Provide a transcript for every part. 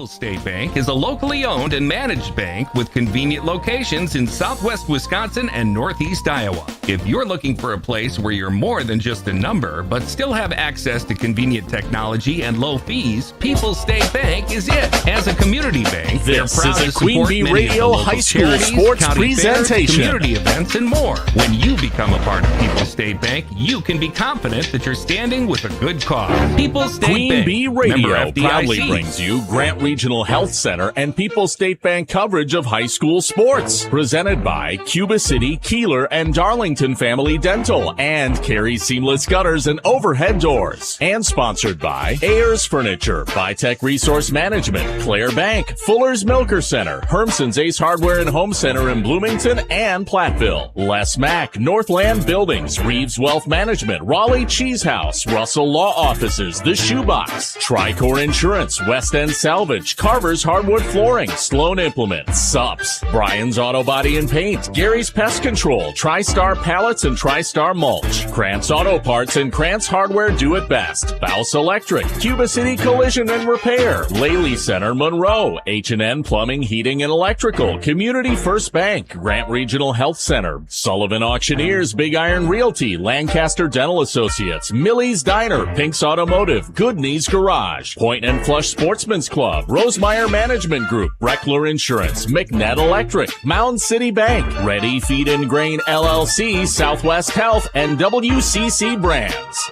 State Bank is a locally owned and managed bank with convenient locations in southwest Wisconsin and northeast Iowa. If you're looking for a place where you're more than just a number, but still have access to convenient technology and low fees, People's State Bank is it. As a community bank, they're proud to support many Radio of the High School charities, sports county fairs, presentation, community events, and more. When you become a part of People's State Bank, you can be confident that you're standing with a good cause. People's State Queen Bank. Bee Radio Member proudly FDIC. brings you Grant Regional Health Center and People's State Bank coverage of high school sports. Presented by Cuba City, Kieler, and Darlington Family Dental, and Carey Seamless Gutters and Overhead Doors. And sponsored by Ayers Furniture, Vitech Resource Management, Claire Bank, Fuller's Milker Center, Hermson's Ace Hardware and Home Center in Bloomington and Platteville, Les Mack, Northland Buildings, Reeves Wealth Management, Raleigh Cheese House, Russell Law Offices, The Shoebox, Tricor Insurance, West End Salvage, Carver's Hardwood Flooring, Sloan Implements, Sups, Brian's Auto Body and Paint, Gary's Pest Control, TriStar Pallets and TriStar Mulch, Krantz Auto Parts and Krantz Hardware Do It Best, Baus Electric, Cuba City Collision and Repair, Laley Center Monroe, H&N Plumbing, Heating and Electrical, Community First Bank, Grant Regional Health Center, Sullivan Auctioneers, Big Iron Realty, Lancaster Dental Associates, Millie's Diner, Pink's Automotive, Good Knees Garage, Point and Flush Sportsman's Club, Rosemeyer Management Group, Breckler Insurance, McNett Electric, Mound City Bank, Ready Feed and Grain LLC, Southwest Health, and WCC Brands.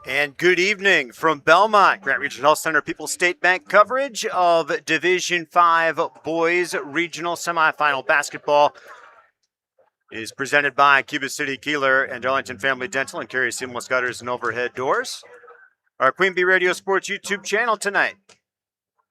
And good evening from Belmont, Grant Regional Health Center, People's State Bank coverage of Division 5 Boys Regional Semifinal Basketball is presented by Cuba City, Kieler, and Darlington Family Dental and Carey Seamless Gutters and Overhead Doors. Our Queen Bee Radio Sports YouTube channel tonight,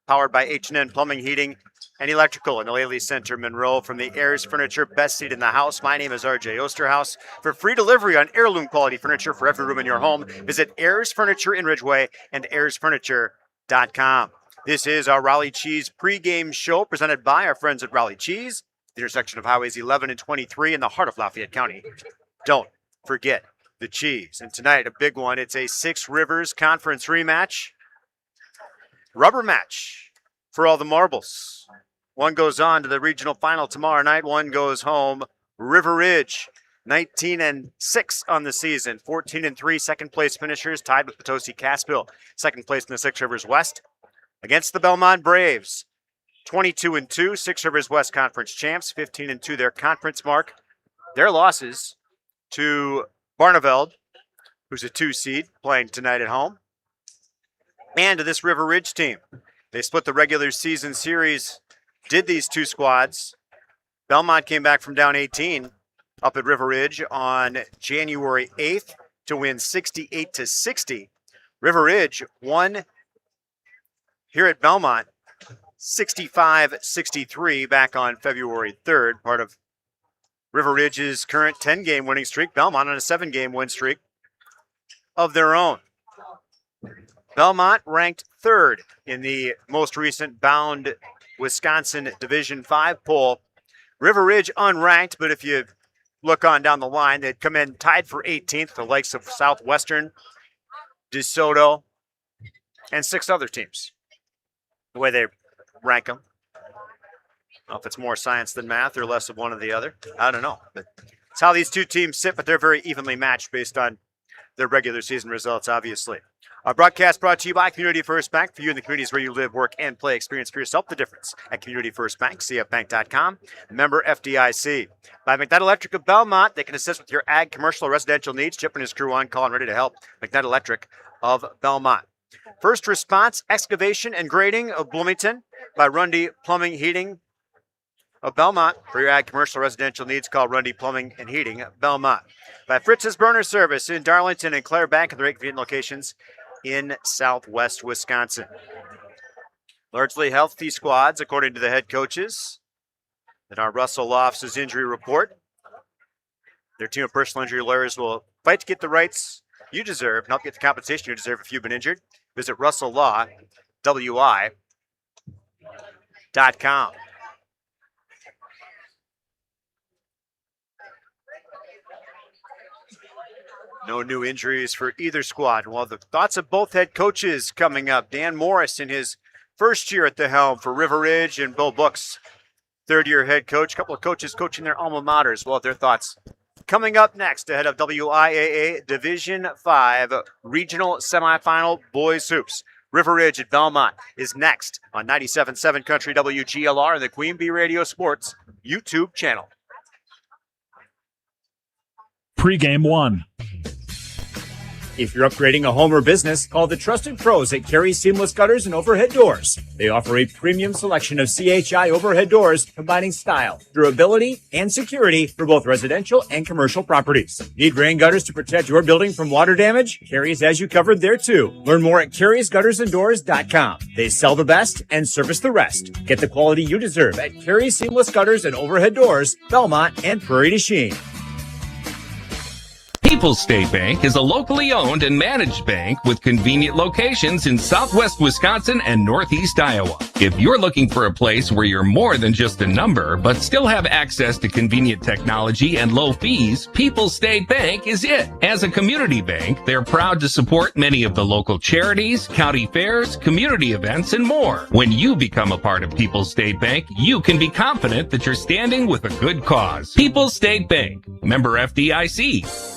powered by H&N Plumbing, Heating, and Electrical in the Laley Center, Monroe. From the Ayers Furniture, best seat in the house. My name is RJ Osterhaus. For free delivery on heirloom quality furniture for every room in your home, visit Ayers Furniture in Ridgeway and ayersfurniture.com. This is our Raleigh Cheese pregame show presented by our friends at Raleigh Cheese, the intersection of Highways 11 and 23 in the heart of Lafayette County. Don't forget the cheese. And tonight, a big one. It's a Six Rivers Conference rematch. Rubber match for all the marbles. One goes on to the regional final tomorrow night. One goes home. River Ridge, 19-6 on the season. 14-3 second place finishers, tied with Potosi Catskill. Second place in the Six Rivers West. Against the Belmont Braves, 22-2, Six Rivers West Conference champs. 15-2 their conference mark. Their losses to Barneveld, who's a 2 seed, playing tonight at home, and to this River Ridge team. They split the regular season series, did these two squads. Belmont came back from down 18 up at River Ridge on January 8th to win 68-60. River Ridge won here at Belmont 65-63 back on February 3rd, part of River Ridge's current 10-game winning streak. Belmont on a 7-game win streak of their own. Belmont ranked 3rd in the most recent Bound Wisconsin Division 5 poll. River Ridge unranked, but if you look on down the line, they'd come in tied for 18th, the likes of Southwestern, DeSoto, and 6 other teams. The way they rank them. I don't know if it's more science than math or less of one or the other. I don't know. But it's how these two teams sit, but they're very evenly matched based on their regular season results, obviously. Our broadcast brought to you by Community First Bank. For you in the communities where you live, work, and play, experience for yourself the difference at Community First Bank, cfbank.com. Member FDIC. By McNett Electric of Belmont, they can assist with your ag, commercial, or residential needs. Chip and his crew on call and ready to help. McNett Electric of Belmont. First Response Excavation and Grading of Bloomington by Rundy Plumbing, Heating of Belmont. For your ag, commercial, residential needs, call Rundy Plumbing and Heating Belmont. By Fritz's Burner Service in Darlington and Claire Bank at the 8 convenient locations in southwest Wisconsin. Largely healthy squads, according to the head coaches. In our Russell Lofts' injury report, their team of personal injury lawyers will fight to get the rights you deserve and help get the compensation you deserve if you've been injured. Visit RussellLaw.com. No new injuries for either squad. Well, the thoughts of both head coaches coming up. Dan Morris in his first year at the helm for River Ridge, and Bill Books, third-year head coach. A couple of coaches coaching their alma maters. Well, their thoughts coming up next ahead of WIAA Division 5 Regional Semifinal Boys Hoops. River Ridge at Belmont is next on 97.7 Country WGLR and the Queen Bee Radio Sports YouTube channel. Pregame 1. If you're upgrading a home or business, call the trusted pros at Carey Seamless Gutters and Overhead Doors. They offer a premium selection of CHI overhead doors, combining style, durability, and security for both residential and commercial properties. Need rain gutters to protect your building from water damage? Carey's has you covered there too. Learn more at Carey'sGuttersandDoors.com. They sell the best and service the rest. Get the quality you deserve at Carey Seamless Gutters and Overhead Doors, Belmont, and Prairie du Chien. People's State Bank is a locally owned and managed bank with convenient locations in southwest Wisconsin and northeast Iowa. If you're looking for a place where you're more than just a number, but still have access to convenient technology and low fees, People's State Bank is it. As a community bank, they're proud to support many of the local charities, county fairs, community events, and more. When you become a part of People's State Bank, you can be confident that you're standing with a good cause. People's State Bank, member FDIC.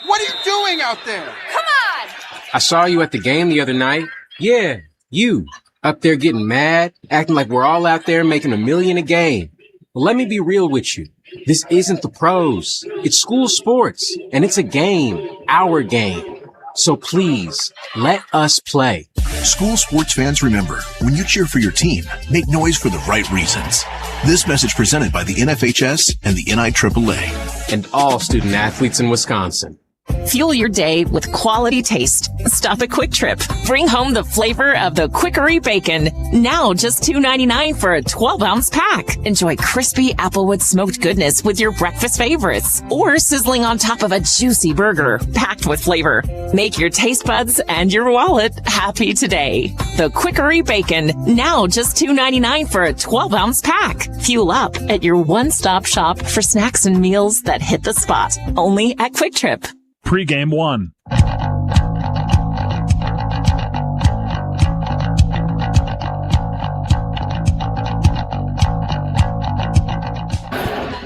What are you doing out there? Come on! I saw you at the game the other night. Yeah, you. Up there getting mad, acting like we're all out there making $1 million a game. But let me be real with you. This isn't the pros. It's school sports, and it's a game, our game. So please, let us play. School sports fans, remember, when you cheer for your team, make noise for the right reasons. This message presented by the NFHS and the NIAAA. And all student athletes in Wisconsin. Fuel your day with quality taste. Stop at Quick Trip. Bring home the flavor of the Quickery Bacon. Now just $2.99 for a 12-ounce pack. Enjoy crispy applewood smoked goodness with your breakfast favorites. Or sizzling on top of a juicy burger packed with flavor. Make your taste buds and your wallet happy today. The Quickery Bacon. Now just $2.99 for a 12-ounce pack. Fuel up at your one-stop shop for snacks and meals that hit the spot. Only at Quick Trip. Pregame 1.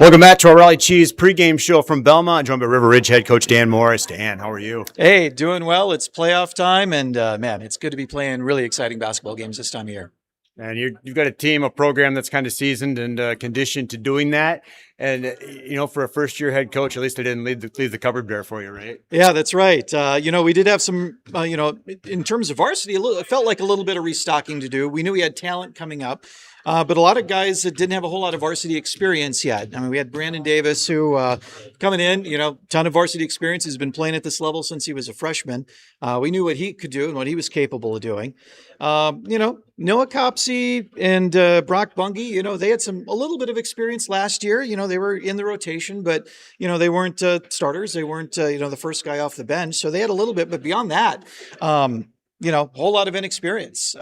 Welcome back to our Raleigh Cheese pregame show from Belmont, joined by River Ridge head coach Dan Morris. Dan, how are you? Hey, doing well. It's playoff time, and man, it's good to be playing really exciting basketball games this time of year. And you've got a team, a program that's kind of seasoned and conditioned to doing that. And, for a first-year head coach, at least they didn't leave the cupboard bare for you, right? Yeah, that's right. We did have some, in terms of varsity, it felt like a little bit of restocking to do. We knew we had talent coming up. But a lot of guys that didn't have a whole lot of varsity experience yet. I mean, we had Brandon Davis who coming in, ton of varsity experience. He's been playing at this level since he was a freshman. We knew what he could do and what he was capable of doing. Noah Copsey and Brock Bungie, they had a little bit of experience last year. They were in the rotation, but, they weren't starters. They weren't, the first guy off the bench. So they had a little bit, but beyond that, whole lot of inexperience.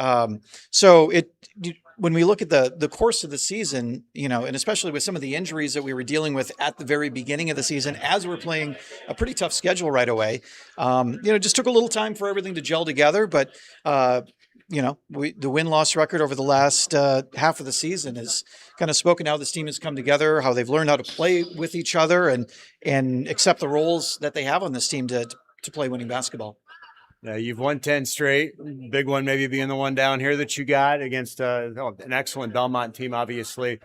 When we look at the course of the season, and especially with some of the injuries that we were dealing with at the very beginning of the season, as we're playing a pretty tough schedule right away, just took a little time for everything to gel together. But, the win-loss record over the last half of the season has kind of spoken how this team has come together, how they've learned how to play with each other and accept the roles that they have on this team to play winning basketball. Yeah, you've won 10 straight. Big one maybe being the one down here that you got against an excellent Belmont team, obviously.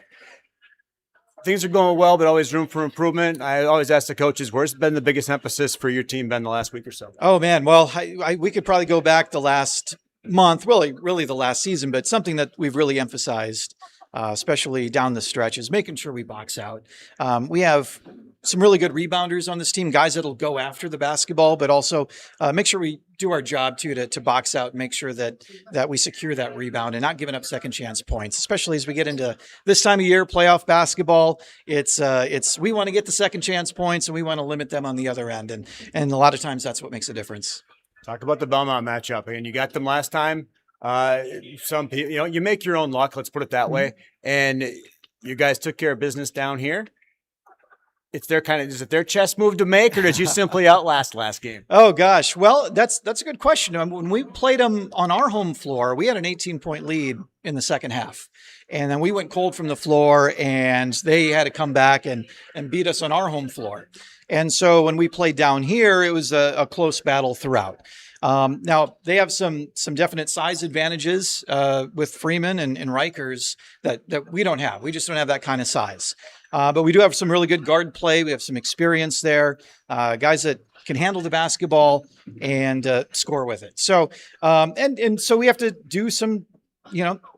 Things are going well, but always room for improvement. I always ask the coaches, where's been the biggest emphasis for your team been the last week or so? Oh, man. Well, we could probably go back the last month, really the last season, but something that we've really emphasized, especially down the stretch, is making sure we box out. We have some really good rebounders on this team, guys that'll go after the basketball, but also make sure we do our job too to box out and make sure that we secure that rebound and not giving up second chance points, especially as we get into this time of year, playoff basketball. It's we want to get the second chance points and we want to limit them on the other end. And a lot of times that's what makes a difference. Talk about the Belmont matchup. And you got them last time. Some people, you make your own luck, let's put it that way. And you guys took care of business down here. Is it their chess move to make, or did you simply outlast last game? Oh gosh, well that's a good question. When we played them on our home floor, we had an 18-point lead in the second half, and then we went cold from the floor, and they had to come back and beat us on our home floor. And so when we played down here, it was a close battle throughout. Now they have some definite size advantages with Freeman and Rikers that we don't have. We just don't have that kind of size. But we do have some really good guard play. We have some experience there, guys that can handle the basketball and score with it. So and so we have to do some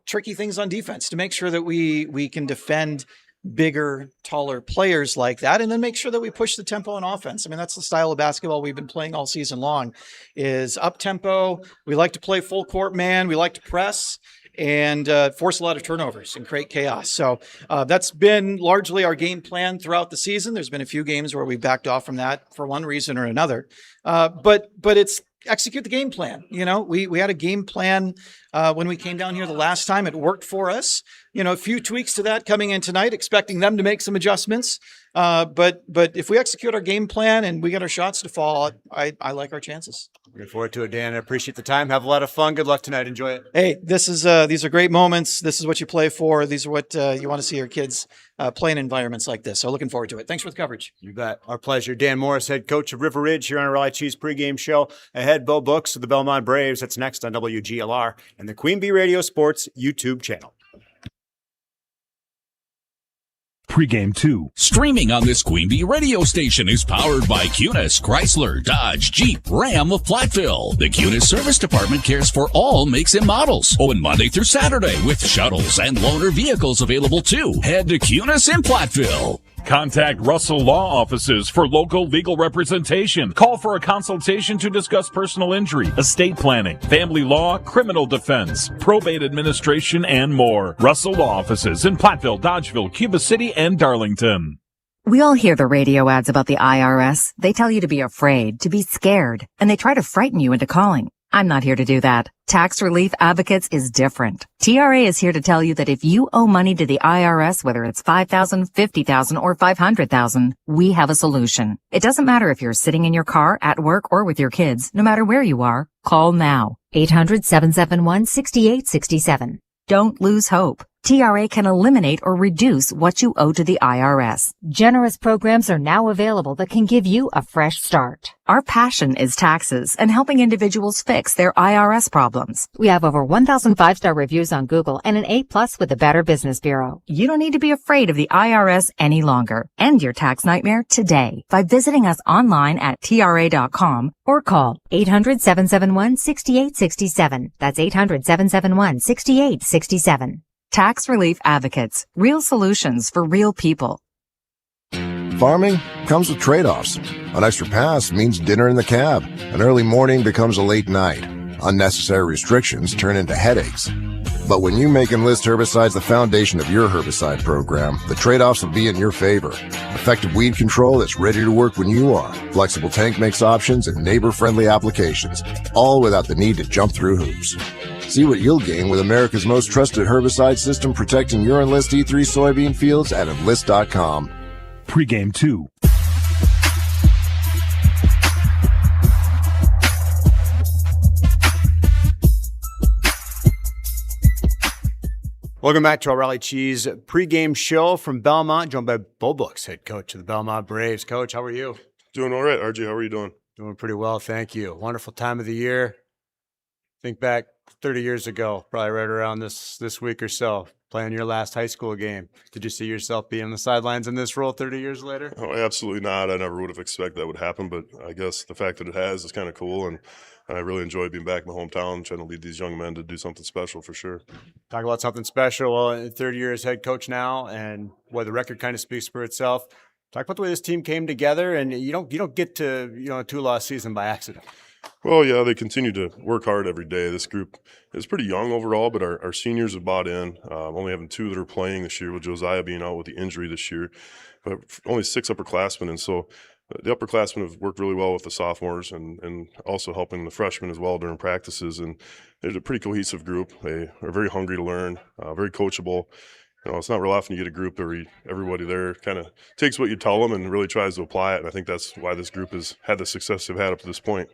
tricky things on defense to make sure that we can defend bigger, taller players like that, and then make sure that we push the tempo on offense. I mean, that's the style of basketball we've been playing all season long, is up tempo. We like to play full court man. We like to press and force a lot of turnovers and create chaos. So that's been largely our game plan throughout the season. There's been a few games where we backed off from that for one reason or another. But it's execute the game plan. We had a game plan when we came down here the last time. It worked for us. A few tweaks to that coming in tonight, expecting them to make some adjustments. But if we execute our game plan and we get our shots to fall, I like our chances. Looking forward to it, Dan. I appreciate the time. Have a lot of fun. Good luck tonight. Enjoy it. Hey, these are great moments. This is what you play for. These are what you want to see your kids play in environments like this. So looking forward to it. Thanks for the coverage. You bet. Our pleasure. Dan Morris, head coach of River Ridge, here on our Raleigh Cheese pregame show. Ahead, Bo Books of the Belmont Braves. That's next on WGLR and the Queen Bee Radio Sports YouTube channel. Pregame 2. Streaming on this Queen Bee radio station is powered by Cunis, Chrysler, Dodge, Jeep, Ram of Platteville. The Cunis Service Department cares for all makes and models. Open Monday through Saturday with shuttles and loaner vehicles available too. Head to Cunis in Platteville. Contact Russell Law Offices for local legal representation. Call for a consultation to discuss personal injury, estate planning, family law, criminal defense, probate administration, and more. Russell Law Offices in Platteville, Dodgeville, Cuba City, and Darlington. We all hear the radio ads about the IRS. They tell you to be afraid, to be scared, and they try to frighten you into calling. I'm not here to do that. Tax Relief Advocates is different. TRA is here to tell you that if you owe money to the IRS, whether it's $5,000, $50,000, or $500,000, we have a solution. It doesn't matter if you're sitting in your car, at work, or with your kids. No matter where you are, call now. 800-771-6867. Don't lose hope. TRA can eliminate or reduce what you owe to the IRS. Generous programs are now available that can give you a fresh start. Our passion is taxes and helping individuals fix their IRS problems. We have over 1,000 5-star reviews on Google and an A+ with the Better Business Bureau. You don't need to be afraid of the IRS any longer. End your tax nightmare today by visiting us online at TRA.com or call 800-771-6867. That's 800-771-6867. Tax Relief Advocates. Real solutions for real people. Farming comes with trade-offs. An extra pass means dinner in the cab. An early morning becomes a late night. Unnecessary restrictions turn into headaches. But when you make Enlist herbicides the foundation of your herbicide program, the trade-offs will be in your favor. Effective weed control that's ready to work when you are. Flexible tank mix options and neighbor-friendly applications, all without the need to jump through hoops. See what you'll gain with America's most trusted herbicide system protecting your Enlist E3 soybean fields at Enlist.com. Pregame 2. Welcome back to our Raleigh Cheese pregame show from Belmont, joined by Bo Books, head coach of the Belmont Braves. Coach, how are you? Doing all right, RJ. How are you doing? Doing pretty well, thank you. Wonderful time of the year. Think back 30 years ago, probably right around this week or so, playing your last high school game. Did you see yourself being on the sidelines in this role 30 years later? Oh, absolutely not. I never would have expected that would happen, but I guess the fact that it has is kind of cool, and I really enjoy being back in my hometown, trying to lead these young men to do something special for sure. Talk about something special. Well, in third year as head coach now, and the record kind of speaks for itself. Talk about the way this team came together, and you don't get to a 2-loss season by accident. Well, yeah, they continue to work hard every day. This group is pretty young overall, but our seniors have bought in. Only having 2 that are playing this year, with Josiah being out with the injury this year, but only 6 upperclassmen. And so the upperclassmen have worked really well with the sophomores and also helping the freshmen as well during practices. And they're a pretty cohesive group. They are very hungry to learn, very coachable. it's not real often you get a group where everybody there kind of takes what you tell them and really tries to apply it. And I think that's why this group has had the success they've had up to this point.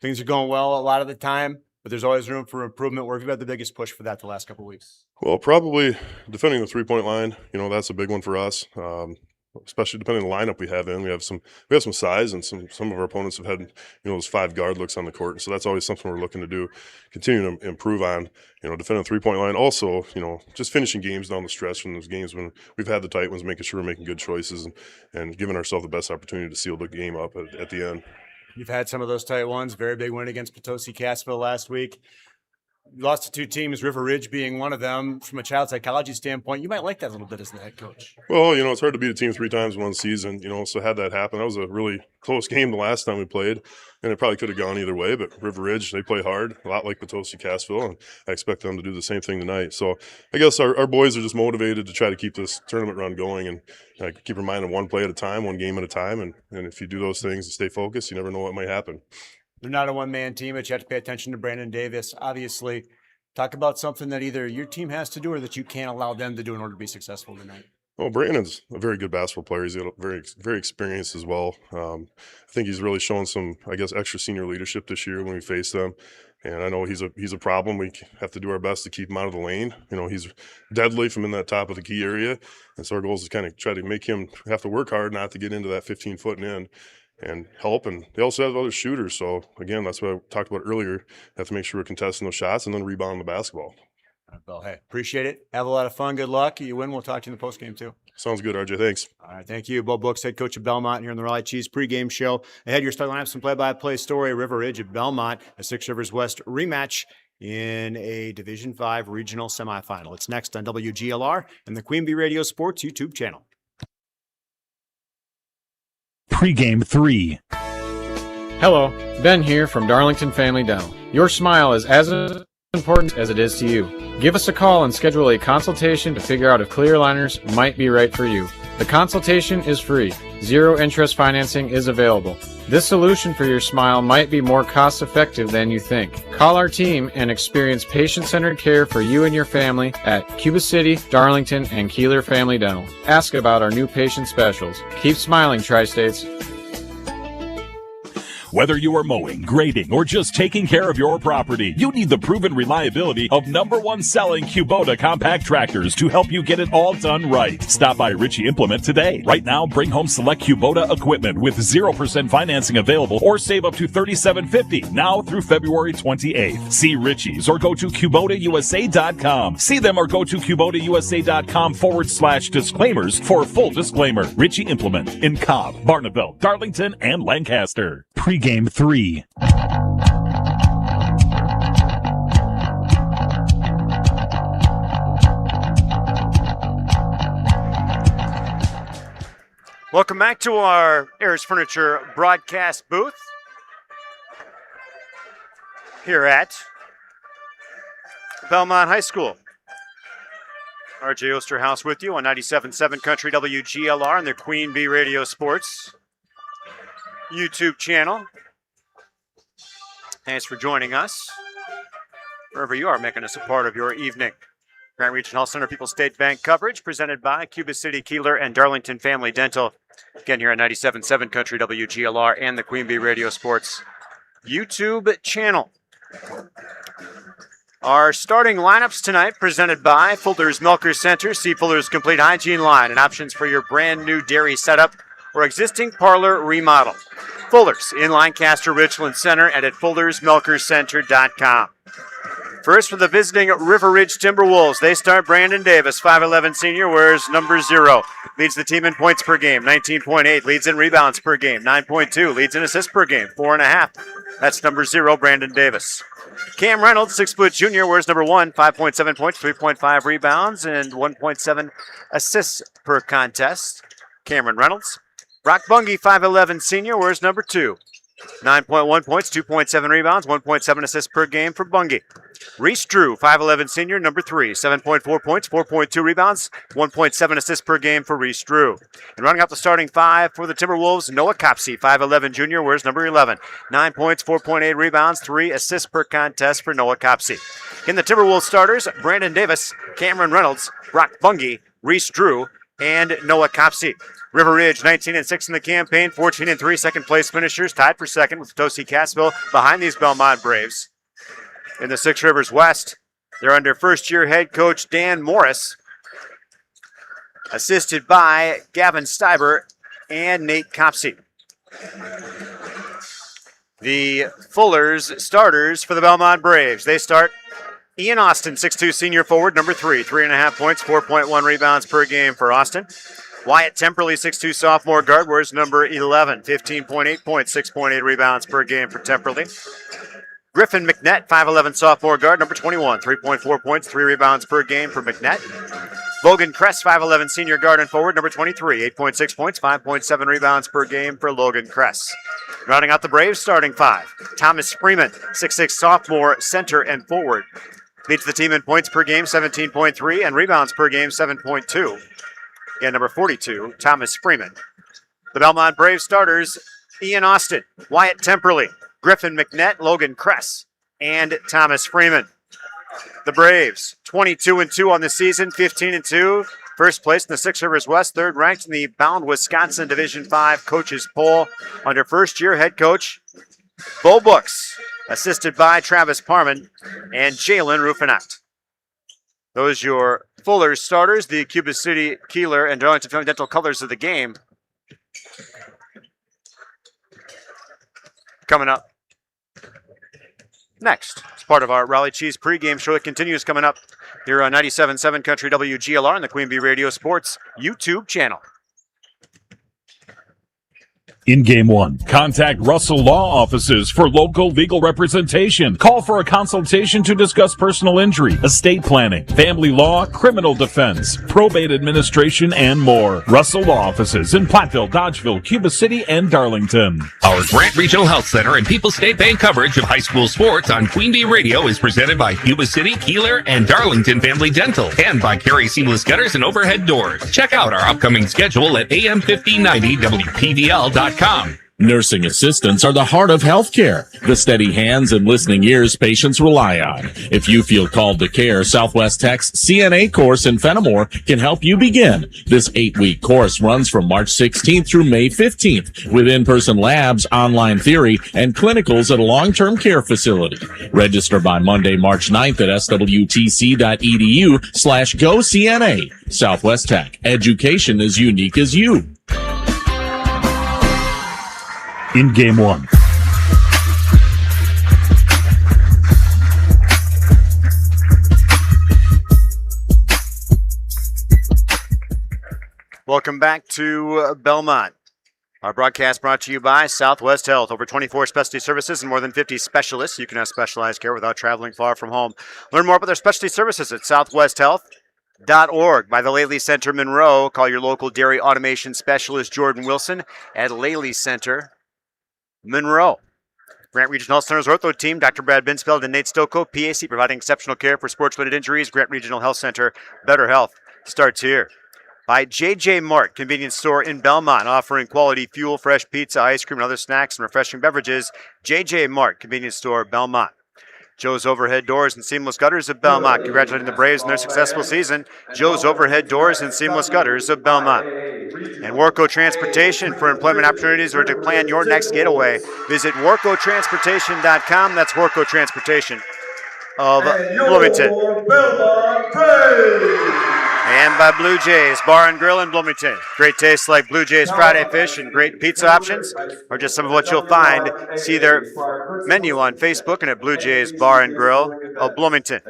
Things are going well a lot of the time, but there's always room for improvement. Where have you had the biggest push for that the last couple of weeks? Well, probably defending the 3-point line. That's a big one for us. Especially depending on the lineup we have in. We have some size, and some of our opponents have had, those 5 guard looks on the court. And so that's always something we're looking to do, continue to improve on, defending the 3-point line. Also, just finishing games down the stretch from those games when we've had the tight ones, making sure we're making good choices and giving ourselves the best opportunity to seal the game up at the end. You've had some of those tight ones. Very big win against Potosi-Cassville last week. You lost to 2 teams, River Ridge being one of them. From a child psychology standpoint, you might like that a little bit as the head coach. Well, it's hard to beat a team 3 times in one season, so had that happen, that was a really close game the last time we played, and it probably could have gone either way, but River Ridge, they play hard, a lot like Potosi-Cassville, and I expect them to do the same thing tonight. So I guess our boys are just motivated to try to keep this tournament run going and keep reminding one play at a time, one game at a time, and if you do those things and stay focused, you never know what might happen. They're not a one-man team, but you have to pay attention to Brandon Davis. Obviously, talk about something that either your team has to do or that you can't allow them to do in order to be successful tonight. Well, Brandon's a very good basketball player. He's very, very experienced as well. I think he's really shown some, extra senior leadership this year when we face them. And I know he's a problem. We have to do our best to keep him out of the lane. He's deadly from in that top of the key area. And so our goal is to kind of try to make him have to work hard not to get into that 15-foot and in. And help, and they also have other shooters. So, again, that's what I talked about earlier. Have to make sure we're contesting those shots and then rebound the basketball. All right, Bill, hey, appreciate it. Have a lot of fun. Good luck. You win. We'll talk to you in the postgame, too. Sounds good, RJ. Thanks. All right, thank you. Bo Brooks, head coach of Belmont, here on the Raleigh Cheese pregame show. Ahead, your start lineup, some play-by-play story. River Ridge at Belmont, a 6 Rivers West rematch in a Division V regional semifinal. It's next on WGLR and the Queen Bee Radio Sports YouTube channel. Pregame 3. Hello, Ben here from Darlington Family Dental. Your smile is as important as it is to you. Give us a call and schedule a consultation to figure out if clear aligners might be right for you. The consultation is free. 0 interest financing is available. This solution for your smile might be more cost-effective than you think. Call our team and experience patient-centered care for you and your family at Cuba City, Darlington, and Kieler Family Dental. Ask about our new patient specials. Keep smiling, Tri-States. Whether you are mowing, grading, or just taking care of your property, you need the proven reliability of #1 selling Kubota compact tractors to help you get it all done right. Stop by Ritchie Implement today. Right now, bring home select Kubota equipment with 0% financing available or save up to $37.50 now through February 28th. See Ritchie's or go to KubotaUSA.com. See them or go to KubotaUSA.com/disclaimers for a full disclaimer. Ritchie Implement in Cobb, Barneveld, Darlington, and Lancaster. Pregame 3. Welcome back to our Ayers Furniture broadcast booth here at Belmont High School. RJ Osterhouse with you on 97.7 Country WGLR and the Queen Bee Radio Sports YouTube channel. Thanks for joining us, wherever you are, making us a part of your evening. Grand Region Health Center People's State Bank coverage presented by Cuba City, Kieler, and Darlington Family Dental. Again, here on 97.7 Country WGLR and the Queen Bee Radio Sports YouTube channel. Our starting lineups tonight presented by Fuller's Milker Center. See Fuller's Complete Hygiene line and options for your brand new dairy setup or existing parlor remodel. Fuller's in Lancaster Richland Center and at FullersMilkerCenter.com. First for the visiting River Ridge Timberwolves. They start Brandon Davis, 5'11 senior, wears number 0. Leads the team in points per game, 19.8. Leads in rebounds per game, 9.2. Leads in assists per game, 4.5. That's number 0, Brandon Davis. Cam Reynolds, 6' junior, wears number 1, 5.7 points, 3.5 rebounds, and 1.7 assists per contest. Cameron Reynolds. Brock Bungie, 5'11 senior, wears number 2. 9.1 points, 2.7 rebounds, 1.7 assists per game for Bungie. Reese Drew, 5'11 senior, number 3, 7.4 points, 4.2 rebounds, 1.7 assists per game for Reese Drew. And running out the starting 5 for the Timberwolves, Noah Copsey, 5'11 junior, wears number 11, 9 points, 4.8 rebounds, 3 assists per contest for Noah Copsey. In the Timberwolves starters, Brandon Davis, Cameron Reynolds, Brock Bungie, Reese Drew, and Noah Copsey. River Ridge, 19-6 in the campaign, 14-3 second place finishers, tied for second with Tosi Cassville behind these Belmont Braves. In the Six Rivers West, they're under first-year head coach Dan Morris, assisted by Gavin Steiber and Nate Copsey. The Fullers starters for the Belmont Braves. They start Ian Austin, 6'2 senior forward, number 3, 3.5 points, 4.1 rebounds per game for Austin. Wyatt Temperley, 6'2 sophomore guard, wears number 11, 15.8 points, 6.8 rebounds per game for Temperley. Griffin McNett, 5'11 sophomore guard, number 21, 3.4 points, 3 rebounds per game for McNett. Logan Kress, 5'11 senior guard and forward, number 23, 8.6 points, 5.7 rebounds per game for Logan Kress. Rounding out the Braves starting 5, Thomas Freeman, 6'6 sophomore center and forward. Leads the team in points per game, 17.3, and rebounds per game, 7.2. And number 42, Thomas Freeman. The Belmont Braves starters, Ian Austin, Wyatt Temperley, Griffin McNett, Logan Kress, and Thomas Freeman. The Braves, 22-2 on the season, 15-2. First place in the Six Rivers West, third ranked in the Bound Wisconsin Division 5 coaches poll under first-year head coach Bo Books, assisted by Travis Parman and Jalen Rufinacht. Those your Fuller's starters, the Cuba City, Kieler, and Darlington Family Dental colors of the game. Coming up next, as part of our Raleigh Cheese pregame show that continues coming up here on 97.7 Country WGLR and the Queen Bee Radio Sports YouTube channel. In Game 1, contact Russell Law Offices for local legal representation. Call for a consultation to discuss personal injury, estate planning, family law, criminal defense, probate administration, and more. Russell Law Offices in Platteville, Dodgeville, Cuba City, and Darlington. Our Grant Regional Health Center and People's State Bank coverage of high school sports on Queen Bee Radio is presented by Cuba City, Kieler, and Darlington Family Dental, and by Carey Seamless Gutters and Overhead Doors. Check out our upcoming schedule at am1590wpvl.com. Nursing assistants are the heart of healthcare, the steady hands and listening ears patients rely on. If you feel called to care, Southwest Tech's CNA course in Fenimore can help you begin. This 8-week course runs from March 16th through May 15th with in-person labs, online theory, and clinicals at a long-term care facility. Register by Monday, March 9th at swtc.edu/GoCNA. Southwest Tech. Education as unique as you. In Game 1. Welcome back to Belmont. Our broadcast brought to you by Southwest Health. Over 24 specialty services and more than 50 specialists. You can have specialized care without traveling far from home. Learn more about their specialty services at southwesthealth.org. By the Laley Center Monroe, call your local dairy automation specialist Jordan Wilson at Laley Center Monroe. Grant Regional Health Center's ortho team, Dr. Brad Binsfeld and Nate Stocco, PAC, providing exceptional care for sports-related injuries. Grant Regional Health Center, better health starts here. By JJ Mart, convenience store in Belmont, offering quality fuel, fresh pizza, ice cream, and other snacks and refreshing beverages. JJ Mart, convenience store, Belmont. Joe's Overhead Doors and Seamless Gutters of Belmont, congratulating the Braves on their successful season. Joe's Overhead Doors and Seamless Gutters of Belmont. And Warco Transportation for employment opportunities or to plan your next getaway. Visit warcotransportation.com. That's Warco Transportation of Bloomington. And by Blue Jays Bar and Grill in Bloomington. Great tastes like Blue Jays Friday Fish and great pizza options are just some of what you'll find. See their menu on Facebook and at Blue Jays Bar and Grill of Bloomington.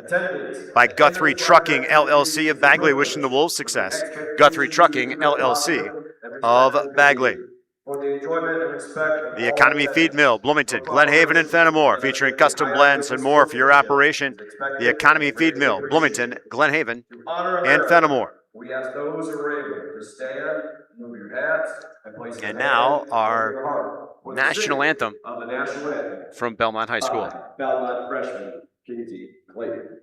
By Guthrie Trucking LLC of Bagley, wishing the Wolves success. Guthrie Trucking LLC of Bagley. The Economy Feed Mill, Bloomington, Glen Haven, and Fenimore, featuring custom blends and more for your operation. The Economy Feed Mill, Bloomington, Glen Haven, and Fenimore. We ask those who are able to stand, move your hats, and place and now our national anthem from Belmont High School. Belmont freshman, Casey Clayton.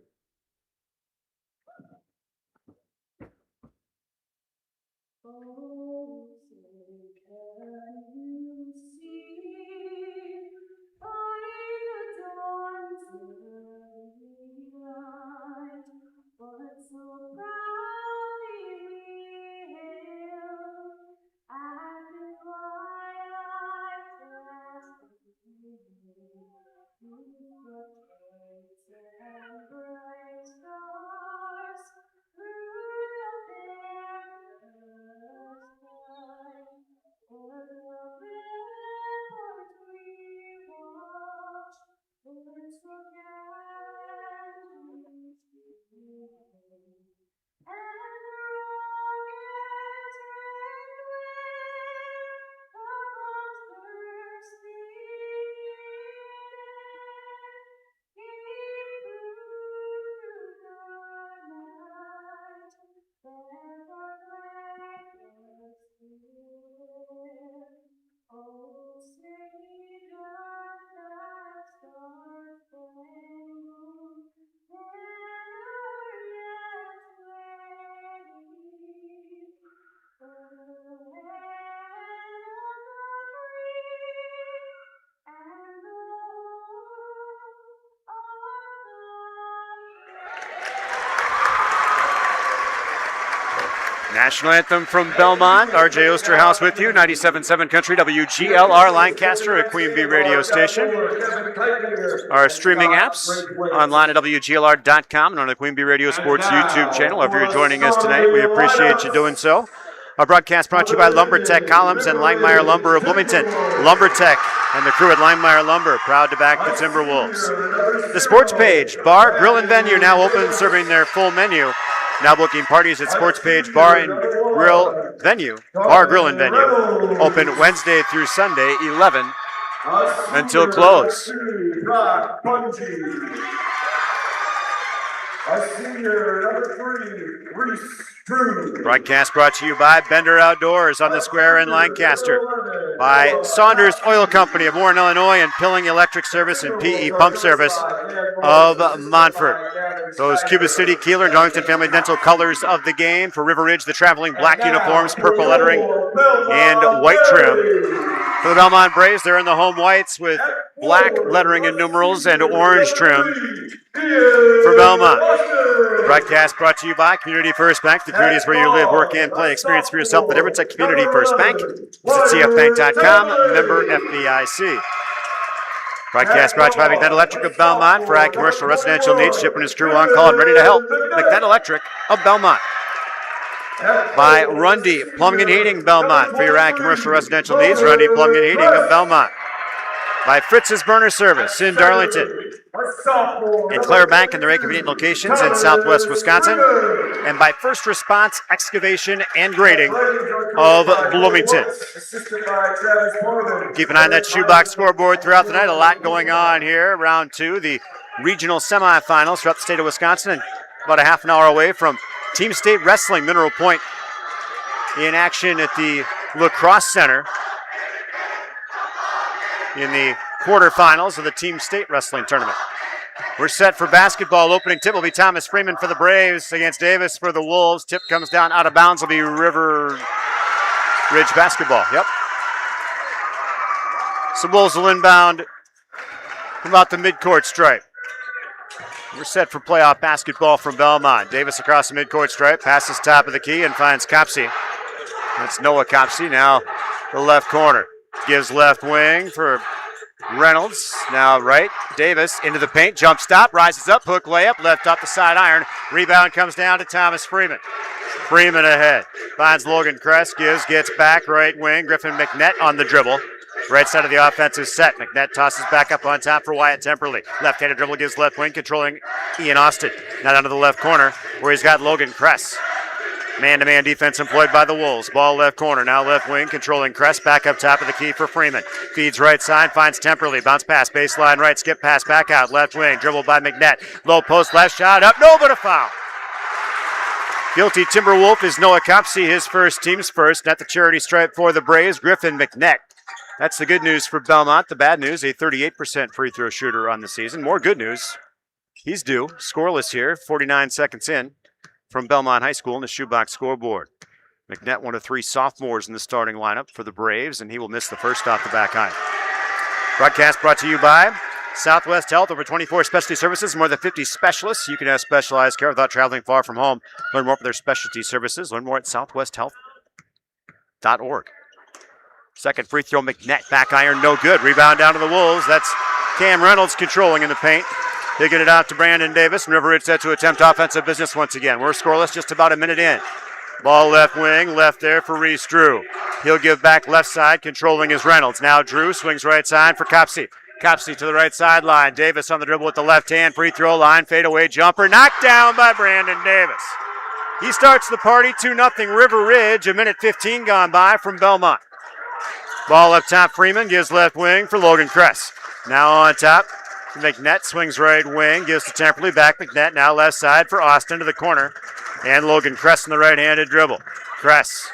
National anthem from Belmont. RJ Osterhaus with you, 97.7 Country, WGLR Lancaster, a Queen Bee radio station. Our streaming apps online at WGLR.com and on the Queen Bee Radio Sports YouTube channel. If you're joining us tonight, we appreciate you doing so. Our broadcast brought to you by LumberTech Columns and Langmeyer Lumber of Bloomington. LumberTech and the crew at Langmeyer Lumber, proud to back the Timberwolves. The Sports Page Bar, Grill, and Venue now open, serving their full menu. Now booking parties at Sports Page Bar and Grill Venue, Bar, Grill, and Venue. Open Wednesday through Sunday, 11 until close. Broadcast brought to you by Bender Outdoors on the Square in Lancaster, by Saunders Oil Company of Warren, Illinois, and Pilling Electric Service and PE Pump Service of Montfort. Those Cuba City, Kieler, and Darlington Family Dental colors of the game. For River Ridge, the traveling black uniforms, purple lettering, and white trim. For the Belmont Braves, they're in the home whites with black lettering and numerals and orange trim for Belmont. Broadcast brought to you by Community First Bank. The community is where you live, work, and play. Experience for yourself the difference at Community First Bank. Visit cfbank.com, member FDIC. Broadcast brought to you by McNett Electric of Belmont for ag, commercial, residential needs. Chip and his crew on call and ready to help. McNett Electric of Belmont. By Rundy Plumbing and Heating Belmont for your ag, commercial, residential needs. Rundy Plumbing and Heating of Belmont. By Fritz's Burner Service in Darlington. And Clare Bank in their 8 convenient locations in southwest Wisconsin. And by First Response Excavation and Grading of Bloomington. Keep an eye on that shoebox scoreboard throughout the night. A lot going on here. Round 2, the regional semifinals throughout the state of Wisconsin. And about a half an hour away from Team State Wrestling, Mineral Point, in action at the Lacrosse Center in the quarterfinals of the Team State Wrestling Tournament. We're set for basketball. Opening tip will be Thomas Freeman for the Braves against Davis for the Wolves. Tip comes down out of bounds. Will be River Ridge basketball. Yep. So Wolves will inbound from about the midcourt stripe. We're set for playoff basketball from Belmont. Davis across the midcourt stripe, passes top of the key and finds Copsey. That's Noah Copsey, now the left corner. Gives left wing for Reynolds. Now right, Davis into the paint, jump stop, rises up, hook layup, left off the side iron. Rebound comes down to Thomas Freeman. Freeman ahead, finds Logan Kress, gets back, right wing. Griffin McNett on the dribble. Right side of the offensive set. McNett tosses back up on top for Wyatt Temperley. Left-handed dribble gives left wing, controlling Ian Austin. Now down to the left corner where he's got Logan Kress. Man-to-man defense employed by the Wolves. Ball left corner, now left wing, controlling Kress. Back up top of the key for Freeman. Feeds right side, finds Temperley. Bounce pass, baseline right, skip pass, back out. Left wing, dribble by McNett. Low post, left shot, up, no, but a foul. Guilty Timberwolf is Noah Copsey, his first, team's first. At the charity stripe for the Braves, Griffin McNett That's the good news for Belmont. The bad news, a 38% free throw shooter on the season. More good news, he's due. Scoreless here, 49 seconds in from Belmont High School in the shoebox scoreboard. McNett, one of 3 sophomores in the starting lineup for the Braves, and he will miss the first off the back iron. Broadcast brought to you by Southwest Health, over 24 specialty services, more than 50 specialists. You can have specialized care without traveling far from home. Learn more about their specialty services. Learn more at southwesthealth.org. Second free throw, McNett, back iron, no good. Rebound down to the Wolves. That's Cam Reynolds controlling in the paint. They get it out to Brandon Davis, and River Ridge set to attempt offensive business once again. We're scoreless, just about a minute in. Ball left wing, left there for Reese Drew. He'll give back left side, controlling is Reynolds. Now Drew swings right side for Copsey. Copsey to the right sideline. Davis on the dribble with the left hand. Free throw line, fadeaway jumper. Knocked down by Brandon Davis. He starts the party, 2-0 River Ridge. A minute 15 gone by from Belmont. Ball up top, Freeman gives left wing for Logan Kress. Now on top, McNett swings right wing, gives to Temperley. Back McNett, now left side for Austin to the corner. And Logan Kress in the right-handed dribble. Kress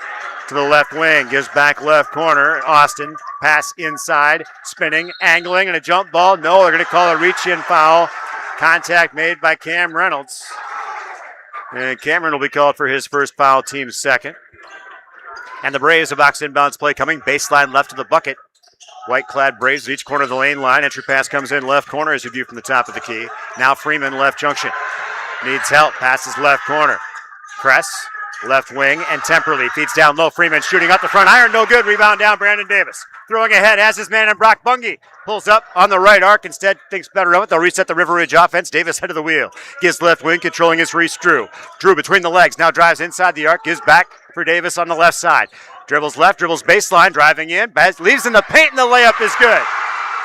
to the left wing, gives back left corner. Austin, pass inside, spinning, angling, and a jump ball. No, they're going to call a reach-in foul. Contact made by Cam Reynolds. And Cameron will be called for his first foul, team's second. And the Braves, a box inbounds play coming. Baseline left to the bucket. White-clad Braves at each corner of the lane line. Entry pass comes in left corner as you view from the top of the key. Now Freeman, left junction. Needs help, passes left corner. Kress, left wing, and Temperley feeds down low. Freeman shooting up the front iron, no good. Rebound down, Brandon Davis. Throwing ahead, has his man in Brock Bungie. Pulls up on the right arc, instead thinks better of it. They'll reset the River Ridge offense. Davis head of the wheel. Gives left wing, controlling his Reese Drew. Drew between the legs, now drives inside the arc, gives back for Davis on the left side. Dribbles left, dribbles baseline, driving in, leaves in the paint, and the layup is good.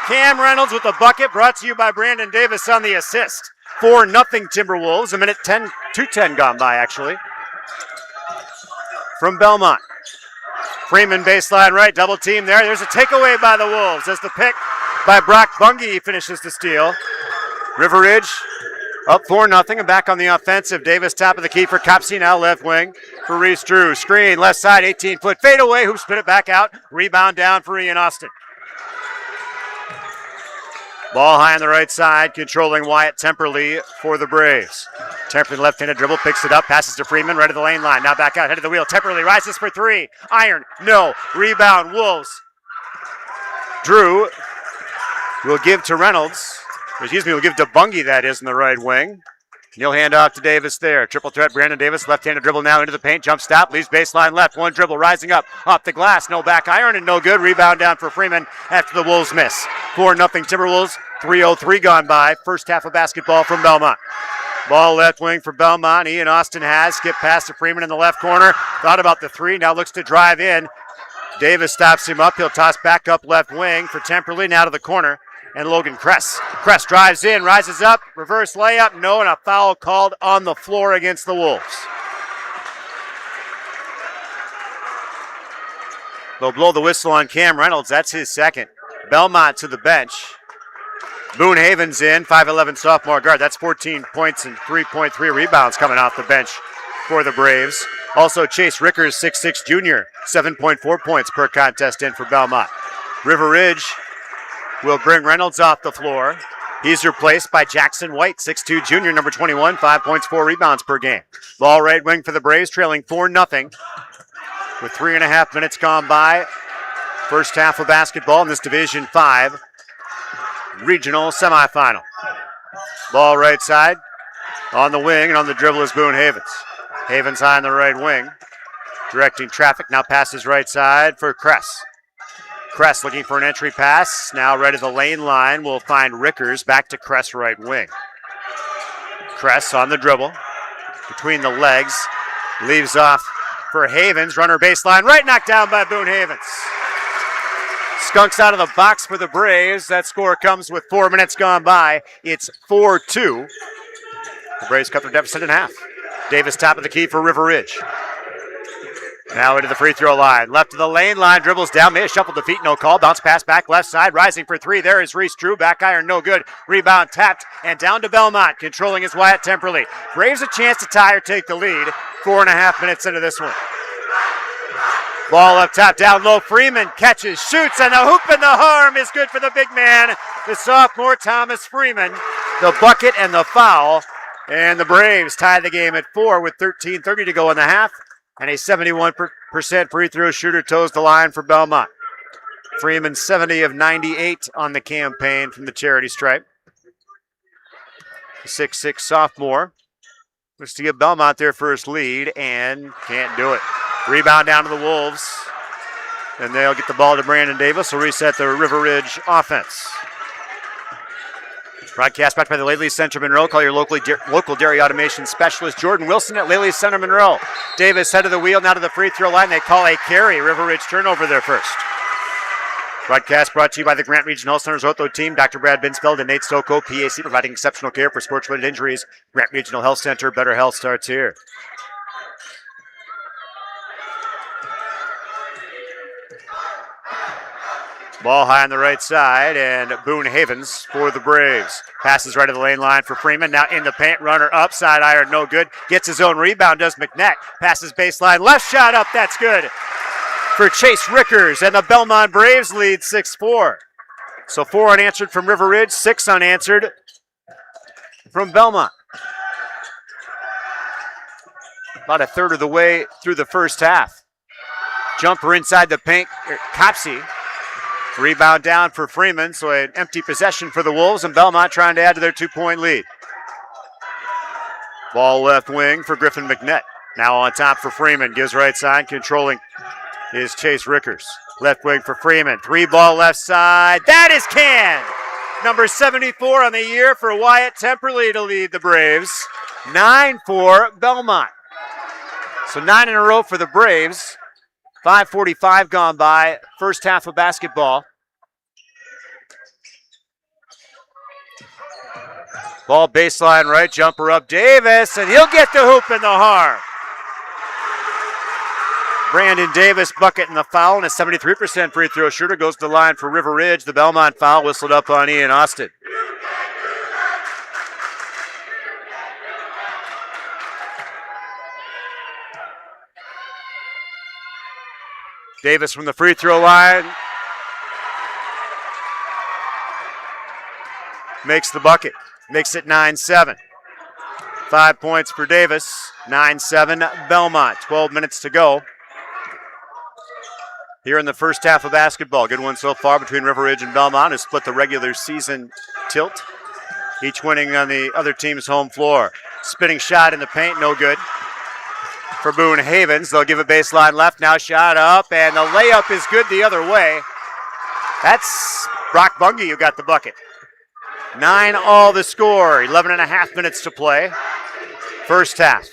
Cam Reynolds with the bucket, brought to you by Brandon Davis on the assist. 4-0 Timberwolves, a minute 2:10 gone by, actually. From Belmont. Freeman baseline right, double team there. There's a takeaway by the Wolves as the pick by Brock Bungie finishes the steal. River Ridge up 4-0 and back on the offensive. Davis top of the key for Copsey, now left wing for Reese Drew. Screen, left side, 18-foot fadeaway. Who spit it back out. Rebound down for Ian Austin. Ball high on the right side, controlling Wyatt Temperley for the Braves. Temperley left-handed dribble, picks it up, passes to Freeman, right of the lane line. Now back out, head of the wheel. Temperley rises for 3. Iron, no. Rebound, Wolves. Drew will give to Reynolds. Will give to Bungie, that is, in the right wing. He'll hand off to Davis there. Triple threat, Brandon Davis, left-handed dribble now into the paint. Jump stop, leaves baseline left. One dribble, rising up, off the glass. No back iron and no good. Rebound down for Freeman after the Wolves miss. 4-0 Timberwolves, 3:03 gone by. First half of basketball from Belmont. Ball left wing for Belmont. Ian Austin has. Skip pass to Freeman in the left corner. Thought about the 3, now looks to drive in. Davis stops him up. He'll toss back up left wing for Temperley, now to the corner. And Logan Kress. Kress drives in, rises up, reverse layup, no, and a foul called on the floor against the Wolves. They'll blow the whistle on Cam Reynolds, that's his second. Belmont to the bench. Boone Havens in, 5'11" sophomore guard. That's 14 points and 3.3 rebounds coming off the bench for the Braves. Also Chase Rickers, 6'6" junior, 7.4 points per contest in for Belmont. River Ridge will bring Reynolds off the floor. He's replaced by Jackson White, 6'2" junior, number 21, 5 points, 4 rebounds per game. Ball right wing for the Braves, trailing 4-0 with 3.5 minutes gone by. First half of basketball in this Division 5 regional semifinal. Ball right side, on the wing, and on the dribble is Boone Havens. Havens high on the right wing, directing traffic, now passes right side for Kress. Kress looking for an entry pass. Now right at the lane line. We'll find Rickers back to Kress right wing. Kress on the dribble. Between the legs. Leaves off for Havens. Runner baseline. Right, knocked down by Boone Havens. Skunks out of the box for the Braves. That score comes with 4 minutes gone by. It's 4-2. The Braves cut their deficit in half. Davis top of the key for River Ridge. Now into the free throw line. Left to the lane line. Dribbles down. May have shuffled the feet. No call. Bounce pass back left side. Rising for 3. There is Reese Drew. Back iron. No good. Rebound tapped. And down to Belmont. Controlling is Wyatt Temperley. Braves a chance to tie or take the lead. 4.5 minutes into this one. Ball up top, down low. Freeman catches, shoots, and the hoop and the harm is good for the big man, the sophomore Thomas Freeman. The bucket and the foul. And the Braves tie the game at 4 with 13:30 to go in the half. And a 71% free throw shooter toes the line for Belmont. Freeman 70 of 98 on the campaign from the charity stripe. The 6'6 sophomore looks to give Belmont their first lead and can't do it. Rebound down to the Wolves. And they'll get the ball to Brandon Davis. Will reset the River Ridge offense. Broadcast back by the Lely Center Monroe. Call your local dairy automation specialist, Jordan Wilson at Lely Center Monroe. Davis head of the wheel, now to the free throw line. They call a Carey. River Ridge turnover there first. Broadcast brought to you by the Grant Region Health Center's Ortho team. Dr. Brad Binsfeld and Nate Stoko, PAC, providing exceptional care for sports-related injuries. Grant Regional Health Center, better health starts here. Ball high on the right side, and Boone Havens for the Braves. Passes right to the lane line for Freeman. Now in the paint, runner up, side iron, no good. Gets his own rebound, does McNett. Passes baseline, left shot up, that's good for Chase Rickers, and the Belmont Braves lead 6-4. So 4 unanswered from River Ridge, 6 unanswered from Belmont. About a third of the way through the first half. Jumper inside the paint, Copsey. Rebound down for Freeman, so an empty possession for the Wolves, and Belmont trying to add to their 2-point lead. Ball left wing for Griffin McNett. Now on top for Freeman, gives right side, controlling is Chase Rickers. Left wing for Freeman, 3-ball left side, that is canned! Number 74 on the year for Wyatt Temperley to lead the Braves. 9 for Belmont. So 9 in a row for the Braves. 5:45 gone by, first half of basketball. Ball baseline right, jumper up Davis, and he'll get the hoop and the harm. Brandon Davis bucket and the foul, and a 73% free throw shooter goes to the line for River Ridge. The Belmont foul whistled up on Ian Austin. Davis from the free throw line makes the bucket, makes it 9-7. 5 points for Davis, 9-7 Belmont. 12 minutes to go here in the first half of basketball. Good one so far between River Ridge and Belmont, who split the regular season tilt, each winning on the other team's home floor. Spinning shot in the paint, no good. For Boone Havens, they'll give a baseline left, now shot up, and the layup is good the other way. That's Brock Bungie who got the bucket. 9 all the score, 11 and a half minutes to play. First half.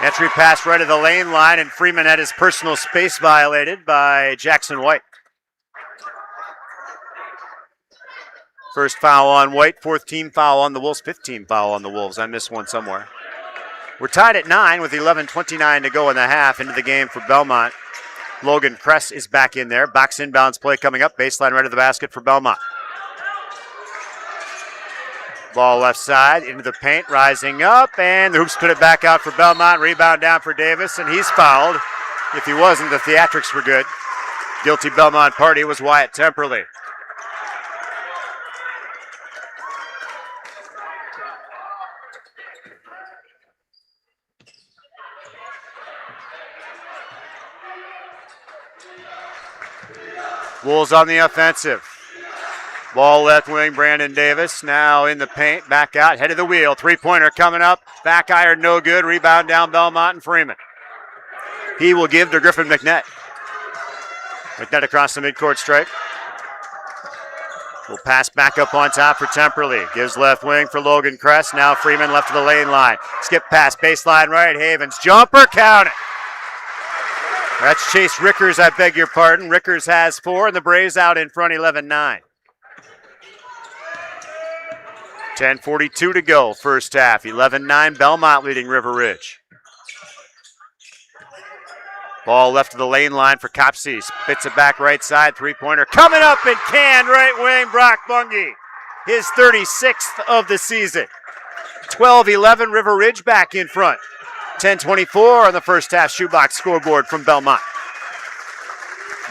Entry pass right to the lane line, and Freeman had his personal space violated by Jackson White. First foul on White, 4th team foul on the Wolves, 5th team foul on the Wolves. I missed one somewhere. We're tied at 9 with 11:29 to go in the half. Into the game for Belmont. Logan Kress is back in there. Box inbounds play coming up. Baseline right of the basket for Belmont. Ball left side into the paint, rising up, and the hoops put it back out for Belmont. Rebound down for Davis, and he's fouled. If he wasn't, the theatrics were good. Guilty Belmont party was Wyatt Temperley. Wolves on the offensive. Ball left wing, Brandon Davis. Now in the paint, back out, head of the wheel. 3-pointer coming up. Back iron, no good. Rebound down Belmont and Freeman. He will give to Griffin McNett. McNett across the midcourt stripe. Will pass back up on top for Temperley. Gives left wing for Logan Kress. Now Freeman left to the lane line. Skip pass, baseline right. Havens jumper, count it. That's Chase Rickers, I beg your pardon. Rickers has 4, and the Braves out in front 11-9. 10:42 to go, first half. 11-9, Belmont leading River Ridge. Ball left to the lane line for Copsey. Spits it back right side, 3-pointer. Coming up and canned right wing, Brock Bungie. His 36th of the season. 12-11, River Ridge back in front. 10:24 on the first half shoebox scoreboard from Belmont.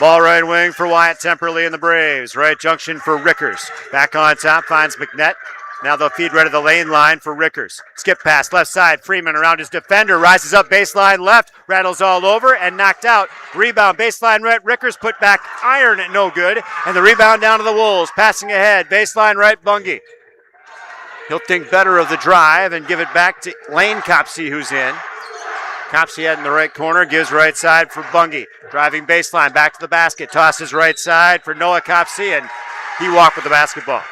Ball right wing for Wyatt Temperley and the Braves. Right junction for Rickers. Back on top, finds McNett. Now they'll feed right of the lane line for Rickers. Skip pass, left side. Freeman around his defender. Rises up baseline left. Rattles all over and knocked out. Rebound, baseline right. Rickers put back iron, no good. And the rebound down to the Wolves. Passing ahead, baseline right, Bungie. He'll think better of the drive and give it back to Lane Copsey, who's in. Copsey head in the right corner, gives right side for Bungie. Driving baseline, back to the basket. Tosses right side for Noah Copsey, and he walked with the basketball.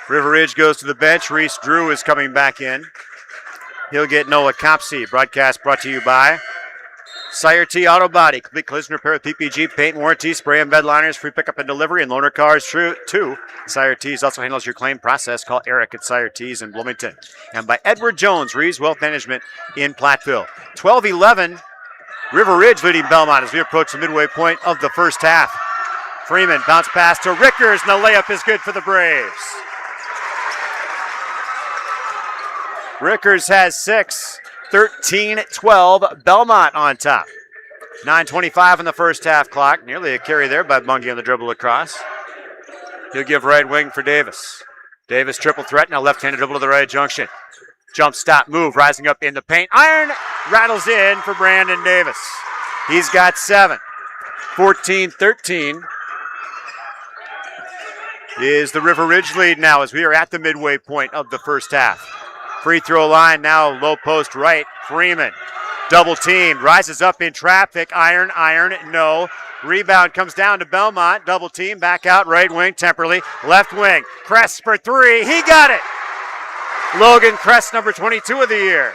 River Ridge goes to the bench. Reese Drew is coming back in. He'll get Noah Copsey. Broadcast brought to you by Sire T Auto Body. Complete collision repair with PPG, paint and warranty, spray and bed liners, free pickup and delivery, and loaner cars too. Sire T's also handles your claim process. Call Eric at Sire T's in Bloomington. And by Edward Jones, Reeves Wealth Management in Platteville. 12-11, River Ridge leading Belmont as we approach the midway point of the first half. Freeman bounce pass to Rickers, and the layup is good for the Braves. Rickers has 6, 13-12, Belmont on top. 9:25 in the first half clock. Nearly a carry there by Bungie on the dribble across. He'll give right wing for Davis. Davis triple threat, now left-handed dribble to the right junction. Jump stop move, rising up in the paint. Iron rattles in for Brandon Davis. He's got 7. 14-13 is the River Ridge lead now as we are at the midway point of the first half. Free throw line now, low post right. Freeman, double teamed, rises up in traffic. Iron, no. Rebound comes down to Belmont. Double team, back out, right wing, Temperley. Left wing, Kress for 3. He got it. Logan Kress, number 22 of the year.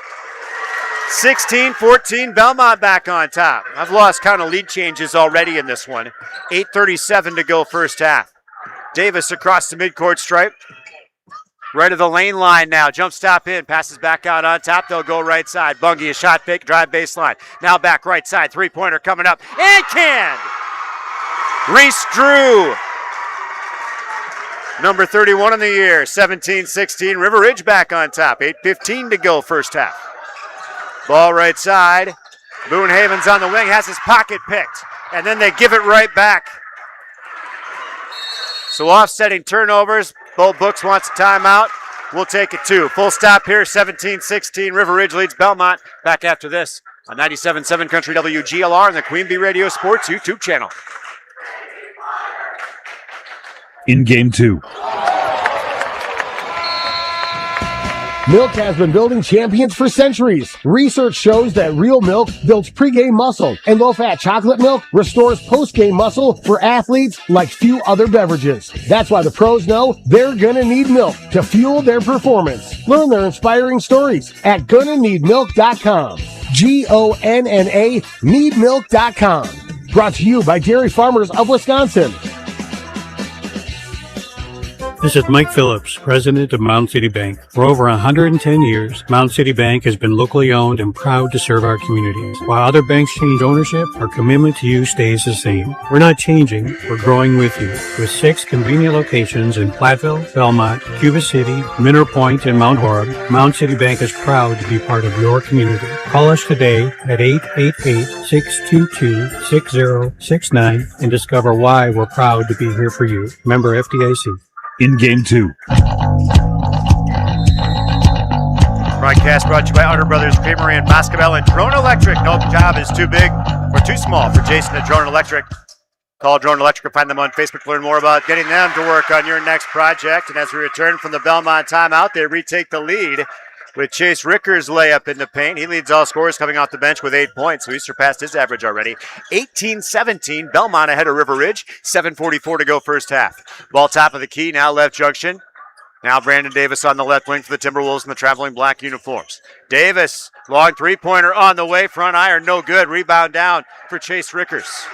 16-14, Belmont back on top. I've lost count of lead changes already in this one. 8:37 to go first half. Davis across the midcourt stripe. Right of the lane line now. Jump stop in. Passes back out on top. They'll go right side. Bungie, a shot fake, drive baseline. Now back right side. Three-pointer coming up. And canned! Reese Drew. Number 31 in the year. 17-16. River Ridge back on top. 8:15 to go first half. Ball right side. Boone Havens on the wing. Has his pocket picked. And then they give it right back. So offsetting turnovers. Bo Books wants a timeout. We'll take it too. Full stop here, 17-16. River Ridge leads Belmont. Back after this on 97.7 Country WGLR and the Queen Bee Radio Sports YouTube channel. In game 2. Milk has been building champions for centuries. Research shows that real milk builds pregame muscle, and low-fat chocolate milk restores postgame muscle for athletes like few other beverages. That's why the pros know they're gonna need milk to fuel their performance. Learn their inspiring stories at GonnaNeedMilk.com. GONNA needmilk.com. Brought to you by Dairy Farmers of Wisconsin. This is Mike Phillips, president of Mound City Bank. For over 110 years, Mound City Bank has been locally owned and proud to serve our communities. While other banks change ownership, our commitment to you stays the same. We're not changing, we're growing with you. With 6 convenient locations in Platteville, Belmont, Cuba City, Minter Point, and Mount Horeb, Mound City Bank is proud to be part of your community. Call us today at 888-622-6069 and discover why we're proud to be here for you. Member FDIC. In game 2. Broadcast brought to you by Utter Brothers Creamery and Boscobel and Drone Electric. No job is too big or too small for Jason at Drone Electric. Call Drone Electric or find them on Facebook to learn more about getting them to work on your next project. And as we return from the Belmont timeout, they retake the lead with Chase Rickers' layup in the paint. He leads all scorers coming off the bench with 8 points, so he surpassed his average already. 18-17, Belmont ahead of River Ridge. 7:44 to go first half. Ball top of the key, now left junction. Now Brandon Davis on the left wing for the Timberwolves in the traveling black uniforms. Davis, long three-pointer on the way, front iron, no good. Rebound down for Chase Rickers.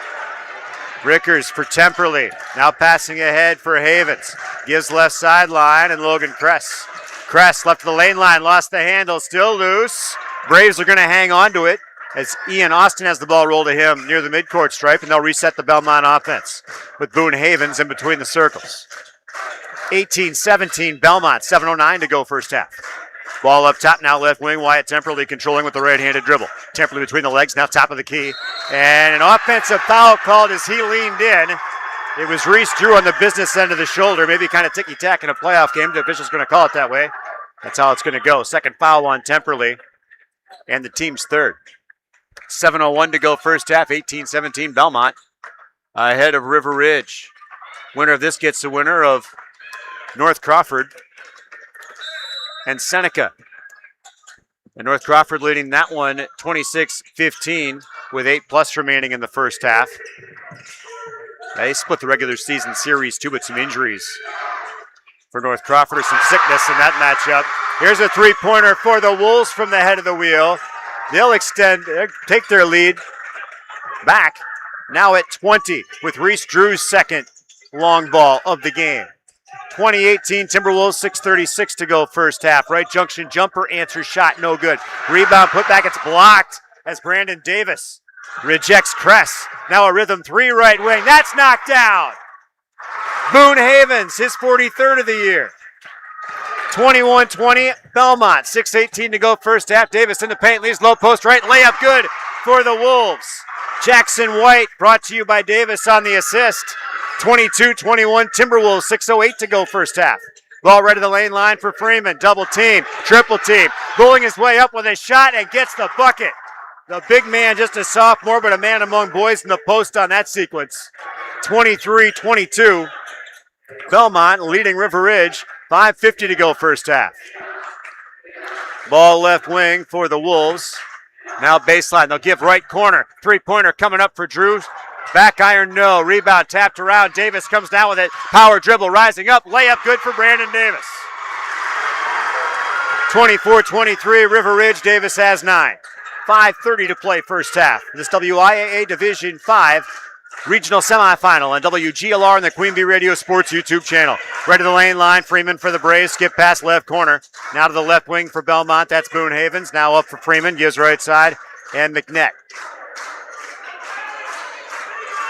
Rickers for Temperley, now passing ahead for Havens. Gives left sideline and Logan Kress. Kress left to the lane line, lost the handle, still loose. Braves are going to hang on to it as Ian Austin has the ball rolled to him near the midcourt stripe, and they'll reset the Belmont offense with Boone Havens in between the circles. 18-17 Belmont, 7:09 to go first half. Ball up top, now left wing. Wyatt Temperley controlling with the right-handed dribble. Temperley between the legs, now top of the key. And an offensive foul called as he leaned in. It was Reese Drew on the business end of the shoulder. Maybe kind of ticky-tack in a playoff game. The official's going to call it that way. That's how it's going to go. Second foul on Temperley. And the team's third. 7:01 to go first half. 18-17 Belmont ahead of River Ridge. Winner of this gets the winner of North Crawford and Seneca. And North Crawford leading that one 26-15 with 8+ remaining in the first half. They split the regular season series too, but some injuries for North Crawford or some sickness in that matchup. Here's a three-pointer for the Wolves from the head of the wheel. They'll take their lead back now at 20 with Reese Drew's second long ball of the game. 2018 Timberwolves, 6:36 to go first half. Right junction jumper, answer shot, no good. Rebound put back, it's blocked as Brandon Davis rejects Kress. Now a rhythm three right wing, that's knocked down. Boone Havens, his 43rd of the year. 21-20 Belmont, 6:18 to go first half. Davis in the paint, leaves low post right, layup good for the Wolves. Jackson White brought to you by Davis on the assist. 22-21 Timberwolves, 6:08 to go first half. Ball right to the lane line for Freeman. Double team, triple team. Bowling his way up with a shot and gets the bucket. The big man, just a sophomore, but a man among boys in the post on that sequence. 23-22. Belmont leading River Ridge. 5:50 to go first half. Ball left wing for the Wolves. Now baseline, they'll give right corner. Three-pointer coming up for Drew. Back iron, no. Rebound tapped around. Davis comes down with it. Power dribble rising up. Layup good for Brandon Davis. 24-23, River Ridge. Davis has 9. 5:30 to play first half. This WIAA Division 5 Regional Semifinal on WGLR and the Queen Bee Radio Sports YouTube channel. Right to the lane line, Freeman for the Braves. Skip past left corner. Now to the left wing for Belmont. That's Boone Havens. Now up for Freeman. Gives right side. And McNett.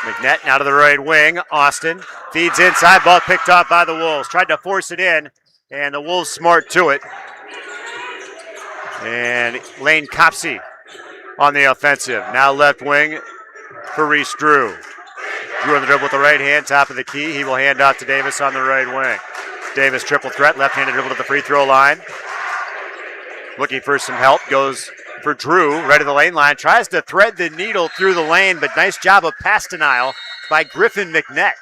McNett now to the right wing. Austin feeds inside. Ball picked off by the Wolves. Tried to force it in. And the Wolves smart to it. And Lane Copsey on the offensive. Now left wing for Reese Drew. Drew on the dribble with the right hand, top of the key. He will hand off to Davis on the right wing. Davis triple threat, left-handed dribble to the free throw line. Looking for some help, goes for Drew, right to the lane line. Tries to thread the needle through the lane, but nice job of pass denial by Griffin McNett.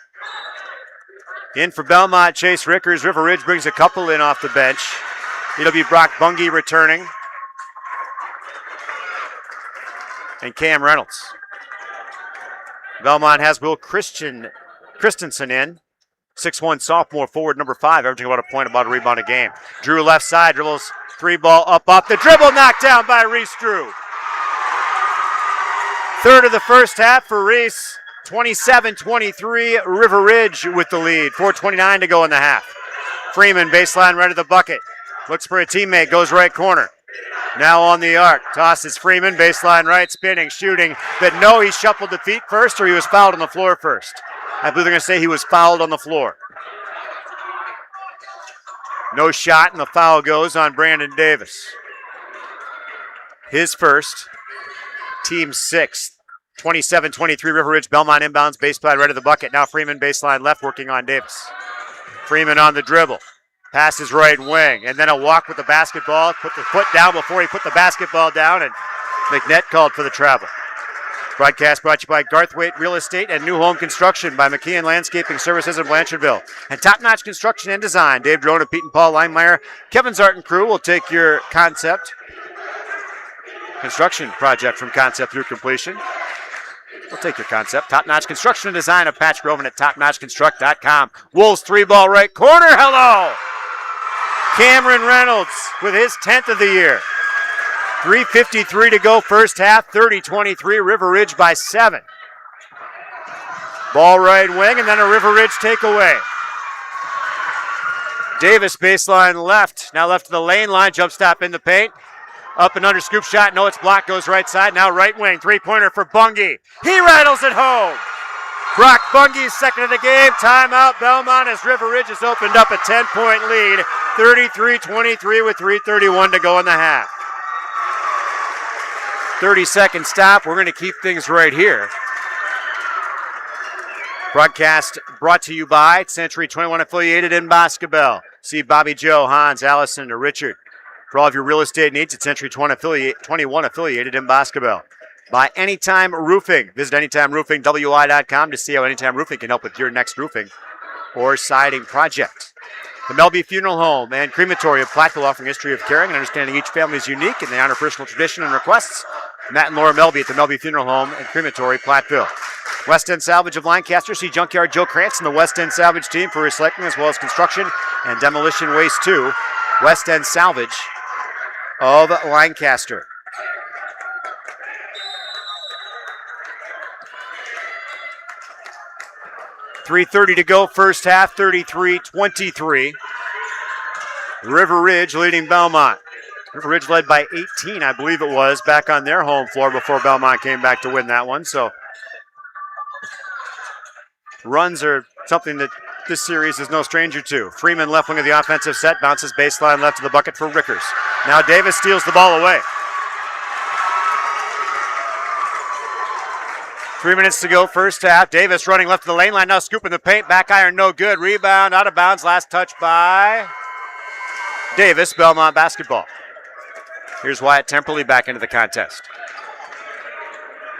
In for Belmont, Chase Rickers. River Ridge brings a couple in off the bench. It'll be Brock Bungie returning. And Cam Reynolds. Belmont has Will Christensen in. 6'1 sophomore forward, number 5, averaging about a point, about a rebound a game. Drew left side, dribbles three ball up off the dribble, knocked down by Reese Drew. Third of the first half for Reese. 27-23, River Ridge with the lead. 4:29 to go in the half. Freeman, baseline right of the bucket. Looks for a teammate, goes right corner. Now on the arc, tosses Freeman, baseline right, spinning, shooting. But no, he shuffled the feet first, or he was fouled on the floor first. I believe they're going to say he was fouled on the floor. No shot, and the foul goes on Brandon Davis. His first, team 6th. 27-23, River Ridge, Belmont inbounds, baseline right of the bucket. Now Freeman, baseline left, working on Davis. Freeman on the dribble. Passes right wing, and then a walk with the basketball. Put the foot down before he put the basketball down, and McNett called for the travel. Broadcast brought to you by Garthwaite Real Estate and New Home Construction by McKeon Landscaping Services in Blanchardville. And top-notch construction and design. Dave Drone and Pete and Paul Linemeyer. Kevin's Art and Crew will take your concept construction project from concept through completion. We'll take your concept. Top-notch construction and design of Patch Grove and at topnotchconstruct.com. Wolves three-ball right corner. Hello! Cameron Reynolds with his 10th of the year. 3:53 to go first half. 30-23, River Ridge by 7. Ball right wing, and then a River Ridge takeaway. Davis baseline left. Now left to the lane line. Jump stop in the paint. Up and under, scoop shot. No, it's blocked. Goes right side. Now right wing. Three-pointer for Bungie. He rattles it home. Brock Bungie's second of the game. Timeout Belmont as River Ridge has opened up a 10-point lead. 33-23 with 3:31 to go in the half. 30-second stop. We're going to keep things right here. Broadcast brought to you by Century 21 affiliated in Boscobel. See Bobby, Joe, Hans, Allison, or Richard for all of your real estate needs at Century 21 affiliated in Boscobel. By Anytime Roofing. Visit AnytimeRoofingWI.com to see how Anytime Roofing can help with your next roofing or siding project. The Melby Funeral Home and Crematory of Platteville, offering history of caring and understanding each family is unique, and they honor personal tradition and requests. Matt and Laura Melby at the Melby Funeral Home and Crematory, Platteville. West End Salvage of Lancaster. See Junkyard Joe Krantz and the West End Salvage team for recycling as well as construction and demolition waste too. West End Salvage of Lancaster. .3:30 to go, first half, 33-23. River Ridge leading Belmont. River Ridge led by 18, I believe it was, back on their home floor before Belmont came back to win that one. So runs are something that this series is no stranger to. Freeman left wing of the offensive set, bounces baseline left of the bucket for Rickers. Now Davis steals the ball away. 3 minutes to go, first half. Davis running left of the lane line, now scooping the paint. Back iron, no good. Rebound, out of bounds. Last touch by Davis. Belmont basketball. Here's Wyatt Temperley back into the contest.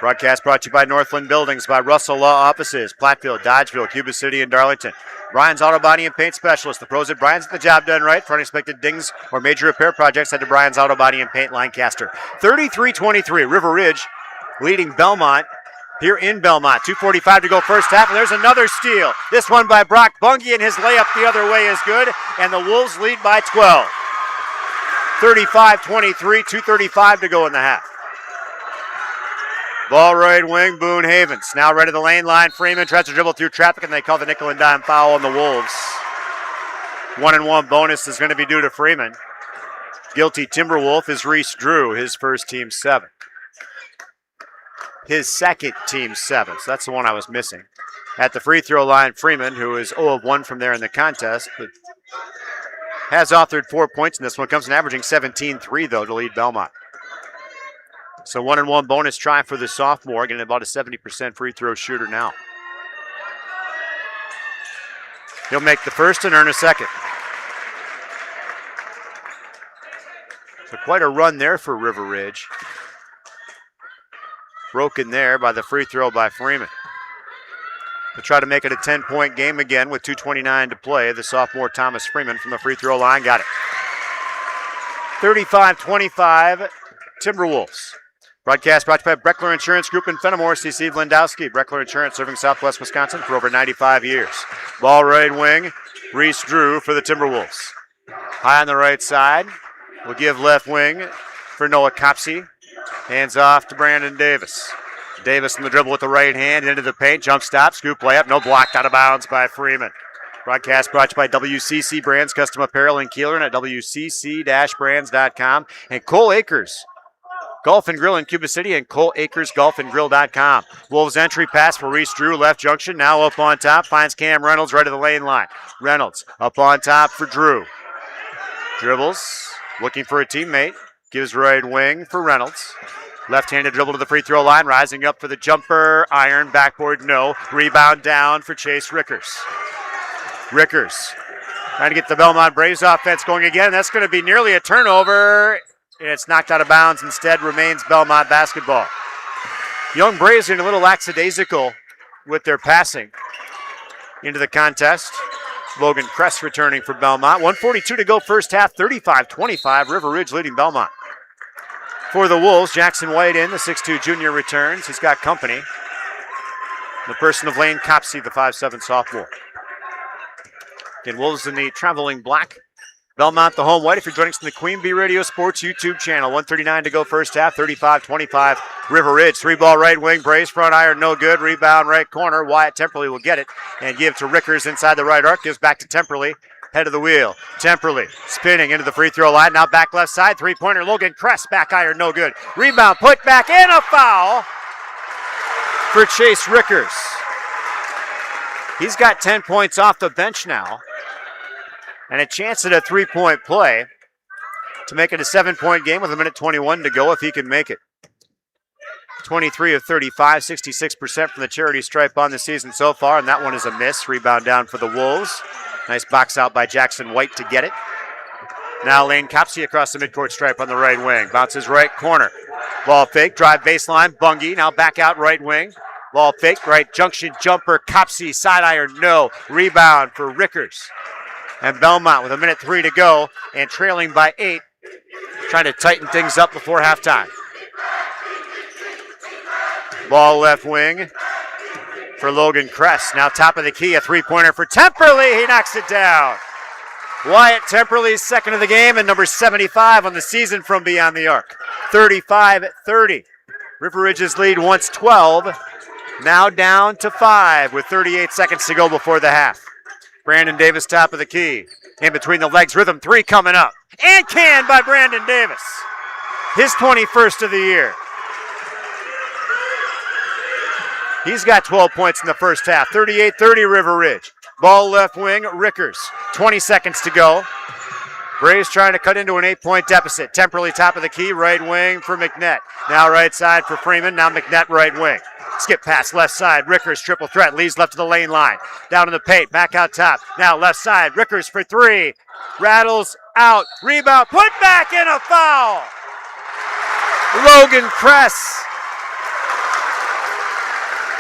Broadcast brought to you by Northland Buildings, by Russell Law Offices, Platteville, Dodgeville, Cuba City, and Darlington. Brian's Auto Body and Paint Specialist. The pros at Brian's get the job done right. For unexpected dings or major repair projects, head to Brian's Auto Body and Paint, Lancaster. 33-23, River Ridge leading Belmont here in Belmont. 2:45 to go, first half, and there's another steal. This one by Brock Bungie, and his layup the other way is good, and the Wolves lead by 12. 35-23, 2:35 to go in the half. Ball right wing, Boone Havens. Now right of the lane line. Freeman tries to dribble through traffic, and they call the nickel and dime foul on the Wolves. 1-and-1 bonus is going to be due to Freeman. Guilty Timberwolf is Reese Drew, his first team 7. His second team 7, so that's the one I was missing. At the free throw line, Freeman, who is 0 of 1 from there in the contest, but has authored 4 points in this one. Comes in averaging 17-3, though, to lead Belmont. So 1-and-1 bonus try for the sophomore, getting about a 70% free throw shooter now. He'll make the first and earn a second. So quite a run there for River Ridge. Broken there by the free throw by Freeman. They'll try to make it a 10-point game again with 2:29 to play. The sophomore Thomas Freeman from the free throw line got it. 35-25, Timberwolves. Broadcast brought to you by Breckler Insurance Group in Fenimore. See Steve Lindowski. Breckler Insurance, serving Southwest Wisconsin for over 95 years. Ball right wing, Reese Drew for the Timberwolves. High on the right side. We'll give left wing for Noah Copsey. Hands off to Brandon Davis. Davis in the dribble with the right hand, into the paint, jump stop, scoop layup, no blocked, out of bounds by Freeman. Broadcast brought to you by WCC Brands, Custom Apparel in Kieler, and at WCC-brands.com. And Cole Akers, Golf and Grill in Cuba City, and ColeAkersGolfandGrill.com. Wolves entry pass for Reese Drew, left junction, now up on top, finds Cam Reynolds right of the lane line. Reynolds up on top for Drew. Dribbles, looking for a teammate. Gives right wing for Reynolds. Left-handed dribble to the free throw line. Rising up for the jumper. Iron, backboard, no. Rebound down for Chase Rickers. Rickers trying to get the Belmont Braves offense going again. That's going to be nearly a turnover. And it's knocked out of bounds. Instead remains Belmont basketball. Young Braves getting a little lackadaisical with their passing into the contest. Logan Kress returning for Belmont. 1:42 to go, first half, 35-25. River Ridge leading Belmont. For the Wolves, Jackson White in, the 6'2 junior returns. He's got company. The person of Lane Copsey, the 5'7 sophomore. Again, Wolves in the traveling black. Belmont the home white. If you're joining us from the Queen Bee Radio Sports YouTube channel, 1:39 to go, first half, 35-25. River Ridge, 3-ball right wing, Braves front iron, no good. Rebound right corner. Wyatt Temperley will get it and give to Rickers inside the right arc. Gives back to Temperley. Head of the wheel. Temperley spinning into the free throw line. Now back left side. Three-pointer. Logan Kress. Back iron. No good. Rebound. Put back in. A foul for Chase Rickers. He's got 10 points off the bench now. And a chance at a 3-point play to make it a 7-point game with 1:21 to go if he can make it. 23 of 35, 66% from the charity stripe on the season so far, and that one is a miss. Rebound down for the Wolves. Nice box out by Jackson White to get it. Now Lane Copsey across the midcourt stripe on the right wing. Bounces right corner. Ball fake, drive baseline, Bungie. Now back out right wing. Ball fake, right junction jumper, Copsey, side iron, no. Rebound for Rickers. And Belmont with 1:03 to go and trailing by 8, trying to tighten things up before halftime. Ball left wing for Logan Kress. Now top of the key, a 3-pointer for Temperley. He knocks it down. Wyatt Temperley's second of the game and number 75 on the season from beyond the arc. 35-30. River Ridge's lead once 12, now down to 5 with 38 seconds to go before the half. Brandon Davis top of the key. In between the legs, rhythm 3 coming up. And canned by Brandon Davis. His 21st of the year. He's got 12 points in the first half. 38-30 River Ridge. Ball left wing, Rickers. 20 seconds to go. Braves trying to cut into an 8-point deficit. Temperley top of the key, right wing for McNett. Now right side for Freeman, now McNett right wing. Skip pass left side, Rickers triple threat, leads left to the lane line. Down in the paint, back out top. Now left side, Rickers for 3. Rattles out, rebound, put back in a foul. Logan Kress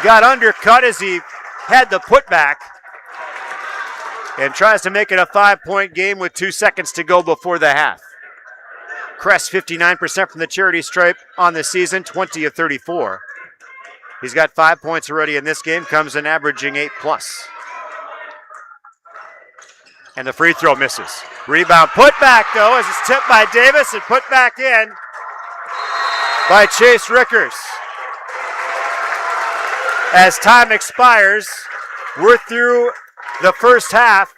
got undercut as he had the putback and tries to make it a 5-point game with 2 seconds to go before the half. Kress 59% from the charity stripe on the season, 20 of 34. He's got 5 points already in this game, comes in averaging 8+. And the free throw misses. Rebound put back though as it's tipped by Davis and put back in by Chase Rickers. As time expires, we're through the first half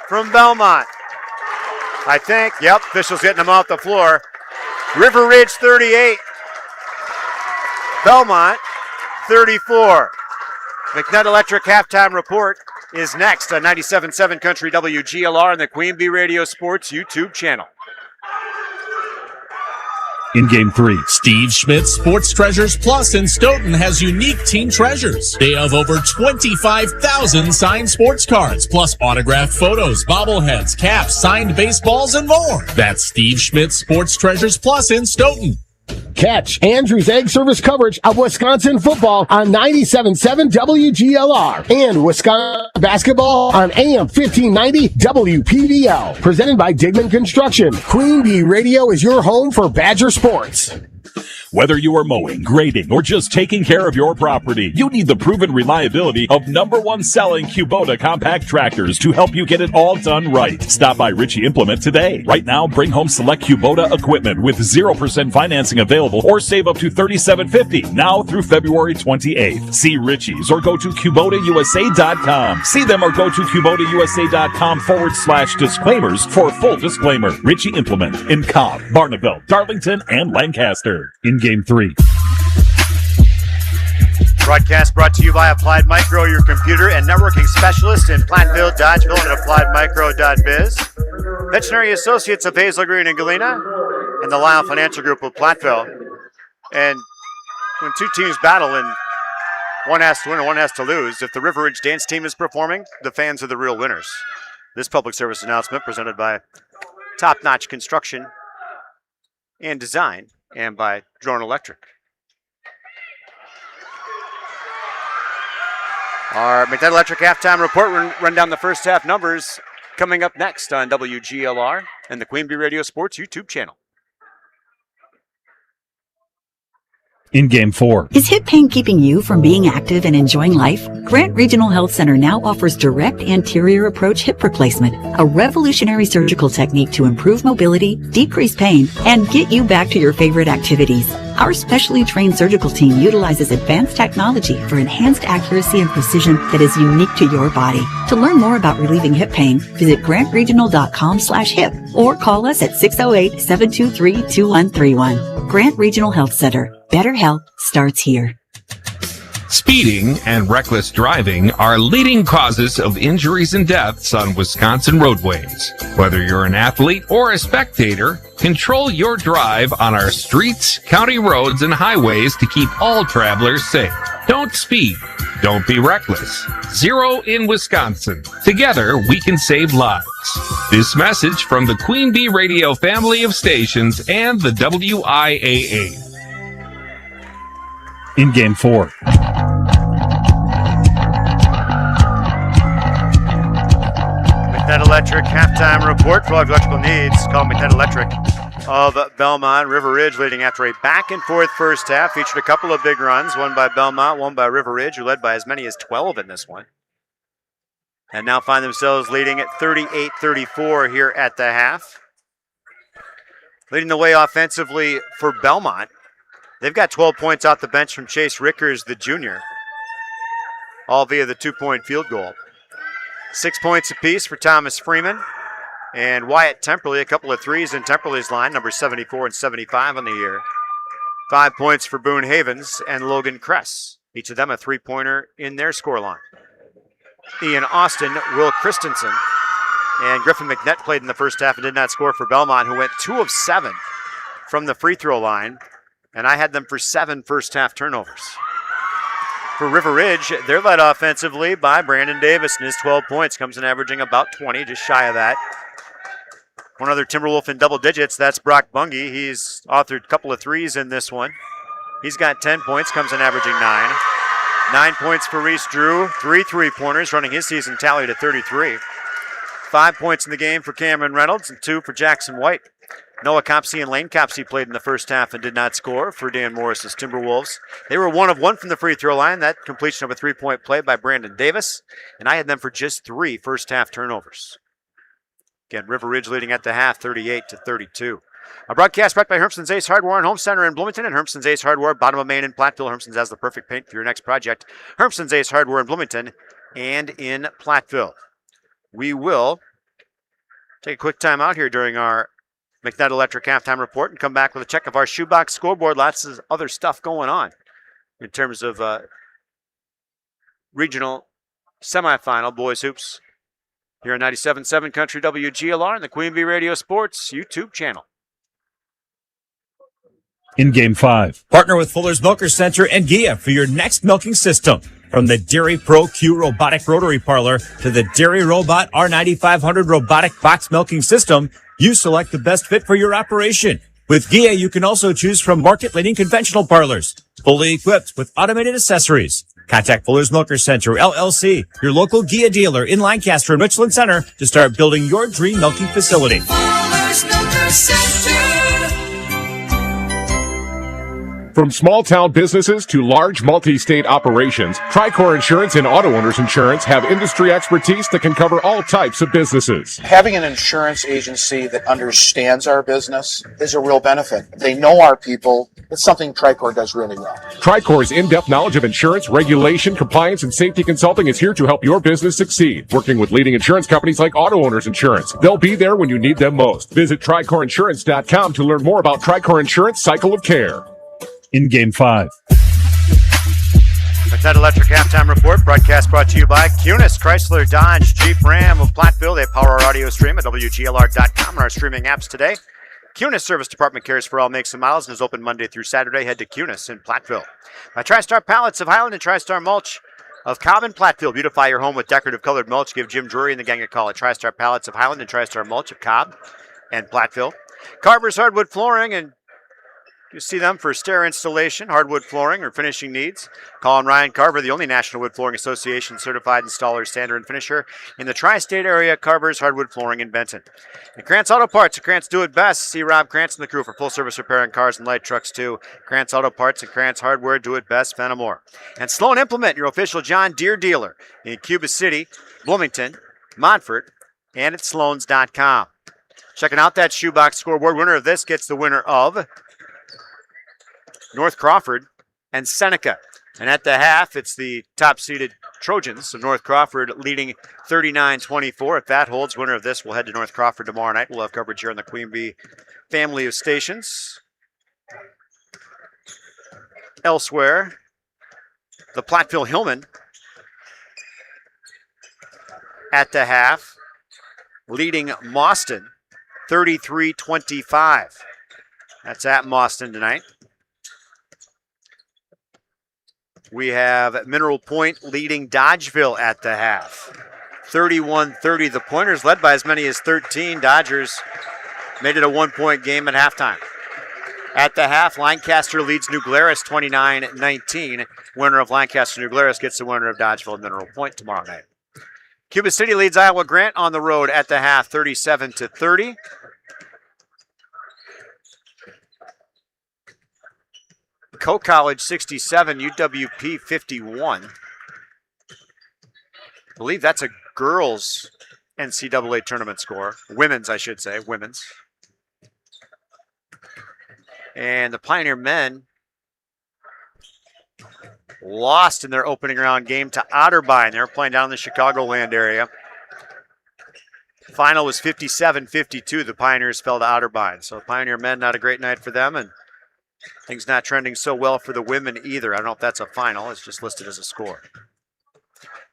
from Belmont. I think, yep, officials getting them off the floor. River Ridge 38, Belmont 34. McNutt Electric halftime report is next on 97.7 Country WGLR and the Queen Bee Radio Sports YouTube channel. In Game 3, Steve Schmidt's Sports Treasures Plus in Stoughton has unique team treasures. They have over 25,000 signed sports cards, plus autographed photos, bobbleheads, caps, signed baseballs, and more. That's Steve Schmidt's Sports Treasures Plus in Stoughton. Catch Andrew's Egg Service coverage of Wisconsin football on 97.7 WGLR and Wisconsin basketball on AM 1590 WPVL. Presented by Digman Construction. Queen Bee Radio is your home for Badger sports. Whether you are mowing, grading, or just taking care of your property, you need the proven reliability of #1 selling Kubota compact tractors to help you get it all done right. Stop by Ritchie Implement today. Right now, bring home select Kubota equipment with 0% financing available or save up to $37.50 now through February 28th. See Ritchie's or go to KubotaUSA.com. See them or go to KubotaUSA.com/disclaimers for a full disclaimer. Ritchie Implement in Cobb, Barneveld, Darlington, and Lancaster. In Game 3. Broadcast brought to you by Applied Micro, your computer and networking specialist in Platteville, Dodgeville, and AppliedMicro.biz. Veterinary Associates of Hazel Green and Galena, and the Lyle Financial Group of Platteville. And when two teams battle and one has to win and one has to lose, if the River Ridge dance team is performing, the fans are the real winners. This public service announcement presented by Top Notch Construction and Design and by Drone Electric. Our McNutt Electric halftime report, run down the first half numbers coming up next on WGLR and the Queen Bee Radio Sports YouTube channel. In Game 4. Is hip pain keeping you from being active and enjoying life? Grant Regional Health Center now offers direct anterior approach hip replacement, a revolutionary surgical technique to improve mobility, decrease pain, and get you back to your favorite activities. Our specially trained surgical team utilizes advanced technology for enhanced accuracy and precision that is unique to your body. To learn more about relieving hip pain, visit grantregional.com/hip or call us at 608-723-2131. Grant Regional Health Center. Better health starts here. Speeding and reckless driving are leading causes of injuries and deaths on Wisconsin roadways. Whether you're an athlete or a spectator, control your drive on our streets, county roads, and highways to keep all travelers safe. Don't speed. Don't be reckless. Zero in Wisconsin. Together, we can save lives. This message from the Queen Bee Radio family of stations and the WIAA. In Game 4. McNett Electric halftime report for all your electrical needs. Call McNett Electric of Belmont. River Ridge leading after a back-and-forth first half. Featured a couple of big runs, one by Belmont, one by River Ridge, who led by as many as 12 in this one. And now find themselves leading at 38-34 here at the half. Leading the way offensively for Belmont. They've got 12 points off the bench from Chase Rickers, the junior, all via the 2-point field goal. 6 points apiece for Thomas Freeman and Wyatt Temperley, a couple of threes in Temperley's line, numbers 74 and 75 on the year. 5 points for Boone Havens and Logan Kress, each of them a three-pointer in their scoreline. Ian Austin, Will Christensen, and Griffin McNett played in the first half and did not score for Belmont, who went 2 of 7 from the free throw line, and I had them for 7 first-half turnovers. For River Ridge, they're led offensively by Brandon Davis, and his 12 points comes in averaging about 20, just shy of that. One other Timberwolf in double digits, that's Brock Bungie. He's authored a couple of threes in this one. He's got 10 points, comes in averaging 9. 9 points for Reese Drew, 3 3-pointers, running his season tally to 33. 5 points in the game for Cameron Reynolds and 2 for Jackson White. Noah Copsey and Lane Copsey played in the first half and did not score for Dan Morris's Timberwolves. They were 1 of 1 from the free throw line. That completion of a 3-point play by Brandon Davis. And I had them for just 3 first-half turnovers. Again, River Ridge leading at the half, 38-32. A broadcast brought by Hermson's Ace Hardware and Home Center in Bloomington and Hermson's Ace Hardware, bottom of Main in Platteville. Hermson's has the perfect paint for your next project. Hermson's Ace Hardware in Bloomington and in Platteville. We will take a quick time out here during our McNett Electric halftime report and come back with a check of our shoebox scoreboard. Lots of other stuff going on in terms of regional semifinal boys hoops here on 97.7 Country WGLR and the Queen Bee Radio Sports YouTube channel. In Game 5. Partner with Fuller's Milker Center and GIA for your next milking system. From the Dairy Pro Q robotic rotary parlor to the Dairy Robot R9500 robotic box milking system, you select the best fit for your operation. With GIA, you can also choose from market-leading conventional parlors, fully equipped with automated accessories. Contact Fuller's Milker Center, LLC, your local GIA dealer in Lancaster and Richland Center to start building your dream milking facility. Fuller's Milker Center. From small-town businesses to large multi-state operations, Tricor Insurance and Auto Owners Insurance have industry expertise that can cover all types of businesses. Having an insurance agency that understands our business is a real benefit. They know our people. It's something Tricor does really well. Tricor's in-depth knowledge of insurance, regulation, compliance, and safety consulting is here to help your business succeed. Working with leading insurance companies like Auto Owners Insurance, they'll be there when you need them most. Visit TricorInsurance.com to learn more about Tricor Insurance Cycle of Care. In Game 5. McNett Electric halftime report broadcast brought to you by Cunis Chrysler Dodge Jeep Ram of Platteville. They power our audio stream at WGLR.com and our streaming apps today. Cunis Service Department cares for all makes and models and is open Monday through Saturday. Head to Cunis in Platteville. By TriStar Pallets of Highland and TriStar Mulch of Cobb and Platteville. Beautify your home with decorative colored mulch. Give Jim Drury and the gang a call at TriStar Pallets of Highland and TriStar Mulch of Cobb and Platteville. Carver's Hardwood Flooring, and you see them for stair installation, hardwood flooring, or finishing needs. Call on Ryan Carver, the only National Wood Flooring Association certified installer, sander, and finisher in the tri-state area. Carver's Hardwood Flooring in Benton. And Krantz Auto Parts, Krantz Do It Best. See Rob Krantz and the crew for full service repair on cars and light trucks too. Krantz Auto Parts and Krantz Hardware Do It Best, Fenimore. And Sloan Implement, your official John Deere dealer in Cuba City, Bloomington, Montfort, and at Sloans.com. Checking out that shoebox scoreboard. Winner of this gets the winner of North Crawford and Seneca. And at the half, it's the top-seeded Trojans of North Crawford leading 39-24. If that holds, winner of this will head to North Crawford tomorrow night. We'll have coverage here on the Queen Bee family of stations. Elsewhere, the Platteville Hillman at the half, leading Mauston 33-25. That's at Mauston tonight. We have Mineral Point leading Dodgeville at the half. 31-30. The Pointers led by as many as 13. Dodgers made it a 1-point game at halftime. At the half, Lancaster leads New Glarus 29-19. Winner of Lancaster New Glarus gets the winner of Dodgeville and Mineral Point tomorrow night. Cuba City leads Iowa Grant on the road at the half, 37-30. Coe College 67, UWP 51. I believe that's a girls' NCAA tournament score. Women's, I should say, women's. And the Pioneer men lost in their opening round game to Otterbein. They were playing down in the Chicagoland area. Final was 57-52. The Pioneers fell to Otterbein. So Pioneer men, not a great night for them, and things not trending so well for the women either. I don't know if that's a final. It's just listed as a score.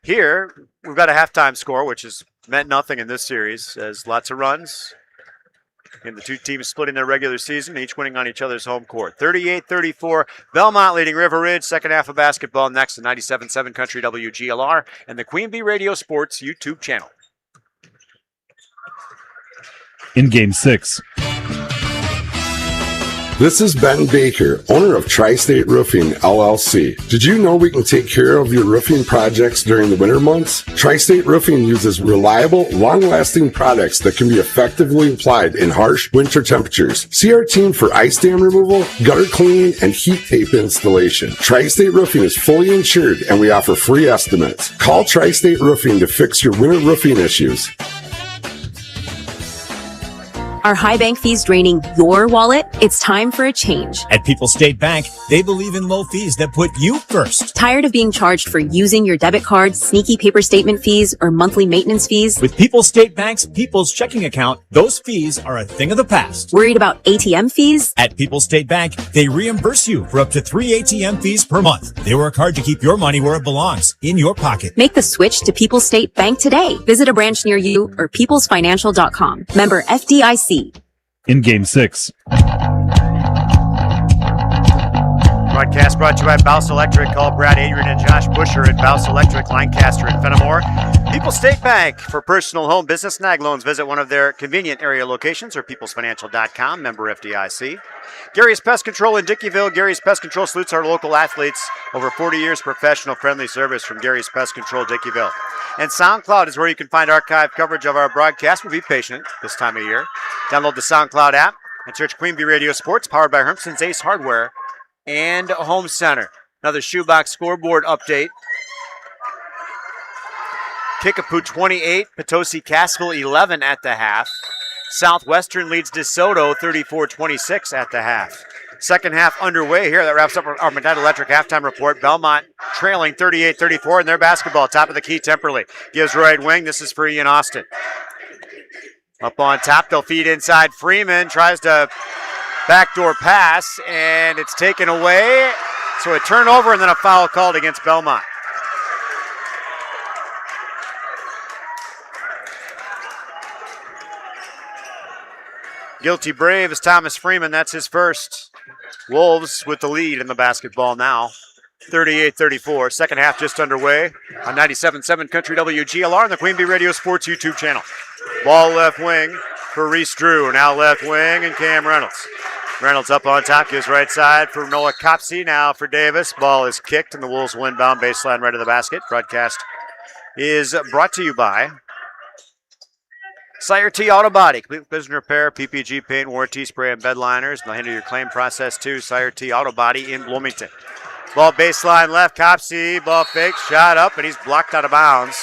Here, we've got a halftime score, which has meant nothing in this series, as lots of runs. And the two teams splitting their regular season, each winning on each other's home court. 38-34, Belmont leading River Ridge. Second half of basketball next to 97.7 Country WGLR and the Queen Bee Radio Sports YouTube channel. In Game 6. This is Ben Baker, owner of Tri-State Roofing, LLC. Did you know we can take care of your roofing projects during the winter months? Tri-State Roofing uses reliable, long-lasting products that can be effectively applied in harsh winter temperatures. See our team for ice dam removal, gutter cleaning, and heat tape installation. Tri-State Roofing is fully insured, and we offer free estimates. Call Tri-State Roofing to fix your winter roofing issues. Are high bank fees draining your wallet? It's time for a change. At People's State Bank, they believe in low fees that put you first. Tired of being charged for using your debit card, sneaky paper statement fees, or monthly maintenance fees? With People's State Bank's People's Checking Account, those fees are a thing of the past. Worried about ATM fees? At People's State Bank, they reimburse you for up to 3 ATM fees per month. They work hard to keep your money where it belongs, in your pocket. Make the switch to People's State Bank today. Visit a branch near you or peoplesfinancial.com. Member FDIC. In Game 6. Broadcast brought to you by Bouse Electric. Call Brad Adrian and Josh Busher at Bouse Electric, Lancaster and Fenimore. People's State Bank for personal, home, business, and ag loans. Visit one of their convenient area locations or peoplesfinancial.com. Member FDIC. Gary's Pest Control in Dickeyville. Gary's Pest Control salutes our local athletes. Over 40 years professional friendly service from Gary's Pest Control, Dickeyville. And SoundCloud is where you can find archive coverage of our broadcast. We'll be patient this time of year. Download the SoundCloud app and search Queen Bee Radio Sports, powered by Hermson's Ace Hardware and Home Center. Another shoebox scoreboard update. Kickapoo 28, Potosi Cassville 11 at the half. Southwestern leads DeSoto 34-26 at the half. Second half underway here. That wraps up our Medina Electric halftime report. Belmont trailing 38-34 in their basketball. Top of the key, Temperley gives right wing. This is for Ian Austin. Up on top, they'll feed inside. Freeman tries to backdoor pass, and it's taken away. So a turnover and then a foul called against Belmont. Guilty brave is Thomas Freeman. That's his first. Wolves with the lead in the basketball now. 38-34. Second half just underway on 97.7 Country WGLR and the Queen Bee Radio Sports YouTube channel. Ball left wing for Reese Drew. Now left wing and Cam Reynolds. Reynolds up on top, gives right side for Noah Copsey. Now for Davis. Ball is kicked and the Wolves will inbound baseline right of the basket. Broadcast is brought to you by Sire T Auto Body. Complete collision repair, PPG paint, warranty, spray, and bed liners. They'll handle your claim process too. Sire T Auto Body in Bloomington. Ball baseline left, Copsey. Ball fake, shot up, and he's blocked out of bounds.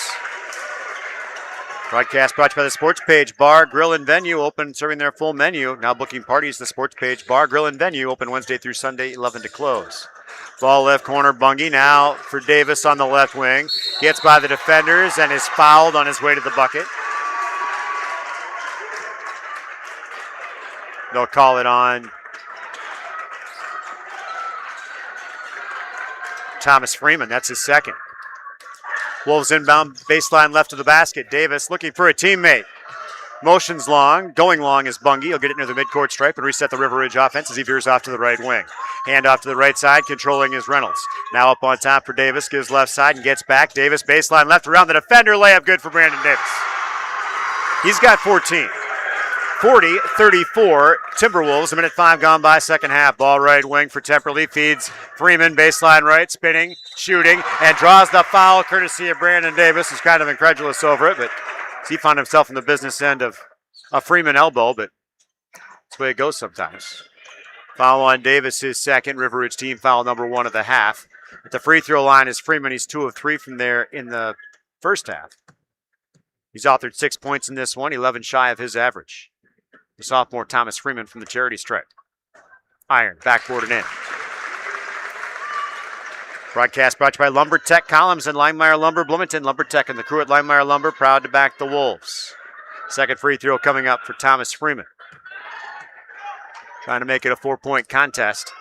Broadcast brought to you by the Sports Page Bar, Grill, and Venue. Open, serving their full menu. Now booking parties. The Sports Page Bar, Grill, and Venue. Open Wednesday through Sunday, 11 to close. Ball left corner, Bungie. Now for Davis on the left wing. Gets by the defenders and is fouled on his way to the bucket. They'll call it on Thomas Freeman. That's his second. Wolves inbound, baseline left of the basket. Davis looking for a teammate. Motions long, going long is Bungie. He'll get it near the midcourt stripe and reset the River Ridge offense as he veers off to the right wing. Hand off to the right side, controlling is Reynolds. Now up on top for Davis, gives left side and gets back. Davis baseline left around the defender, layup good for Brandon Davis. He's got 14. 40-34, Timberwolves, a minute 5 gone by, second half. Ball right wing for Temperley, feeds Freeman, baseline right, spinning, shooting, and draws the foul courtesy of Brandon Davis. He's kind of incredulous over it, but he found himself in the business end of a Freeman elbow, but that's the way it goes sometimes. Foul on Davis, his second. River Ridge team foul number 1 of the half. At the free throw line is Freeman. He's 2 of 3 from there in the first half. He's authored 6 points in this one, 11 shy of his average. The sophomore Thomas Freeman from the charity stripe. Iron, backboard and in. Broadcast brought to you by Lumber Tech Columns and Linemeyer Lumber, Bloomington. Lumber Tech and the crew at Linemeyer Lumber proud to back the Wolves. Second free throw coming up for Thomas Freeman. Trying to make it a 4-point contest.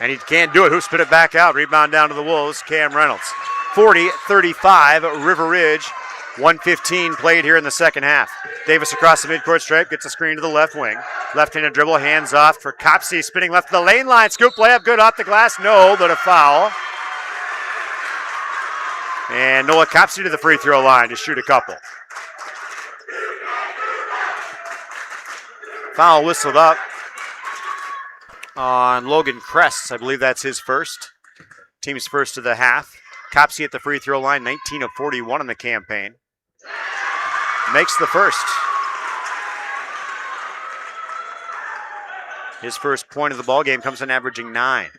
And he can't do it. Who spit it back out? Rebound down to the Wolves. Cam Reynolds. 40-35, River Ridge. 1:15 played here in the second half. Davis across the midcourt stripe, gets a screen to the left wing. Left-handed dribble, hands off for Copsey, spinning left to the lane line. Scoop layup, good off the glass. No, but a foul. And Noah Copsey to the free throw line to shoot a couple. Foul whistled up on Logan Krests. I believe that's his first. Team's first of the half. Copsey at the free throw line, 19 of 41 in the campaign. Makes the first. His first point of the ball game comes in averaging 9.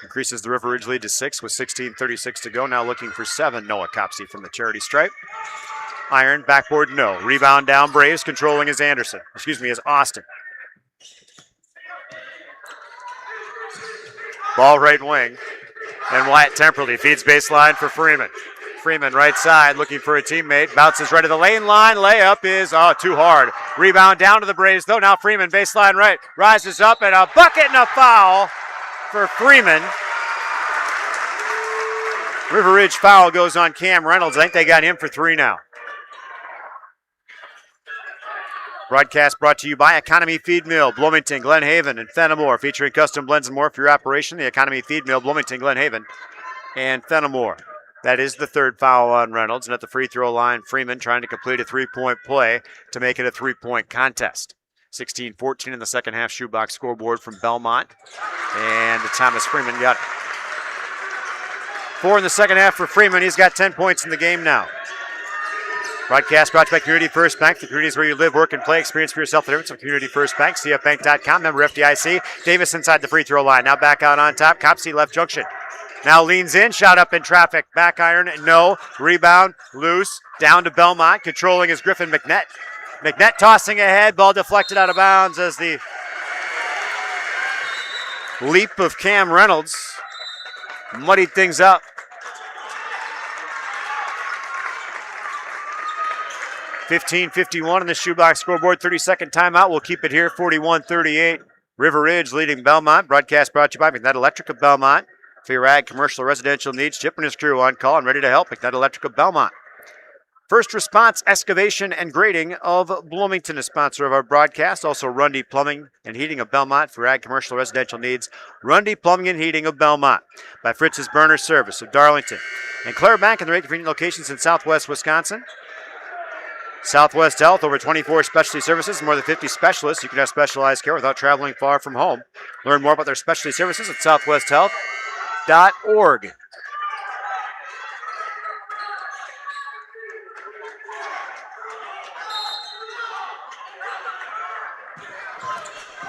Increases the River Ridge lead to 6 with 16:36 to go. Now looking for 7, Noah Copsey from the charity stripe. Iron, backboard, no. Rebound down, Braves, controlling is Anderson. Is Austin. Ball right wing. And Wyatt Temperley feeds baseline for Freeman. Freeman right side looking for a teammate. Bounces right to the lane line. Layup is too hard. Rebound down to the Braves though. Now Freeman baseline right. Rises up and a bucket and a foul for Freeman. River Ridge foul goes on Cam Reynolds. I think they got him for 3 now. Broadcast brought to you by Economy Feed Mill, Bloomington, Glen Haven, and Fenimore, featuring custom blends and more for your operation. The Economy Feed Mill, Bloomington, Glen Haven, and Fenimore. That is the third foul on Reynolds. And at the free throw line, Freeman trying to complete a 3-point play to make it a 3-point contest. 16-14 in the second half shoebox scoreboard from Belmont. And Thomas Freeman got 4 in the second half for Freeman. He's got 10 points in the game now. Broadcast brought to you by Community First Bank. The community is where you live, work, and play. Experience for yourself the difference of Community First Bank. CFBank.com, member FDIC. Davis inside the free throw line. Now back out on top. Copsey left junction. Now leans in, shot up in traffic. Back iron, no. Rebound, loose. Down to Belmont. Controlling is Griffin McNett. McNett tossing ahead. Ball deflected out of bounds as the leap of Cam Reynolds muddied things up. 15:51 in the shoebox scoreboard. 30-second timeout. We'll keep it here. 41-38. River Ridge leading Belmont. Broadcast brought to you by McNett Electric of Belmont. For your ag, commercial, residential needs, Chip and his crew on call and ready to help. McNett Electric of Belmont. First Response Excavation and Grading of Bloomington is sponsor of our broadcast. Also Rundy Plumbing and Heating of Belmont for ag, commercial, residential needs. Rundy Plumbing and Heating of Belmont. By Fritz's Burner Service of Darlington. And Claire Bank in the 8 convenient locations in southwest Wisconsin. Southwest Health, over 24 specialty services, more than 50 specialists. You can have specialized care without traveling far from home. Learn more about their specialty services at southwesthealth.org.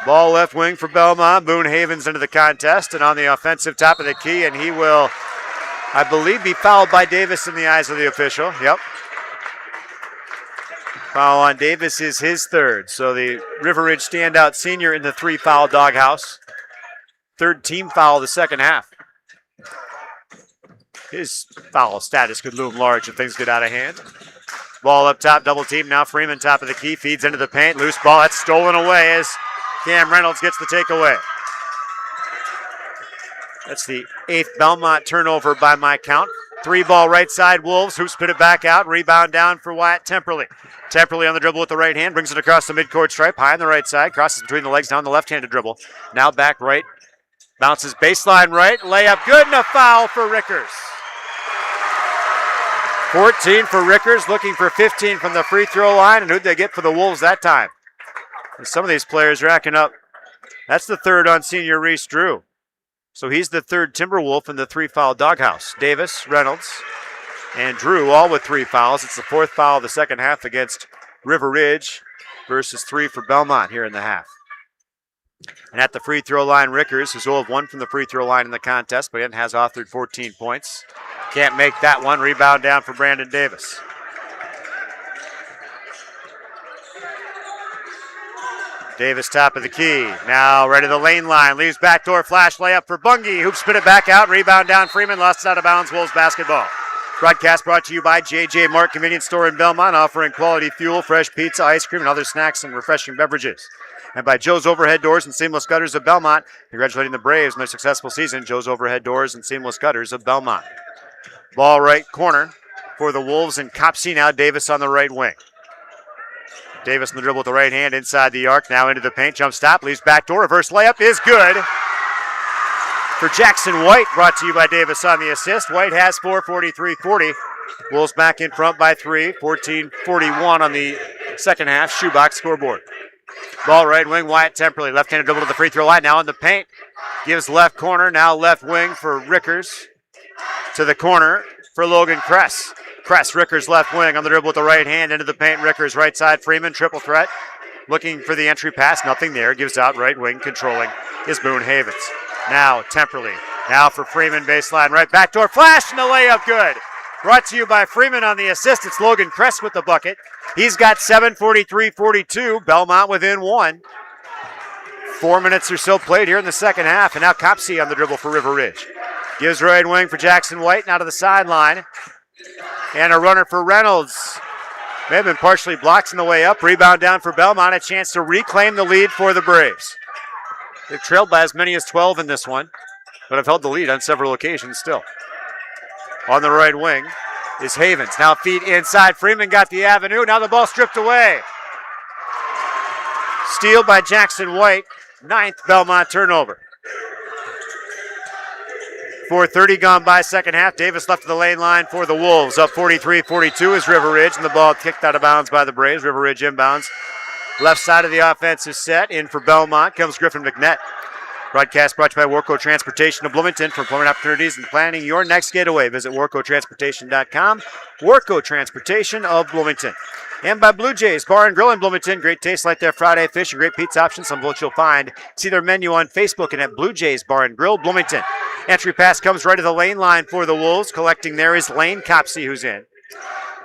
Ball left wing for Belmont. Boone Havens into the contest and on the offensive top of the key, and he will, I believe, be fouled by Davis in the eyes of the official. Yep. Foul on Davis is his third. So the River Ridge standout senior in the 3-foul doghouse. Third team foul of the second half. His foul status could loom large if things get out of hand. Ball up top, double team. Now Freeman top of the key, feeds into the paint. Loose ball, that's stolen away as Cam Reynolds gets the takeaway. That's the 8th Belmont turnover by my count. 3-ball right side, Wolves. Hoops put it back out. Rebound down for Wyatt Temperley. Temperley on the dribble with the right hand. Brings it across the midcourt stripe. High on the right side. Crosses between the legs down the left-handed dribble. Now back right. Bounces baseline right. Layup good and a foul for Rickers. 14 for Rickers. Looking for 15 from the free throw line. And who'd they get for the Wolves that time? And some of these players racking up. That's the third on senior Reese Drew. So he's the third Timberwolf in the 3-foul doghouse. Davis, Reynolds, and Drew all with 3 fouls. It's the 4th foul of the second half against River Ridge versus 3 for Belmont here in the half. And at the free throw line, Rickers is 0 of 1 from the free throw line in the contest, but has authored 14 points. Can't make that one. Rebound down for Brandon Davis. Davis top of the key. Now right to the lane line. Leaves backdoor flash layup for Bungie. Hoop spin it back out. Rebound down Freeman. Lost it out of bounds. Wolves basketball. Broadcast brought to you by JJ Mart Convenience Store in Belmont, offering quality fuel, fresh pizza, ice cream, and other snacks and refreshing beverages. And by Joe's Overhead Doors and Seamless Gutters of Belmont, congratulating the Braves on their successful season. Joe's Overhead Doors and Seamless Gutters of Belmont. Ball right corner for the Wolves, and Copsey now. Davis on the right wing. Davis in the dribble with the right hand inside the arc, now into the paint. Jump stop, leaves backdoor. Reverse layup is good for Jackson White, brought to you by Davis on the assist. White has 4, 43-40. Wolves back in front by 3, 14-41 on the second half. Shoebox scoreboard. Ball right wing, Wyatt Temperley. Left-handed dribble to the free throw line, now in the paint. Gives left corner, now left wing for Rickers. To the corner for Logan Kress. Kress, Rickers left wing on the dribble with the right hand into the paint. Rickers right side, Freeman, triple threat. Looking for the entry pass, nothing there. Gives out right wing, controlling is Boone Havens. Now Temperley, now for Freeman, baseline right, backdoor flash and the layup good. Brought to you by Freeman on the assist. It's Logan Kress with the bucket. He's got 7, 43-42. Belmont within 1. 4 minutes or so played here in the second half. And now Copsey on the dribble for River Ridge. Gives right wing for Jackson White, now to the sideline. And a runner for Reynolds. May have been partially blocked on the way up. Rebound down for Belmont. A chance to reclaim the lead for the Braves. They've trailed by as many as 12 in this one, but have held the lead on several occasions still. On the right wing is Havens. Now feet inside. Freeman got the avenue. Now the ball stripped away. Steal by Jackson White. 9th Belmont turnover. 4:30 gone by second half. Davis left to the lane line for the Wolves. Up 43-42 is River Ridge, and the ball kicked out of bounds by the Braves. River Ridge inbounds. Left side of the offensive set. In for Belmont comes Griffin McNett. Broadcast brought to you by Warco Transportation of Bloomington. For employment opportunities and planning your next getaway, visit warcotransportation.com. Warco Transportation of Bloomington. And by Blue Jays Bar and Grill in Bloomington. Great taste like their Friday fish and great pizza options, some of which you'll find. See their menu on Facebook and at Blue Jays Bar and Grill, Bloomington. Entry pass comes right to the lane line for the Wolves. Collecting there is Lane Copsey, who's in.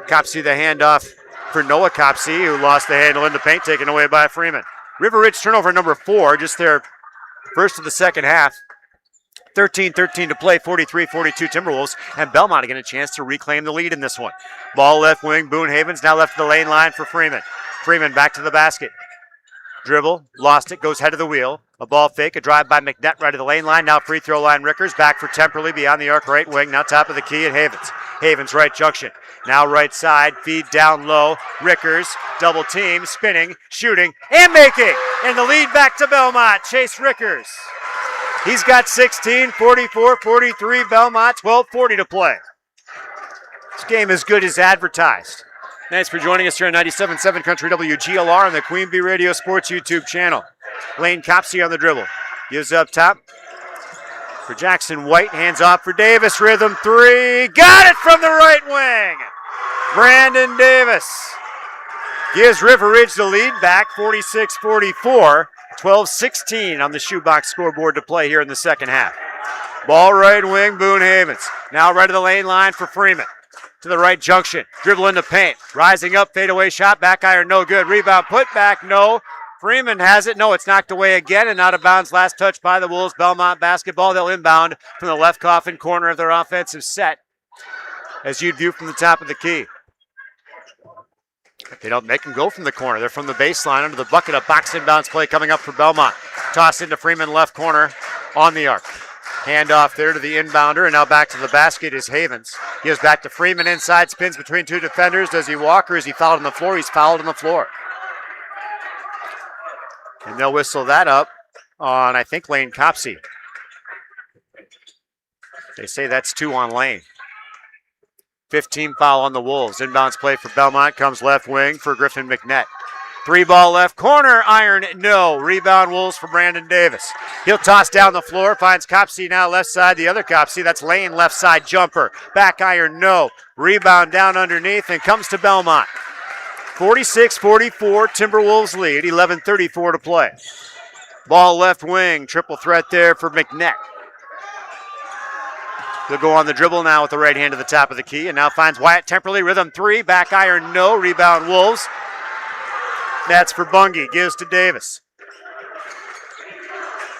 Copsey the handoff for Noah Copsey, who lost the handle in the paint, taken away by Freeman. River Ridge turnover number 4, just their first of the second half. 13-13 to play, 43-42 Timberwolves, and Belmont again a chance to reclaim the lead in this one. Ball left wing, Boone Havens now left to the lane line for Freeman. Freeman back to the basket. Dribble, lost it, goes head of the wheel. A ball fake, a drive by McNett right to the lane line. Now free throw line Rickers, back for Temperley beyond the arc right wing. Now top of the key at Havens. Havens right junction. Now right side, feed down low. Rickers, double team, spinning, shooting, and making. And the lead back to Belmont. Chase Rickers. He's got 16, 44-43 Belmont, 12:40 to play. This game is good as advertised. Thanks for joining us here on 97.7 Country WGLR on the Queen Bee Radio Sports YouTube channel. Lane Copsey on the dribble. Gives up top for Jackson White. Hands off for Davis. Rhythm 3. Got it from the right wing. Brandon Davis gives River Ridge the lead back, 46-44. 12-16 on the shoebox scoreboard to play here in the second half. Ball right wing, Boone Havens. Now right to the lane line for Freeman. To the right junction. Dribble in the paint. Rising up, fadeaway shot. Back iron, no good. Rebound, put back, no. Freeman has it. No, it's knocked away again and out of bounds. Last touch by the Wolves. Belmont basketball. They'll inbound from the left coffin corner of their offensive set, as you'd view from the top of the key. They don't make them go from the corner. They're from the baseline under the bucket. A box inbounds play coming up for Belmont. Toss into Freeman left corner on the arc. Handoff there to the inbounder, and now back to the basket is Havens. Gives back to Freeman inside, spins between two defenders. Does he walk or is he fouled on the floor? He's fouled on the floor. And they'll whistle that up on, I think, Lane Copsey. They say that's 2 on Lane. 15 foul on the Wolves. Inbounds play for Belmont. Comes left wing for Griffin McNett. 3-ball left corner. Iron, no. Rebound Wolves for Brandon Davis. He'll toss down the floor. Finds Copsey now left side. The other Copsey. That's Lane left side jumper. Back iron, no. Rebound down underneath and comes to Belmont. 46-44. Timberwolves lead. 11:34 to play. Ball left wing. Triple threat there for McNett. He'll go on the dribble now with the right hand to the top of the key and now finds Wyatt Temperley. Rhythm 3. Back iron, no. Rebound Wolves. That's for Bungie. Gives to Davis.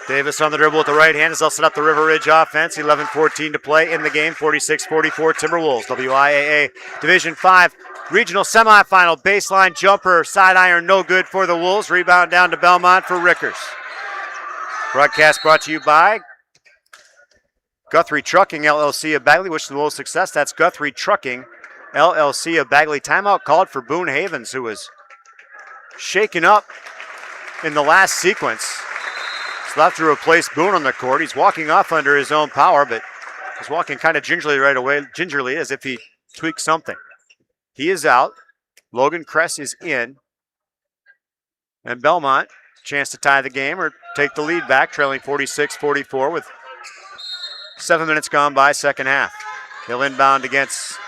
Davis on the dribble with the right hand as they'll set up the River Ridge offense. 11:14 to play in the game. 46-44 Timberwolves. WIAA Division 5 Regional Semifinal. Baseline jumper. Side iron no good for the Wolves. Rebound down to Belmont for Rickers. Broadcast brought to you by Guthrie Trucking LLC of Bagley. Wish the Wolves success. That's Guthrie Trucking LLC of Bagley. Timeout called for Boone Havens, who was shaken up in the last sequence. He's left to replace Boone on the court. He's walking off under his own power, but he's walking kind of gingerly as if he tweaked something. He is out. Logan Kress is in. And Belmont, chance to tie the game or take the lead back, trailing 46-44 with 7 minutes gone by, second half. He'll inbound against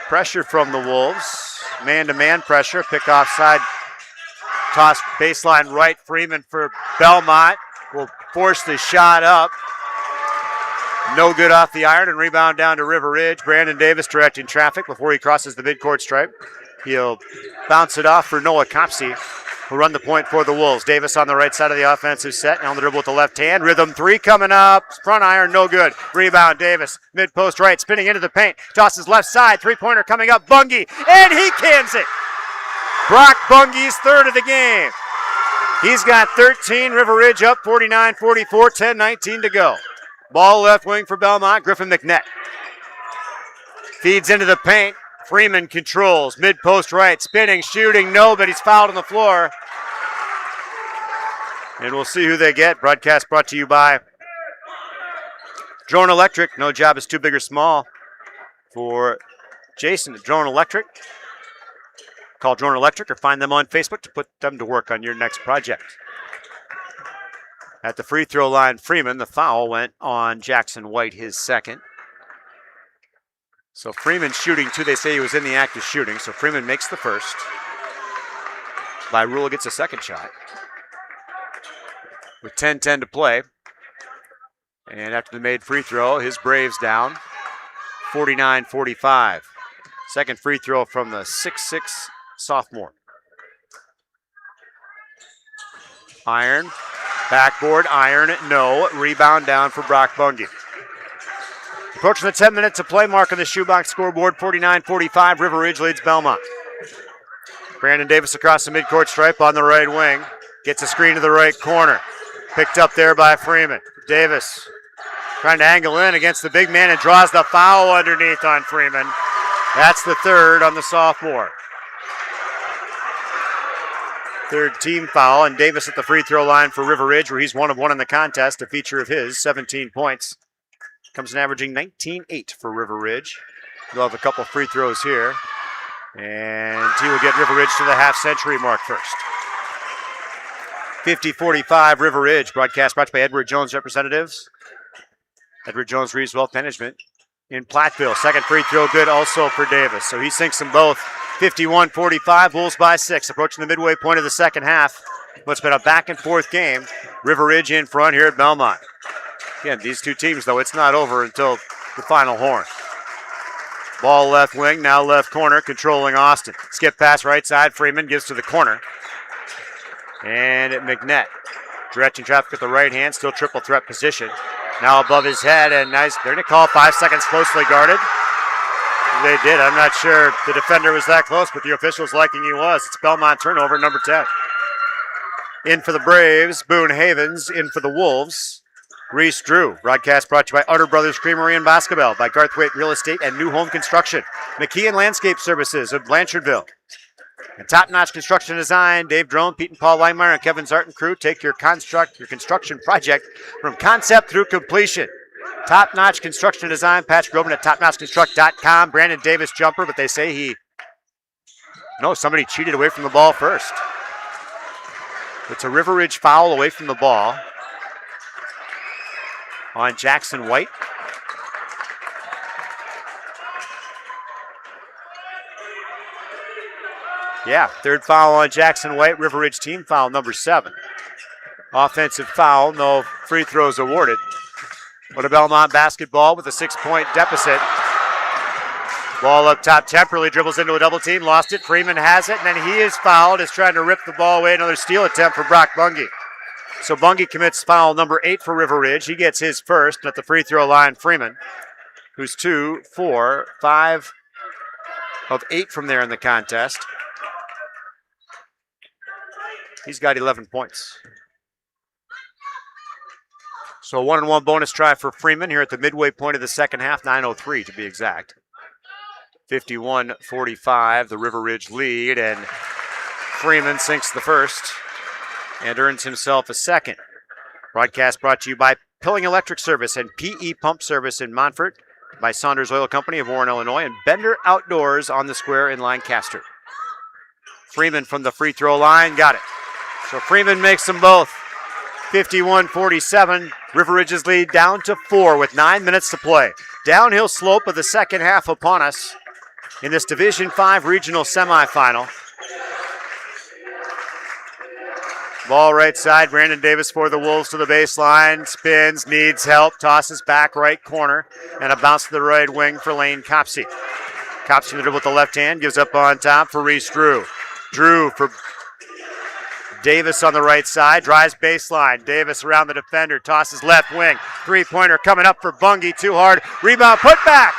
pressure from the Wolves. Man-to-man pressure, pick off side. Toss baseline right. Freeman for Belmont will force the shot up. No good off the iron and rebound down to River Ridge. Brandon Davis directing traffic before he crosses the midcourt stripe. He'll bounce it off for Noah Copsey, who'll run the point for the Wolves. Davis on the right side of the offensive set. Now on the dribble with the left hand. Rhythm 3 coming up. Front iron, no good. Rebound Davis. Mid post right, spinning into the paint. Tosses left side. 3-pointer coming up. Bungie, and he cans it. Brock Bungie's third of the game. He's got 13. River Ridge up 49-44, 10-19 to go. Ball left wing for Belmont. Griffin McNett feeds into the paint. Freeman controls. Mid-post right. Spinning, shooting. No, but he's fouled on the floor. And we'll see who they get. Broadcast brought to you by Drone Electric. No job is too big or small for Jason at Drone Electric. Call Drone Electric or find them on Facebook to put them to work on your next project. At the free throw line, Freeman, the foul went on Jackson White, his second. So Freeman shooting 2. They say he was in the act of shooting. So Freeman makes the first. By rule, gets a second shot. With 10-10 to play. And after the made free throw, his Braves down 49-45. Second free throw from the 6'6" sophomore. Iron. Backboard, iron, no. Rebound down for Brock Bungie. Approaching the 10 minutes of play mark on the shoebox scoreboard, 49-45. River Ridge leads Belmont. Brandon Davis across the midcourt stripe on the right wing. Gets a screen to the right corner. Picked up there by Freeman. Davis trying to angle in against the big man and draws the foul underneath on Freeman. That's the third on the sophomore. Third team foul, and Davis at the free throw line for River Ridge, where he's 1 of 1 in the contest, a feature of his, 17 points. Comes in averaging 19-8 for River Ridge. He'll have a couple free throws here, and he will get River Ridge to the half-century mark first. 50-45 River Ridge, broadcast brought to you by Edward Jones Representatives. Edward Jones Reeves Wealth Management in Platteville. Second free throw good also for Davis, so he sinks them both. 51-45, Wolves by 6, approaching the midway point of the second half. What's been a back-and-forth game. River Ridge in front here at Belmont. Again, these two teams, though, it's not over until the final horn. Ball left wing, now left corner, controlling Austin. Skip pass right side, Freeman gives to the corner. And at McNett, directing traffic with the right hand, still triple threat position. Now above his head, and nice, they're going to call 5 seconds closely guarded. They did. I'm not sure the defender was that close, but the officials liking he was. It's Belmont turnover, number 10. In for the Braves, Boone Havens. In for the Wolves, Reese Drew. Broadcast brought to you by Utter Brothers Creamery and Boscobel, by Garthwaite Real Estate and New Home Construction, McKeon Landscape Services of Blanchardville, and Top Notch Construction Design. Dave Drone, Pete and Paul Weinmeyer, and Kevin Zart and crew take your construction project from concept through completion. Top Notch Construction Design. Patrick Groban at topnotchconstruct.com. Brandon Davis jumper, but they say somebody cheated away from the ball first. It's a River Ridge foul away from the ball on Jackson White. Yeah, third foul on Jackson White. River Ridge team foul number 7. Offensive foul, no free throws awarded. But a Belmont basketball with a 6-point deficit. Ball up top, Temperley dribbles into a double team, lost it. Freeman has it, and then he is fouled. Is trying to rip the ball away. Another steal attempt for Brock Bungie. So Bungie commits foul number 8 for River Ridge. He gets his first at the free throw line. Freeman, who's 2, 4, 5 of 8 from there in the contest. He's got 11 points. So 1-and-1 bonus try for Freeman here at the midway point of the second half, 9:03 to be exact. 51-45, the River Ridge lead, and Freeman sinks the first and earns himself a second. Broadcast brought to you by Pilling Electric Service and PE Pump Service in Montfort, by Saunders Oil Company of Warren, Illinois, and Bender Outdoors on the Square in Lancaster. Freeman from the free throw line, got it. So Freeman makes them both. 51-47, River Ridge's lead down to 4 with 9 minutes to play. Downhill slope of the second half upon us in this Division 5 regional semifinal. Ball right side, Brandon Davis for the Wolves to the baseline, spins, needs help, tosses back right corner, and a bounce to the right wing for Lane Copsey. Copsey with the left hand, gives up on top for Reese Drew. Drew for Davis on the right side, drives baseline. Davis around the defender, tosses left wing. Three-pointer coming up for Bungie, too hard. Rebound, put back.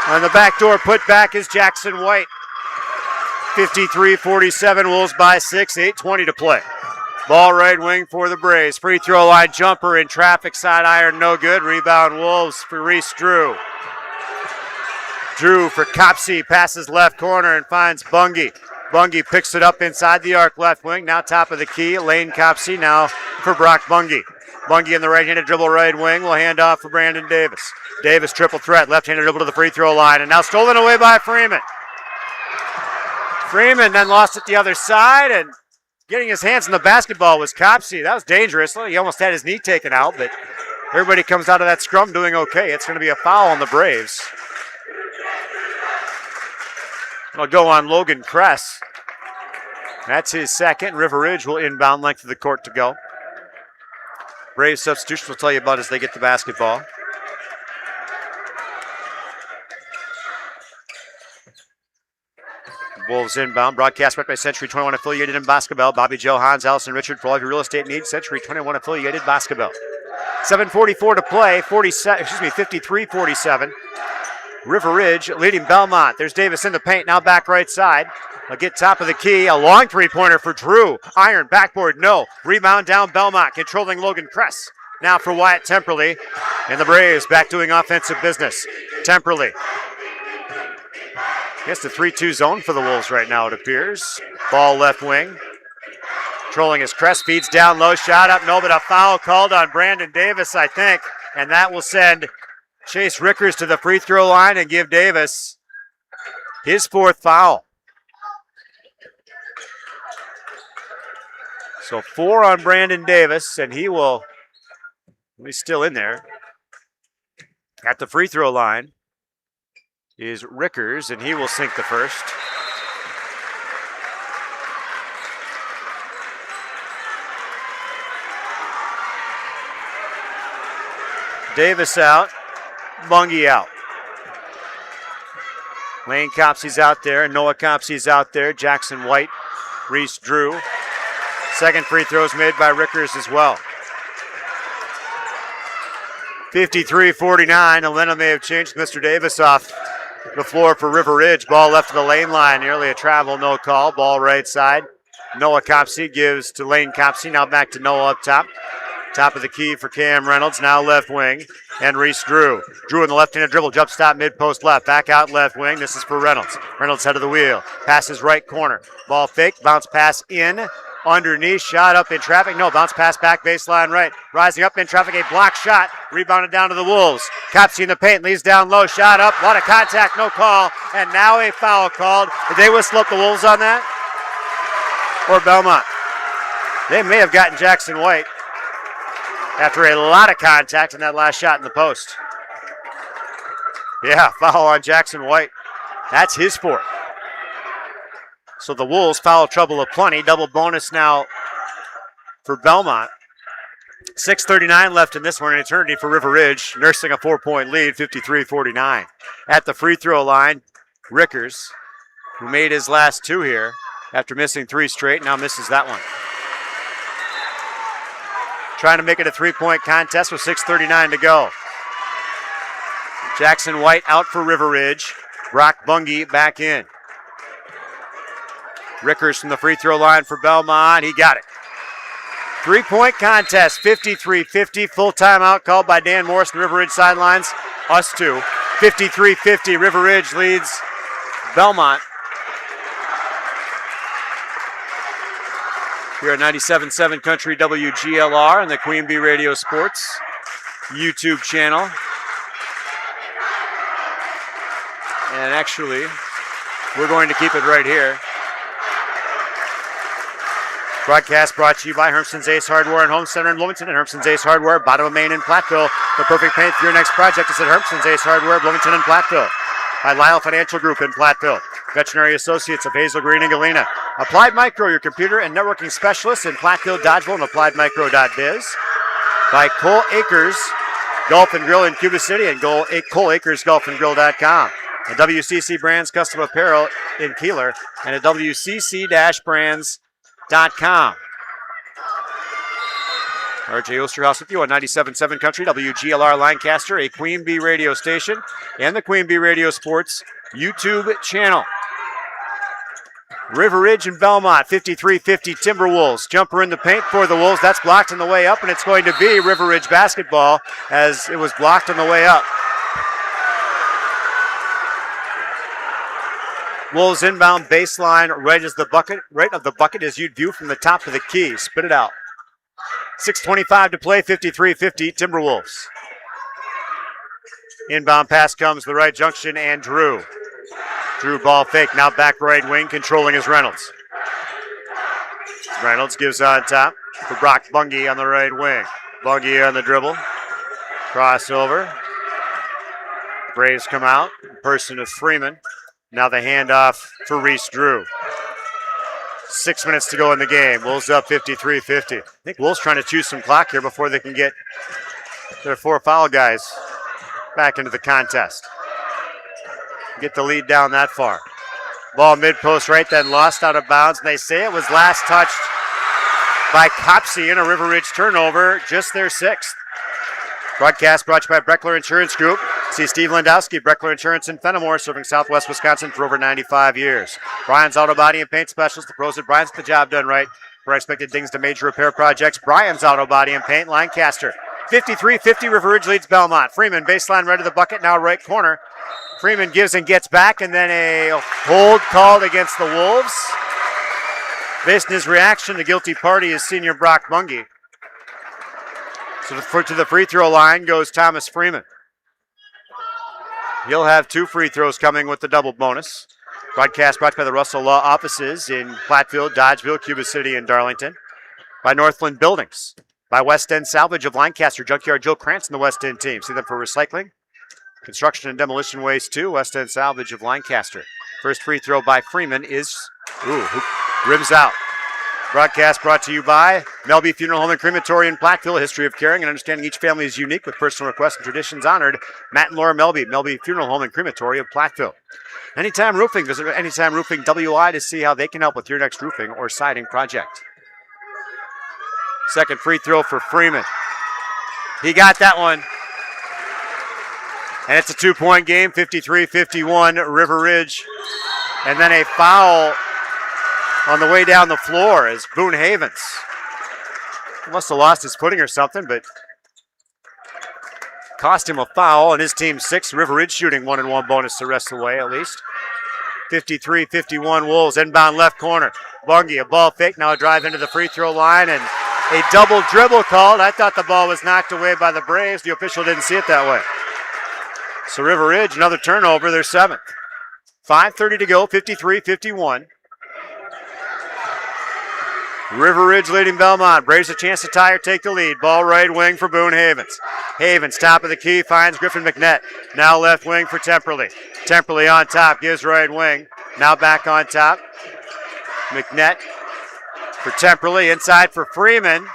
On the back door, put back is Jackson White. 53-47, Wolves by 6, 8:20 to play. Ball right wing for the Braves. Free throw line jumper in traffic, side iron, no good. Rebound Wolves for Reese Drew. Drew for Copsey, passes left corner and finds Bungie. Bungie picks it up inside the arc, left wing. Now top of the key, Lane Copsey now for Brock Bungie. Bungie in the right-handed dribble right wing will hand off for Brandon Davis. Davis triple threat, left-handed dribble to the free throw line, and now stolen away by Freeman. Freeman then lost it the other side, and getting his hands in the basketball was Copsey. That was dangerous. He almost had his knee taken out, but everybody comes out of that scrum doing okay. It's going to be a foul on the Braves. It'll go on Logan Kress. That's his second. River Ridge will inbound length of the court to go. Braves substitution will tell you about as they get the basketball. Wolves inbound. Broadcast by Century 21 affiliated in Boscobel. Bobby Joe, Hans, Allison, Richard for all of your real estate needs. Century 21 affiliated Boscobel. 7:44 to play. 53-47. River Ridge leading Belmont. There's Davis in the paint, now back right side. I'll get top of the key. A long three-pointer for Drew. Iron, backboard, no. Rebound down Belmont, controlling Logan Kress. Now for Wyatt Temperley. And the Braves back doing offensive business. Temperley. Gets the 3-2 zone for the Wolves right now, it appears. Ball left wing. Controlling his Kress, feeds down low, shot up, no, but a foul called on Brandon Davis, I think. And that will send Chase Rickers to the free throw line and give Davis his 4th foul. So 4 on Brandon Davis, and he's still in there. At the free throw line is Rickers, and he will sink the first. Davis out. Bungie out. Lane Copsey's out there. Noah Copsey's out there. Jackson White. Reese Drew. Second free throws made by Rickers as well. 53-49. Elena may have changed Mr. Davis off the floor for River Ridge. Ball left to the lane line. Nearly a travel, no call. Ball right side. Noah Copsey gives to Lane Copsey. Now back to Noah up top. Top of the key for Cam Reynolds, now left wing. And Reese Drew. Drew in the left-handed dribble, jump stop, mid-post left, back out left wing. This is for Reynolds. Reynolds head of the wheel, passes right corner. Ball fake, bounce pass in, underneath, shot up in traffic. No, bounce pass back, baseline right. Rising up in traffic, a block shot, rebounded down to the Wolves. Copsey in the paint, leads down low, shot up, a lot of contact, no call. And now a foul called. Did they whistle up the Wolves on that? Or Belmont? They may have gotten Jackson White after a lot of contact in that last shot in the post. Yeah, foul on Jackson White. That's his fourth. So the Wolves foul trouble aplenty. Double bonus now for Belmont. 6:39 left in this one, an eternity for River Ridge, nursing a 4-point lead, 53-49. At the free throw line, Rickers, who made his last two here after missing 3 straight, now misses that one. Trying to make it a 3-point contest with 6:39 to go. Jackson White out for River Ridge. Brock Bungie back in. Rickers from the free throw line for Belmont. He got it. 3-point contest, 53-50. Full timeout called by Dan Morris on the River Ridge sidelines. Us too. 53-50. River Ridge leads Belmont. Here at 97.7 Country WGLR and the Queen Bee Radio Sports YouTube channel. And actually, we're going to keep it right here. Broadcast brought to you by Hermson's Ace Hardware and Home Center in Bloomington and Hermson's Ace Hardware, bottom of Main in Platteville. The perfect paint for your next project is at Hermson's Ace Hardware, Bloomington and Platteville. By Lyle Financial Group in Platteville. Veterinary Associates of Hazel Green and Galena. Applied Micro, your computer and networking specialist in Platteville, Dodgeville, and AppliedMicro.biz. By Cole Acres Golf and Grill in Cuba City and ColeAcresGolfandGrill.com. And WCC Brands Custom Apparel in Kieler and at WCC-Brands.com. RJ Osterhaus with you on 97.7 Country, WGLR Lancaster, a Queen Bee radio station, and the Queen Bee Radio Sports YouTube channel. River Ridge and Belmont, 53-50 Timberwolves. Jumper in the paint for the Wolves. That's blocked on the way up, and it's going to be River Ridge basketball as it was blocked on the way up. Wolves inbound baseline, right of the bucket as you'd view from the top of the key. Spit it out. 6:25 to play, 53-50 Timberwolves. Inbound pass comes the right junction and Drew. Drew ball fake, now back right wing, controlling is Reynolds. Reynolds gives on top for Brock Bungie on the right wing. Bungie on the dribble. Crossover. Braves come out, person of Freeman. Now the handoff for Reese Drew. 6 minutes to go in the game. Wolves up 53-50. I think Wolves trying to choose some clock here before they can get their 4 foul guys back into the contest. Get the lead down that far. Ball mid-post right, then lost out of bounds. And they say it was last touched by Copsey in a River Ridge turnover, just their 6th. Broadcast brought to you by Breckler Insurance Group. See Steve Landowski, Breckler Insurance in Fenimore, serving Southwest Wisconsin for over 95 years. Brian's Auto Body and Paint Specialist. The pros at Brian's get the job done right. For expected things to major repair projects, Brian's Auto Body and Paint, Lancaster. 53-50, River Ridge leads Belmont. Freeman, baseline right of the bucket, now right corner. Freeman gives and gets back, and then a hold called against the Wolves. Based on his reaction, the guilty party is senior Brock Bungie. So to the free throw line goes Thomas Freeman. He'll have 2 free throws coming with the double bonus. Broadcast brought by the Russell Law offices in Platteville, Dodgeville, Cuba City, and Darlington. By Northland Buildings. By West End Salvage of Lancaster, Junkyard Joe Krantz and the West End team. See them for recycling, construction, and demolition waste too. West End Salvage of Lancaster. First free throw by Freeman is, rims out. Broadcast brought to you by Melby Funeral Home and Crematory in Platteville. A history of caring and understanding each family is unique with personal requests and traditions honored. Matt and Laura Melby, Melby Funeral Home and Crematory of Platteville. Anytime Roofing, visit Anytime Roofing WI to see how they can help with your next roofing or siding project. Second free throw for Freeman. He got that one. And it's a 2-point game, 53-51 River Ridge. And then a foul on the way down the floor as Boone Havens Must have lost his footing or something, but cost him a foul, and his team's 6. River Ridge shooting 1-1 bonus the rest of the way at least. 53-51 Wolves, inbound left corner. Bungie, a ball fake, now a drive into the free throw line, and a double dribble called. I thought the ball was knocked away by the Braves. The official didn't see it that way. So River Ridge, another turnover, their 7th. 5:30 to go, 53-51. River Ridge leading Belmont. Braves a chance to tie or take the lead. Ball right wing for Boone Havens. Havens, top of the key, finds Griffin McNett. Now left wing for Temperley. Temperley on top, gives right wing. Now back on top. McNett for Temperley, inside for Freeman.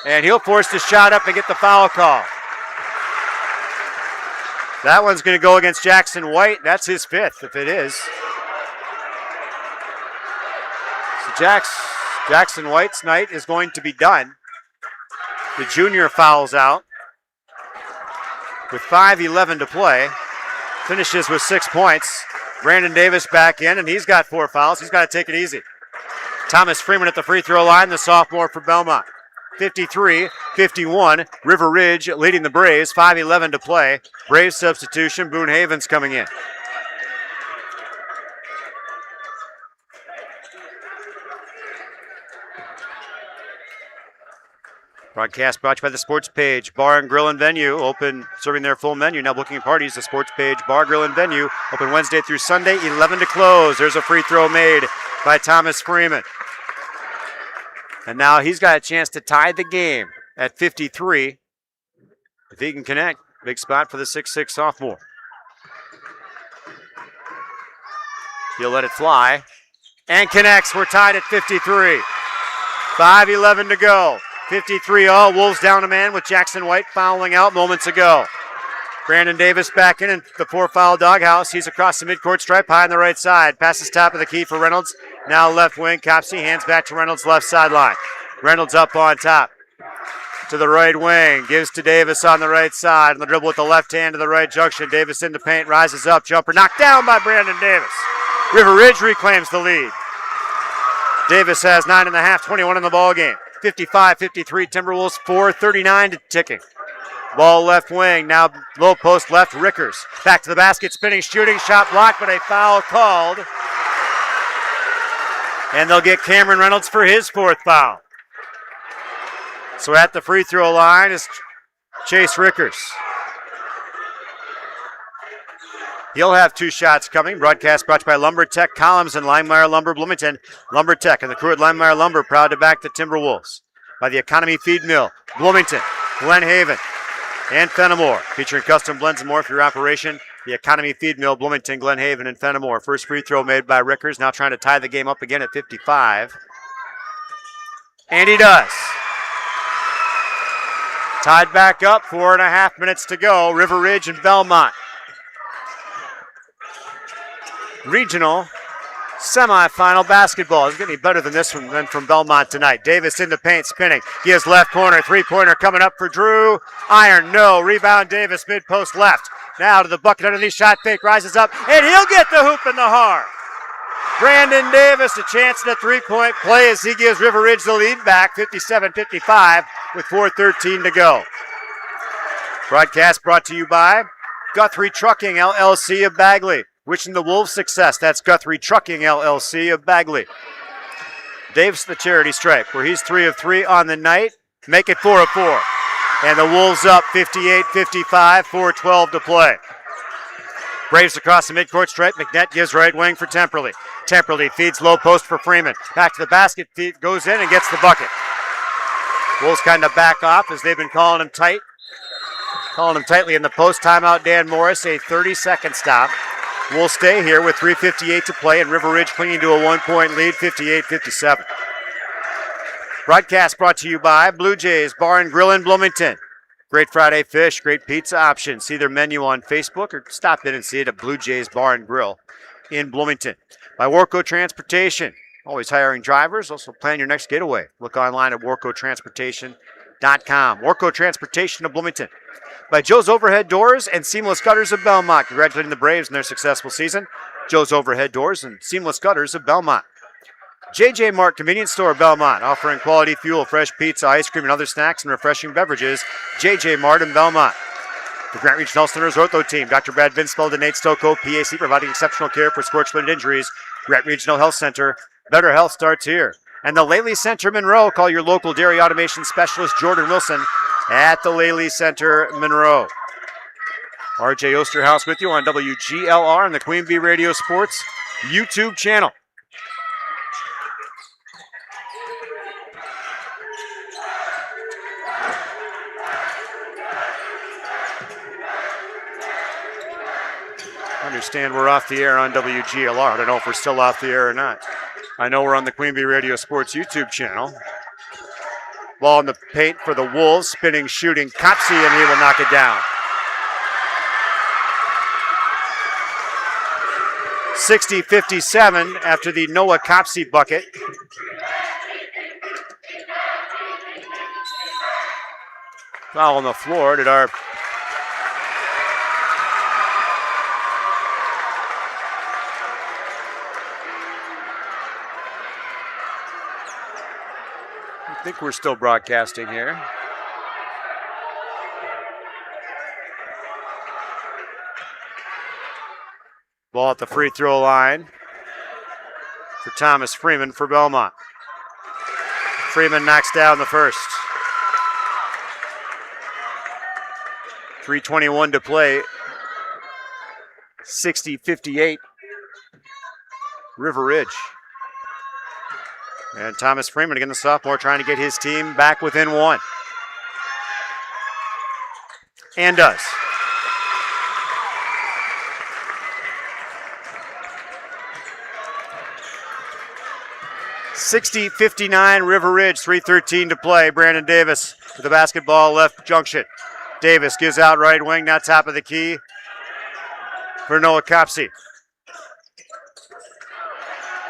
And he'll force the shot up and get the foul call. That one's going to go against Jackson White. That's his 5th, if it is. So Jackson White's night is going to be done. The junior fouls out with 5:11 to play. Finishes with 6 points. Brandon Davis back in, and he's got 4 fouls. He's got to take it easy. Thomas Freeman at the free throw line, the sophomore for Belmont. 53-51, River Ridge leading the Braves, 5:11 to play. Braves substitution, Boone Havens coming in. Broadcast brought to you by the Sports Page Bar and Grill and Venue, open serving their full menu. Now booking parties, the Sports Page Bar, Grill and Venue, open Wednesday through Sunday, 11 to close. There's a free throw made by Thomas Freeman. And now he's got a chance to tie the game at 53. If he can connect, big spot for the 6'6 sophomore. He'll let it fly and connects. We're tied at 53. 5:11 to go. 53 all. Wolves down a man with Jackson White fouling out moments ago. Brandon Davis back in the 4-foul doghouse. He's across the midcourt stripe, high on the right side. Passes top of the key for Reynolds. Now left wing. Copsey hands back to Reynolds, left sideline. Reynolds up on top. To the right wing. Gives to Davis on the right side. On the dribble with the left hand to the right junction. Davis in the paint. Rises up. Jumper knocked down by Brandon Davis. River Ridge reclaims the lead. Davis has 9.5, 21 in the ball game. 55-53 Timberwolves, 4:39 to ticking. Ball left wing, now low post left, Rickers. Back to the basket, spinning, shooting, shot blocked, but a foul called. And they'll get Cameron Reynolds for his 4th foul. So at the free throw line is Chase Rickers. He'll have 2 shots coming. Broadcast brought to you by Lumber Tech Columns and Linemeyer Lumber Bloomington. Lumber Tech and the crew at Linemeyer Lumber proud to back the Timberwolves. By the Economy Feed Mill, Bloomington, Glen Haven, and Fenimore. Featuring custom blends and more for your operation. The Economy Feed Mill, Bloomington, Glen Haven, and Fenimore. First free throw made by Rickers. Now trying to tie the game up again at 55. And he does. Tied back up, 4.5 minutes to go. River Ridge and Belmont. Regional semifinal basketball. It's going to be better than this one than from Belmont tonight. Davis in the paint, spinning. Gives left corner, 3-pointer coming up for Drew. Iron, no. Rebound Davis, mid-post left. Now to the bucket underneath, shot fake, rises up, and he'll get the hoop in the heart. Brandon Davis, a chance at a 3-point play as he gives River Ridge the lead back, 57-55 with 4:13 to go. Broadcast brought to you by Guthrie Trucking, LLC of Bagley. Wishing the Wolves success. That's Guthrie Trucking, LLC of Bagley. Davis the charity stripe, where he's 3 of 3 on the night. Make it 4 of 4. And the Wolves up 58-55, 4:12 to play. Braves across the midcourt stripe. McNett gives right wing for Temperley. Temperley feeds low post for Freeman. Back to the basket, goes in and gets the bucket. Wolves kind of back off as they've been calling him tight. Calling him tightly in the post. Timeout, Dan Morris, a 30-second stop. We'll stay here with 3:58 to play, and River Ridge clinging to a 1-point lead, 58-57. Broadcast brought to you by Blue Jays Bar and Grill in Bloomington. Great Friday fish, great pizza options. See their menu on Facebook or stop in and see it at Blue Jays Bar and Grill in Bloomington. By Warco Transportation, always hiring drivers. Also plan your next getaway. Look online at warcotransportation.com. Warco Transportation of Bloomington. By Joe's Overhead Doors and Seamless Gutters of Belmont. Congratulating the Braves in their successful season. Joe's Overhead Doors and Seamless Gutters of Belmont. JJ Mart Convenience Store, Belmont, offering quality fuel, fresh pizza, ice cream, and other snacks and refreshing beverages. JJ Mart in Belmont. The Grant Regional Health Center's ortho team, Dr. Brad Vinsfeld and Nate Stoko, PAC, providing exceptional care for sports-related injuries. Grant Regional Health Center, better health starts here. And the Lely Center, Monroe, call your local dairy automation specialist, Jordan Wilson, at the Lely Center, Monroe. RJ Osterhaus with you on WGLR and the Queen Bee Radio Sports YouTube channel. I understand we're off the air on WGLR. I don't know if we're still off the air or not. I know we're on the Queen Bee Radio Sports YouTube channel. Ball in the paint for the Wolves, spinning, shooting, Copsey, and he will knock it down. 60-57 after the Noah Copsey bucket. Foul on the floor. Did our I think we're still broadcasting here. Ball at the free throw line for Thomas Freeman for Belmont. Freeman knocks down the first. 3:21 to play. 60-58. River Ridge. And Thomas Freeman, again the sophomore, trying to get his team back within one. And does. (60-59) River Ridge, 3:13 to play. Brandon Davis with the basketball left junction. Davis gives out right wing, now top of the key for Noah Copsey.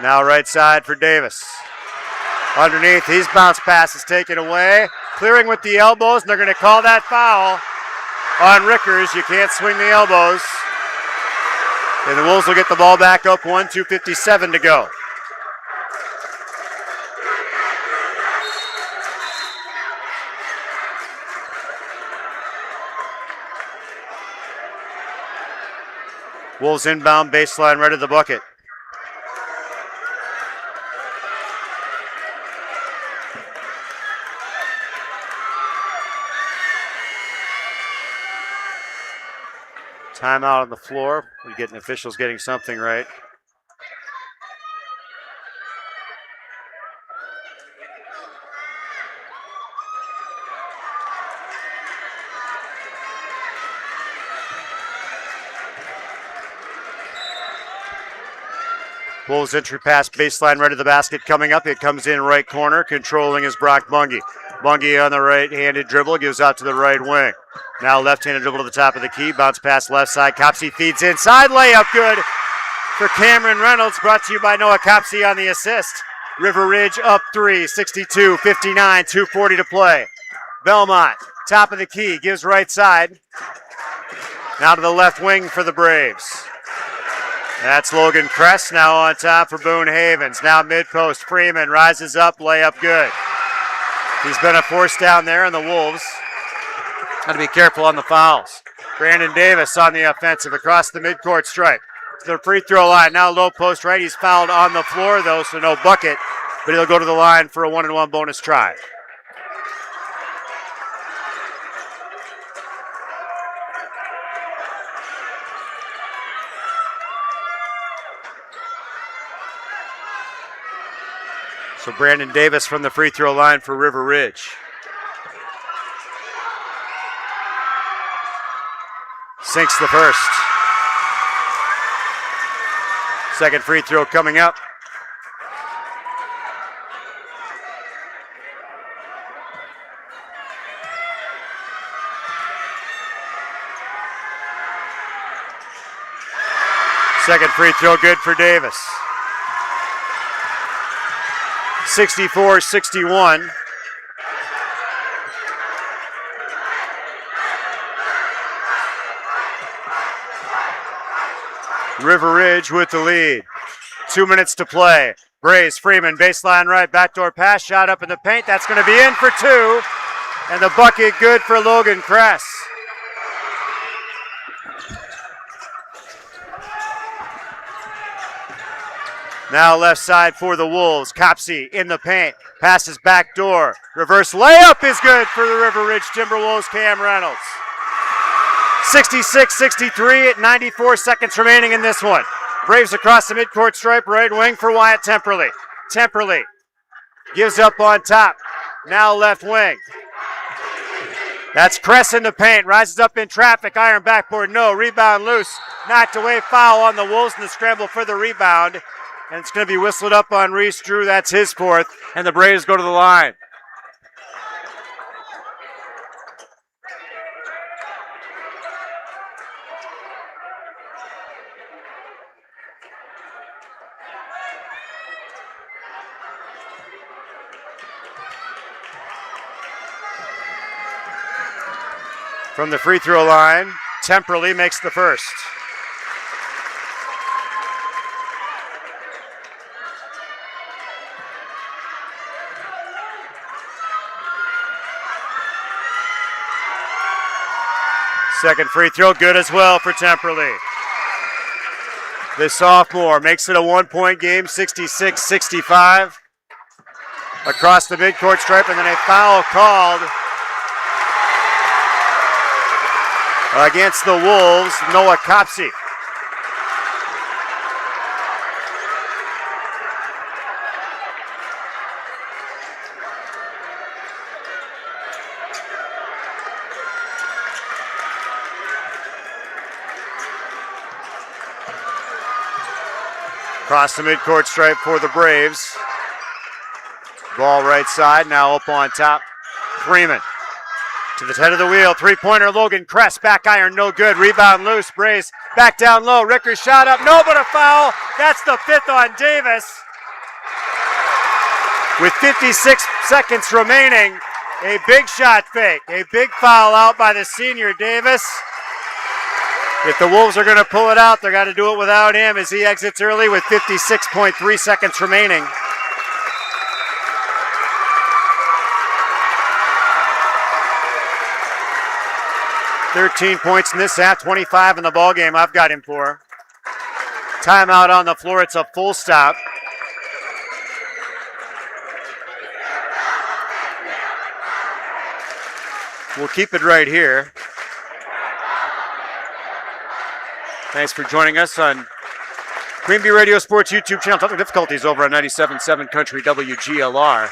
Now right side for Davis. Underneath, his bounce pass is taken away. Clearing with the elbows, and they're going to call that foul on Rickers. You can't swing the elbows. And the Wolves will get the ball back up 2:57 to go. Wolves inbound baseline right of the bucket. Timeout on the floor. We're getting officials getting something right. Wolves entry pass baseline right of the basket coming up. It comes in right corner. Controlling is Brock Bungie. Bungie on the right-handed dribble gives out to the right wing. Now left-handed dribble to the top of the key. Bounce pass left side. Copsey feeds inside. Layup good for Cameron Reynolds. Brought to you by Noah Copsey on the assist. River Ridge up 3. 62-59. 2:40 to play. Belmont, top of the key. Gives right side. Now to the left wing for the Braves. That's Logan Kress now on top for Boone Havens. Now mid-post. Freeman rises up. Layup good. He's been a force down there on the Wolves. Got to be careful on the fouls. Brandon Davis on the offensive across the midcourt stripe to the free throw line. Now low post right. He's fouled on the floor though, so no bucket, but he'll go to the line for a 1-and-1 bonus try. So Brandon Davis from the free throw line for River Ridge. Sinks the first. Second free throw coming up. Second free throw good for Davis. 64-61. River Ridge with the lead. 2 minutes to play. Braves, Freeman, baseline right, backdoor pass, shot up in the paint. That's going to be in for two. And the bucket good for Logan Kress. Now left side for the Wolves. Copsey in the paint. Passes back door. Reverse layup is good for the River Ridge Timberwolves. Cam Reynolds. 66-63 at 94 seconds remaining in this one. Braves across the midcourt stripe. Right wing for Wyatt Temperley. Temperley gives up on top. Now left wing. That's Kress in the paint. Rises up in traffic. Iron backboard. No. Rebound loose. Knocked away. Foul on the Wolves in the scramble for the rebound. And it's going to be whistled up on Reese Drew. That's his fourth. And the Braves go to the line. From the free throw line, Temperley makes the first. Second free throw, good as well for Temperley. The sophomore makes it a 1-point game, 66-65. Across the midcourt stripe, and then a foul called against the Wolves, Noah Copsey. Across the midcourt stripe for the Braves. Ball right side, now up on top. Freeman to the head of the wheel. Three-pointer, Logan Kress. Back iron, no good. Rebound loose. Braves back down low. Ricker shot up. No, but a foul. That's the fifth on Davis. With 56 seconds remaining, a big shot fake. A big foul out by the senior Davis. If the Wolves are going to pull it out, they're got to do it without him as he exits early with 56.3 seconds remaining. "13 points in this half, 25 in the ball game. I've got him for. Timeout on the floor. It's a full stop. We'll keep it right here. Thanks for joining us on Green Bee Radio Sports YouTube channel. Technical difficulties over on 97.7 Country WGLR.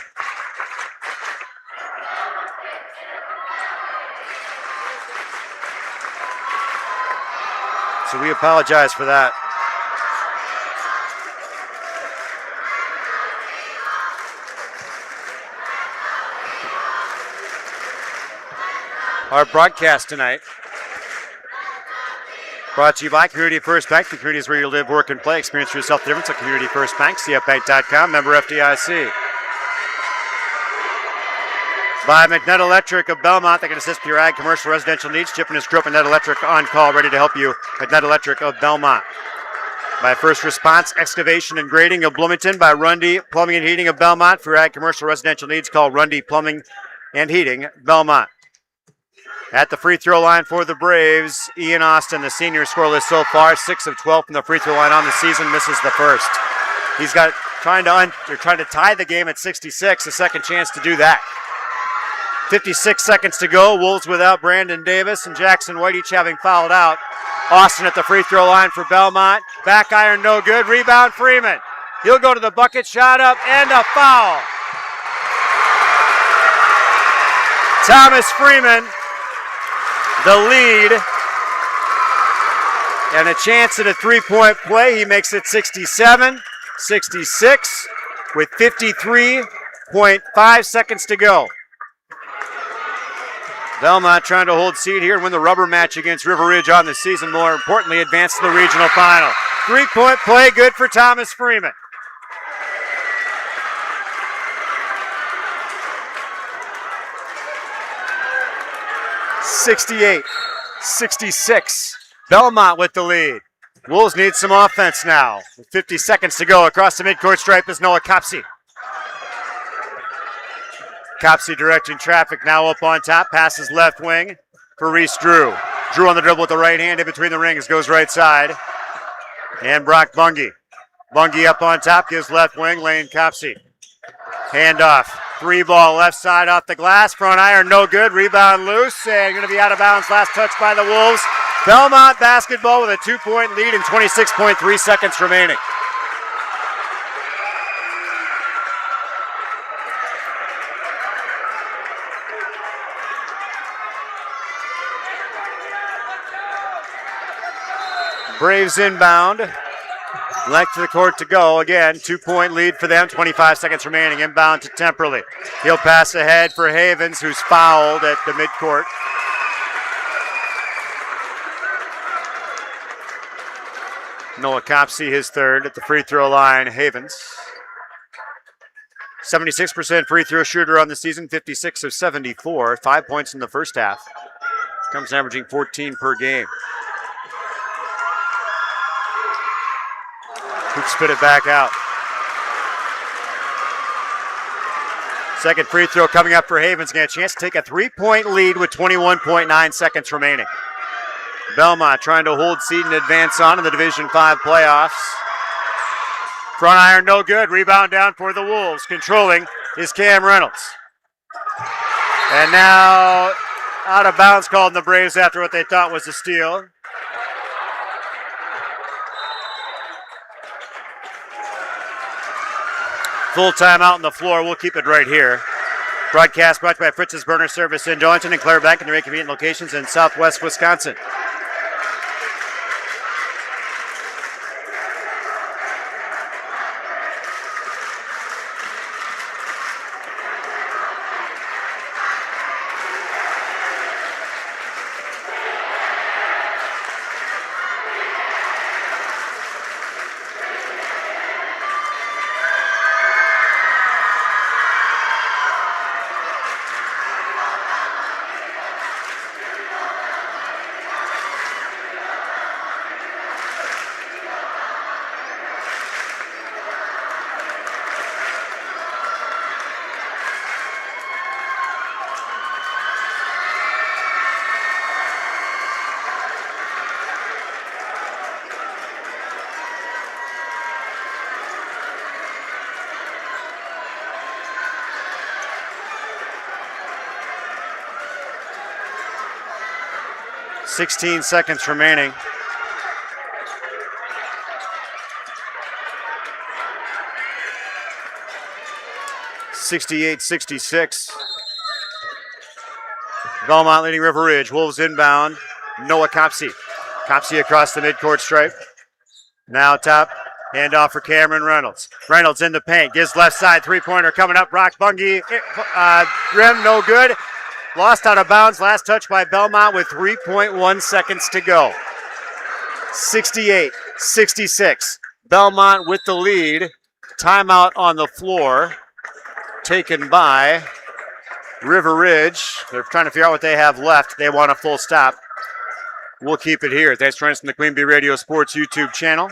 So we apologize for that. Our broadcast tonight brought to you by Community First Bank. The community is where you live, work, and play. Experience for yourself the difference at Community First Bank. CFBank.com. Member FDIC. By McNutt Electric of Belmont. They can assist with your ag, commercial, residential needs. Chip and his crew up McNutt Electric on call, ready to help you. McNutt Electric of Belmont. By First Response Excavation and Grading of Bloomington. By Rundy Plumbing and Heating of Belmont. For your ag, commercial, residential needs, call Rundy Plumbing and Heating, Belmont. At the free throw line for the Braves, Ian Austin, the senior, scoreless so far, 6 of 12 from the free throw line on the season, misses the first. He's got trying to tie the game at 66, a second chance to do that. 56 seconds to go. Wolves without Brandon Davis and Jackson White each having fouled out. Austin at the free throw line for Belmont. Back iron, no good. Rebound, Freeman. He'll go to the bucket, shot up, and a foul. Thomas Freeman, the lead, and a chance at a three-point play. He makes it 67-66 with 53.5 seconds to go. Belmont trying to hold seed here and win the rubber match against River Ridge on the season. More importantly, advance to the regional final. Three-point play, good for Thomas Freeman. (68-66). Belmont with the lead. Wolves need some offense now. With 50 seconds to go across the midcourt stripe is Noah Copsey. Copsey directing traffic now up on top. Passes left wing for Reese Drew. Drew on the dribble with the right hand in between the rings. Goes right side. And Brock Bungie. Bungie up on top. Gives left wing. Lane Copsey. Handoff. 3-ball left side off the glass. Front iron no good. Rebound loose. And going to be out of bounds. Last touch by the Wolves. Belmont basketball with a 2-point lead and 26.3 seconds remaining. Braves inbound. Length of the court to go. Again, 2-point lead for them. 25 seconds remaining. Inbound to Temperley. He'll pass ahead for Havens, who's fouled at the midcourt. Noah Copsey, his third at the free throw line. Havens. 76% free throw shooter on the season. 56 of 74. 5 points in the first half. Comes averaging 14 per game. Hoops spit it back out. Second free throw coming up for Havens. Get a chance to take a 3-point lead with 21.9 seconds remaining. Belmont trying to hold seed and advance on in the Division 5 playoffs. Front iron no good. Rebound down for the Wolves. Controlling is Cam Reynolds. And now out of bounds called in the Braves after what they thought was a steal. Full timeout on the floor. We'll keep it right here. Broadcast brought to you by Fritz's Burner Service in Darlington and Claire Bank in their convenient locations in southwest Wisconsin. .16 seconds remaining. .68-66. Belmont leading River Ridge. Wolves inbound. Noah Copsey. Copsey across the midcourt stripe. Now top. Handoff for Cameron Reynolds. Reynolds in the paint. Gives left side. Three-pointer coming up. Brock Bungie. Rim no good. Lost out of bounds. Last touch by Belmont with 3.1 seconds to go. 68-66. Belmont with the lead. Timeout on the floor. Taken by River Ridge. They're trying to figure out what they have left. They want a full stop. We'll keep it here. Thanks for joining us on the Queen Bee Radio Sports YouTube channel.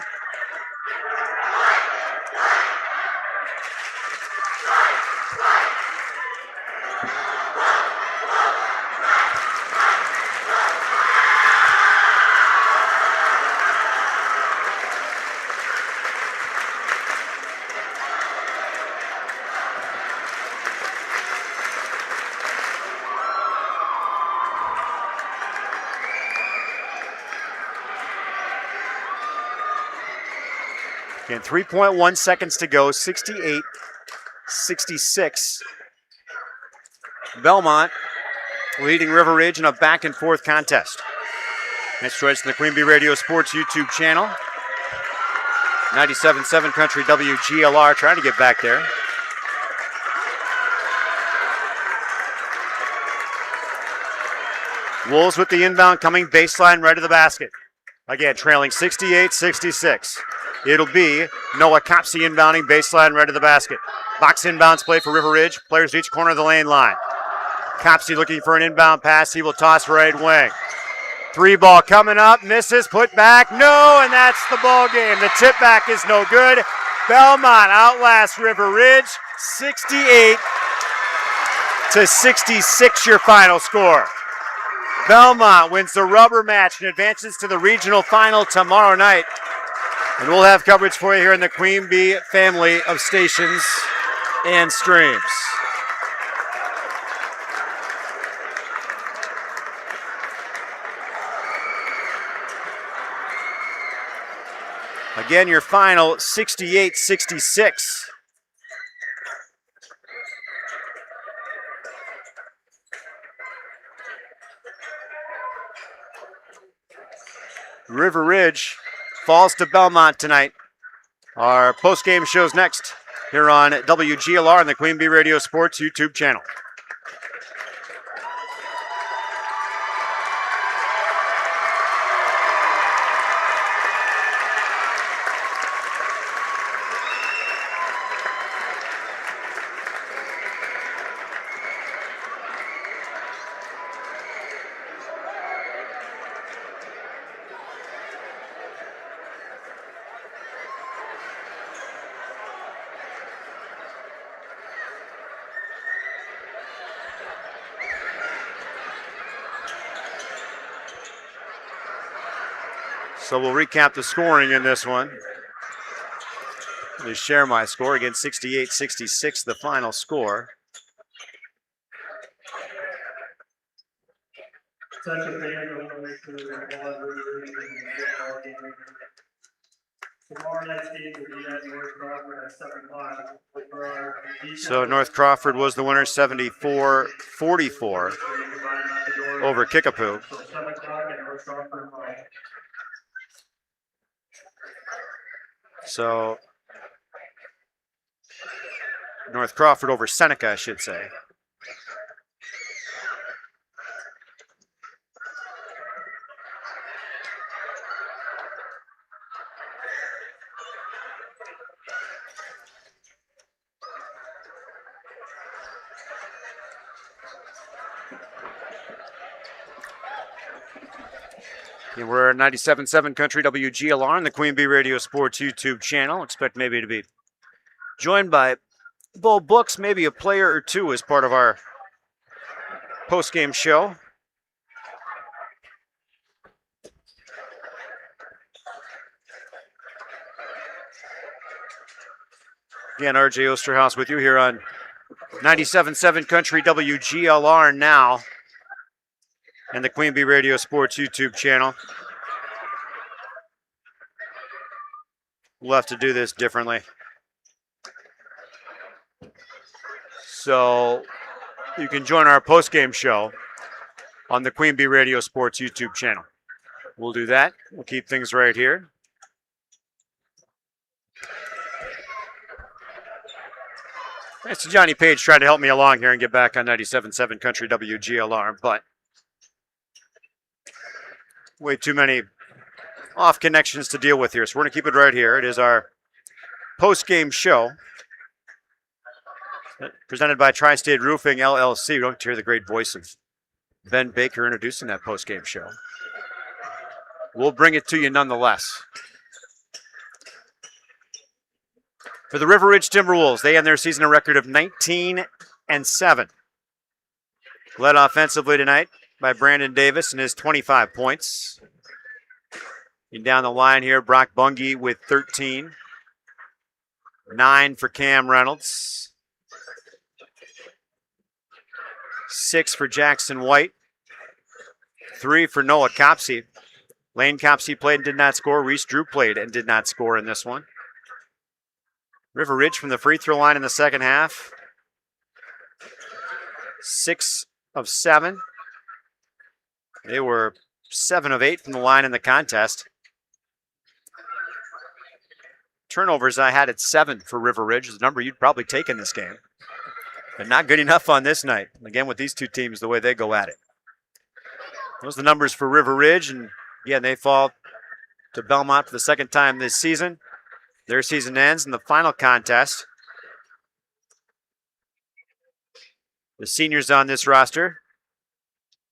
Again, 3.1 seconds to go, 68-66. Belmont leading River Ridge in a back-and-forth contest. Next choice in the Queen Bee Radio Sports YouTube channel. 97.7 Country WGLR, trying to get back there. Wolves with the inbound coming baseline right of the basket. Again, trailing 68-66. It'll be Noah Copsey inbounding baseline right of the basket. Box inbounds play for River Ridge. Players each corner of the lane line. Copsey looking for an inbound pass. He will toss right wing. Three ball coming up, misses, put back, no, and that's the ball game. The tip back is no good. Belmont outlasts River Ridge, 68-66 your final score. Belmont wins the rubber match and advances to the regional final tomorrow night. And we'll have coverage for you here in the Queen Bee family of stations and streams. Again, your final 68-66. River Ridge falls to Belmont tonight. Our post-game show's next here on WGLR and the Queen Bee Radio Sports YouTube channel. So we'll recap the scoring in this one. Let me share my score. Again, 68-66, the final score. So North Crawford was the winner, 74-44 over Kickapoo. So North Crawford over Seneca, I should say. And we're at 97.7 Country WGLR on the Queen Bee Radio Sports YouTube channel. Expect maybe to be joined by Bo Books, maybe a player or two as part of our post-game show. Again, RJ Osterhaus with you here on 97.7 Country WGLR now and the Queen Bee Radio Sports YouTube channel. We'll have to do this differently. So you can join our post-game show on the Queen Bee Radio Sports YouTube channel. We'll do that. We'll keep things right here. Thanks to Johnny Page trying to help me along here and get back on 97.7 Country WGLR, but way too many off connections to deal with here. So we're going to keep it right here. It is our post-game show presented by Tri-State Roofing, LLC. We don't hear the great voice of Ben Baker introducing that post-game show. We'll bring it to you nonetheless. For the River Ridge Timberwolves, they end their season a record of 19-7. Led offensively tonight by Brandon Davis and his 25 points. And down the line here, Brock Bungie with 13. 9 for Cam Reynolds. 6 for Jackson White. 3 for Noah Copsey. Lane Copsey played and did not score. Reese Drew played and did not score in this one. River Ridge from the free throw line in the second half. 6 of 7. They were 7 of 8 from the line in the contest. Turnovers I had at 7 for River Ridge, is a number you'd probably take in this game. But not good enough on this night. Again, with these two teams, the way they go at it. Those are the numbers for River Ridge, and again, they fall to Belmont for the second time this season. Their season ends in the final contest. The seniors on this roster: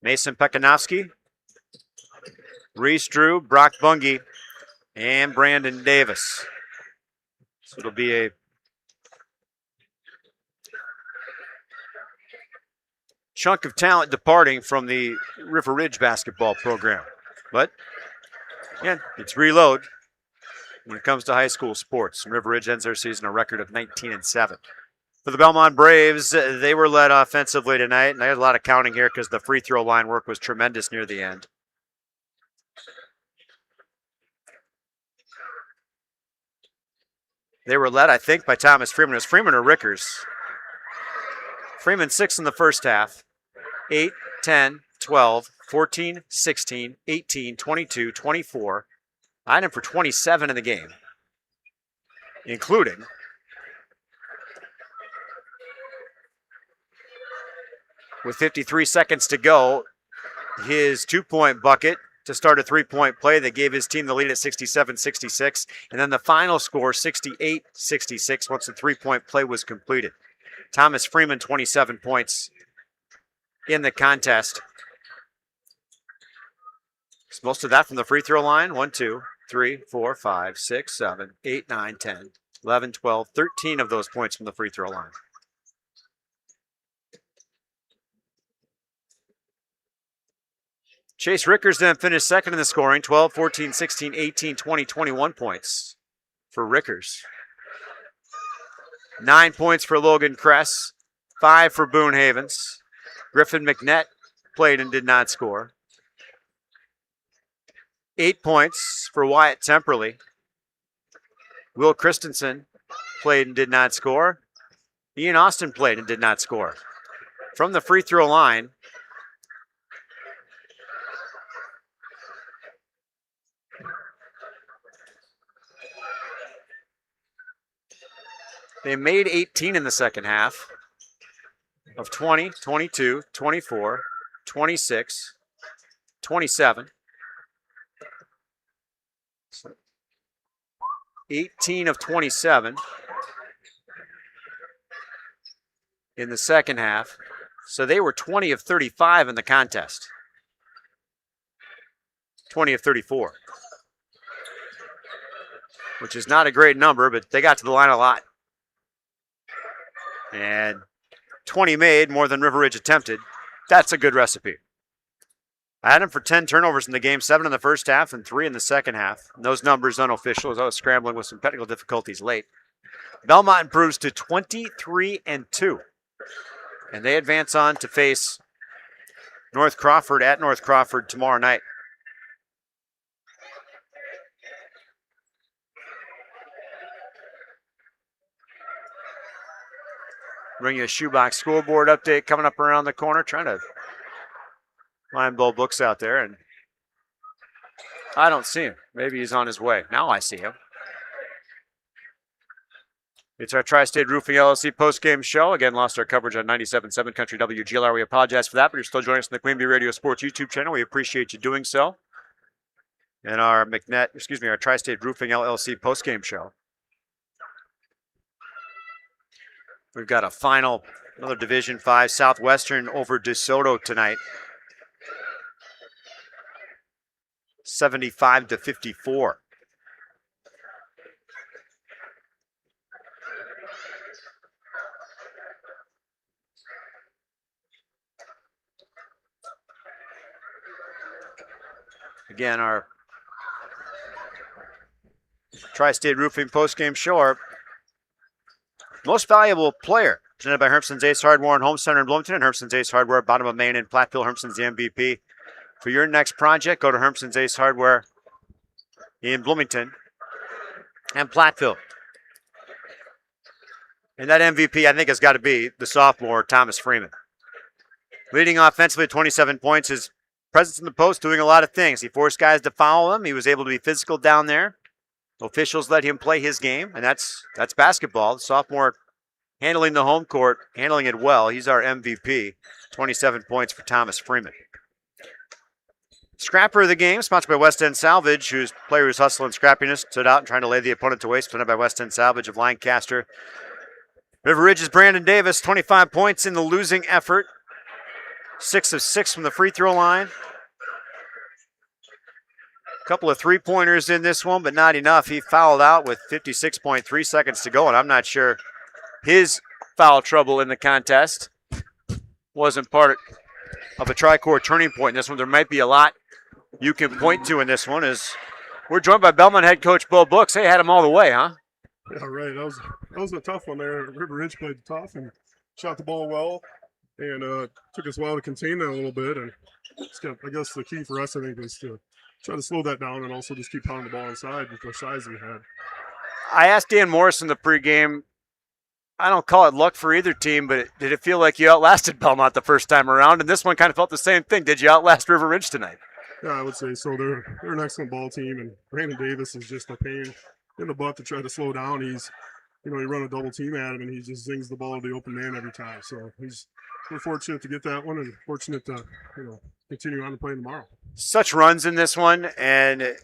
Mason Pekanowski, Reese Drew, Brock Bungie, and Brandon Davis. So it'll be a chunk of talent departing from the River Ridge basketball program. But, yeah, it's reload when it comes to high school sports. And River Ridge ends their season a record of 19-7. For the Belmont Braves, they were led offensively tonight, and there's a lot of counting here because the free throw line work was tremendous near the end. They were led, I think, by Thomas Freeman. It was Freeman or Rickers. Freeman 6 in the first half. 8, 10, 12, 14, 16, 18, 22, 24. I had him for 27 in the game, including with 53 seconds to go, his 2-point bucket to start a 3-point play that gave his team the lead at 67-66. And then the final score, 68-66, once the 3-point play was completed. Thomas Freeman, 27 points in the contest. Most of that from the free throw line. 1, 2, 3, 4, 5, 6, 7, 8, 9, 10, 11, 12, 13 of those points from the free throw line. Chase Rickers then finished second in the scoring, 12, 14, 16, 18, 20, 21 points for Rickers. 9 points for Logan Kress, 5 for Boone Havens. Griffin McNett played and did not score. 8 points for Wyatt Temperley. Will Christensen played and did not score. Ian Austin played and did not score. From the free throw line, they made 18 in the second half of 20, 22, 24, 26, 27. 18 of 27 in the second half. So they were 20 of 35 in the contest. 20 of 34. Which is not a great number, but they got to the line a lot. And 20 made, more than River Ridge attempted. That's a good recipe. I had him for 10 turnovers in the game, 7 in the first half and 3 in the second half. And those numbers unofficial as I was scrambling with some technical difficulties late. Belmont improves to 23-2. And they advance on to face North Crawford at North Crawford tomorrow night. Bring you a shoebox scoreboard update coming up around the corner. Trying to line blow books out there, and I don't see him. Maybe he's on his way. Now I see him. It's our Tri-State Roofing LLC post-game show. Again, lost our coverage on 97.7 Country WGLR. We apologize for that, but you're still joining us on the Queen Bee Radio Sports YouTube channel. We appreciate you doing so. And our our Tri-State Roofing LLC post-game show. We've got a final, another Division 5 Southwestern over DeSoto tonight. 75-54. Again, our Tri-State Roofing postgame show, our most valuable player, presented by Hermson's Ace Hardware and Home Center in Bloomington, and Hermson's Ace Hardware, bottom of Main in Platteville. Hermson's the MVP. For your next project, go to Hermson's Ace Hardware in Bloomington and Platteville. And that MVP, I think, has got to be the sophomore, Thomas Freeman. Leading offensively at 27 points, his presence in the post doing a lot of things. He forced guys to foul him. He was able to be physical down there. Officials let him play his game, and that's basketball. The sophomore handling the home court, handling it well. He's our MVP. 27 points for Thomas Freeman. Scrapper of the game, sponsored by West End Salvage, whose player whose hustle and scrappiness stood out and trying to lay the opponent to waste, presented by West End Salvage of Lancaster. River Ridge's Brandon Davis, 25 points in the losing effort. 6 of 6 from the free throw line. Couple of three-pointers in this one, but not enough. He fouled out with 56.3 seconds to go, and I'm not sure his foul trouble in the contest wasn't part of a tri-court turning point in this one. There might be a lot you can point to in this one as we're joined by Belmont head coach Bo Books. Hey, had him all the way, huh? Yeah, right. That was a tough one there. River Ridge played tough and shot the ball well, and took us a while to contain that a little bit. And I guess the key for us, I think, is to try to slow that down and also just keep pounding the ball inside with the size we had. I asked Dan Morris in the pregame, I don't call it luck for either team, but did it feel like you outlasted Belmont the first time around? And this one kind of felt the same thing. Did you outlast River Ridge tonight? Yeah, I would say so. They're an excellent ball team, and Brandon Davis is just a pain in the butt to try to slow down. You run a double team at him, and he just zings the ball to the open man every time. So we're fortunate to get that one, and fortunate to continue on to play tomorrow. Such runs in this one, and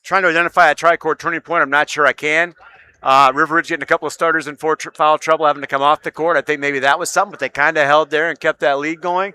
trying to identify a tri-court turning point, I'm not sure I can. River Ridge getting a couple of starters in foul trouble, having to come off the court. I think maybe that was something, but they kind of held there and kept that lead going.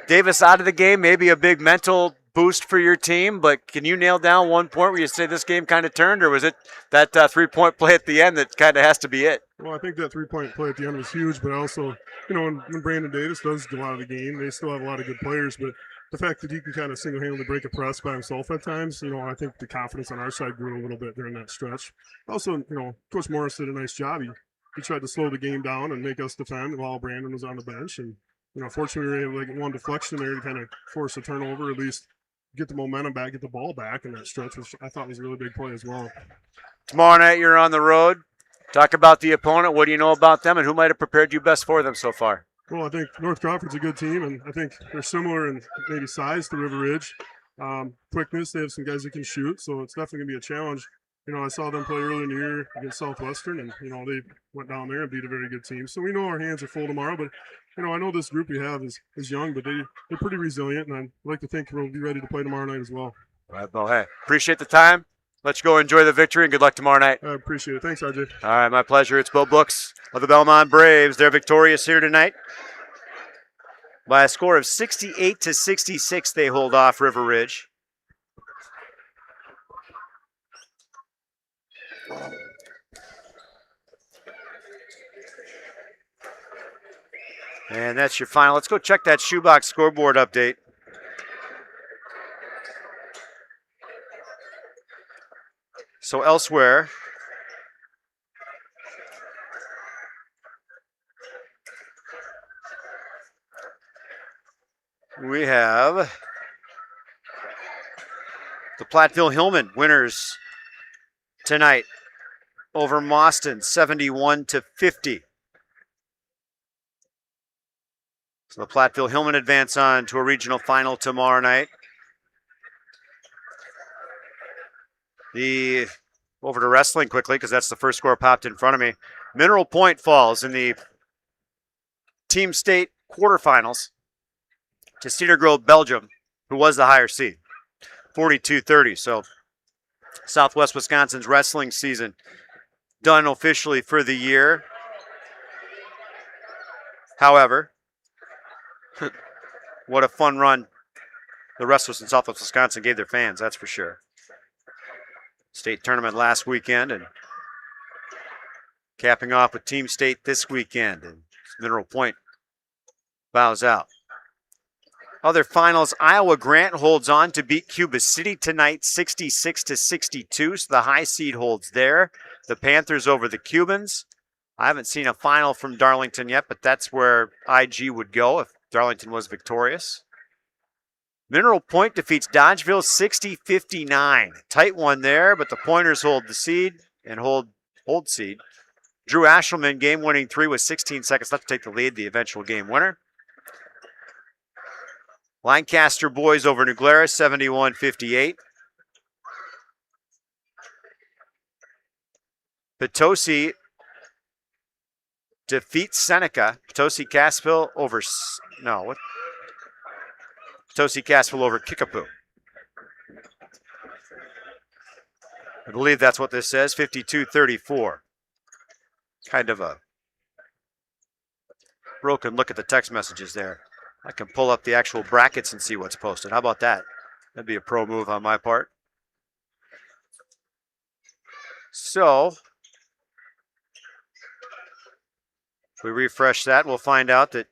Davis out of the game, maybe a big mental boost for your team, but can you nail down one point where you say this game kind of turned, or was it that three-point play at the end that kind of has to be it? Well, I think that three-point play at the end was huge, but also, when Brandon Davis does go out of the game, they still have a lot of good players, but the fact that he can kind of single-handedly break a press by himself at times, I think the confidence on our side grew a little bit during that stretch. Also, Coach Morris did a nice job. He tried to slow the game down and make us defend while Brandon was on the bench, and fortunately we were able to get one deflection there to kind of force a turnover, at least get the momentum back, get the ball back in that stretch, which I thought was a really big play as well. Tomorrow night you're on the road. Talk about the opponent. What do you know about them, and who might have prepared you best for them so far? Well, I think North Crawford's a good team, and I think they're similar in maybe size to River Ridge. Quickness, they have some guys that can shoot, so it's definitely going to be a challenge. I saw them play early in the year against Southwestern, and, they went down there and beat a very good team. So we know our hands are full tomorrow, but, I know this group we have is young, but they're pretty resilient, and I'd like to think we'll be ready to play tomorrow night as well. All right, well, hey, appreciate the time. Let's go enjoy the victory, and good luck tomorrow night. I appreciate it. Thanks, RJ. All right, my pleasure. It's Bo Books of the Belmont Braves. They're victorious here tonight. By a score of 68-66, they hold off River Ridge. And that's your final. Let's go check that shoebox scoreboard update. So elsewhere, we have the Platteville-Hillman winners tonight over Mauston, 71-50. So the Platteville-Hillman advance on to a regional final tomorrow night. Over to wrestling quickly, because that's the first score popped in front of me. Mineral Point falls in the team state quarterfinals to Cedar Grove, Belgium, who was the higher seed, 42-30. So Southwest Wisconsin's wrestling season done officially for the year. However, what a fun run the wrestlers in Southwest Wisconsin gave their fans, that's for sure. State tournament last weekend and capping off with Team State this weekend. And Mineral Point bows out. Other finals, Iowa Grant holds on to beat Cuba City tonight, 66-62. So the high seed holds there. The Panthers over the Cubans. I haven't seen a final from Darlington yet, but that's where IG would go if Darlington was victorious. Mineral Point defeats Dodgeville 60-59. Tight one there, but the Pointers hold the seed and hold seed. Drew Ashelman, game-winning three with 16 seconds left to take the lead, the eventual game winner. Lancaster boys over New Glarus, 71-58. Potosi defeats Seneca. Potosi-Cassville over Kickapoo. I believe that's what this says, 52-34. Kind of a broken look at the text messages there. I can pull up the actual brackets and see what's posted. How about that? That'd be a pro move on my part. So, if we refresh that, we'll find out that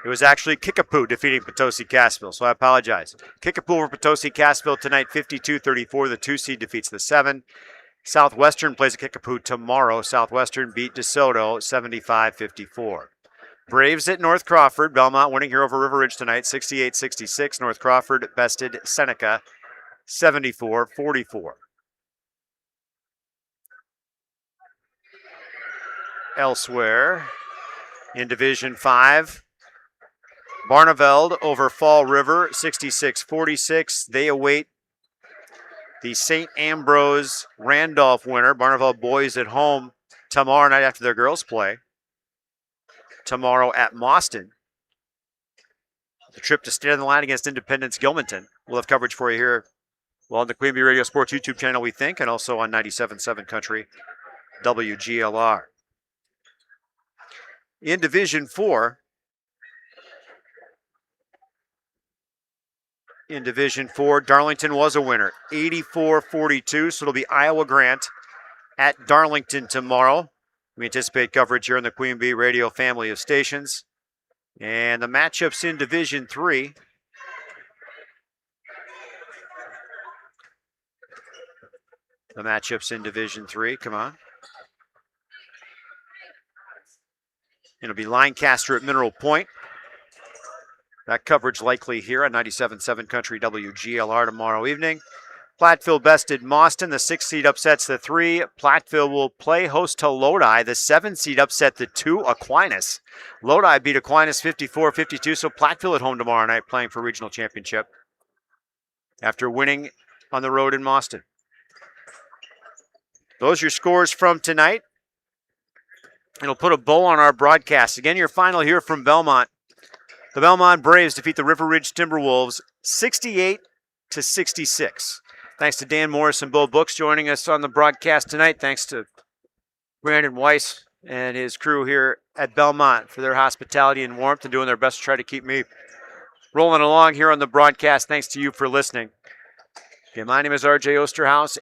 it was actually Kickapoo defeating Potosi Cassville, so I apologize. Kickapoo over Potosi Cassville tonight, 52-34. The 2 seed defeats the 7. Southwestern plays at Kickapoo tomorrow. Southwestern beat DeSoto 75-54. Braves at North Crawford. Belmont winning here over River Ridge tonight, 68-66. North Crawford bested Seneca 74-44. Elsewhere in Division 5, Barneveld over Fall River 66-46. They await the St. Ambrose Randolph winner. Barneveld boys at home tomorrow night after their girls play. Tomorrow at Mauston. The trip to stand on the line against Independence Gilmanton. We'll have coverage for you here, on the Queen Bee Radio Sports YouTube channel, we think, and also on 97.7 Country WGLR. In Division 4, Darlington was a winner, 84-42, so it'll be Iowa Grant at Darlington tomorrow. We anticipate coverage here on the Queen Bee Radio family of stations. And the matchups in Division 3. Come on. It'll be Lancaster at Mineral Point. That coverage likely here on 97.7 Country WGLR tomorrow evening. Platteville bested Mauston. The 6 seed upsets the 3. Platteville will play host to Lodi. The 7 seed upset the 2, Aquinas. Lodi beat Aquinas 54-52, so Platteville at home tomorrow night playing for regional championship after winning on the road in Mauston. Those are your scores from tonight. It'll put a bow on our broadcast. Again, your final here from Belmont. The Belmont Braves defeat the River Ridge Timberwolves 68-66. Thanks to Dan Morris and Bo Books joining us on the broadcast tonight. Thanks to Brandon Weiss and his crew here at Belmont for their hospitality and warmth and doing their best to try to keep me rolling along here on the broadcast. Thanks to you for listening. Okay, my name is RJ Osterhaus.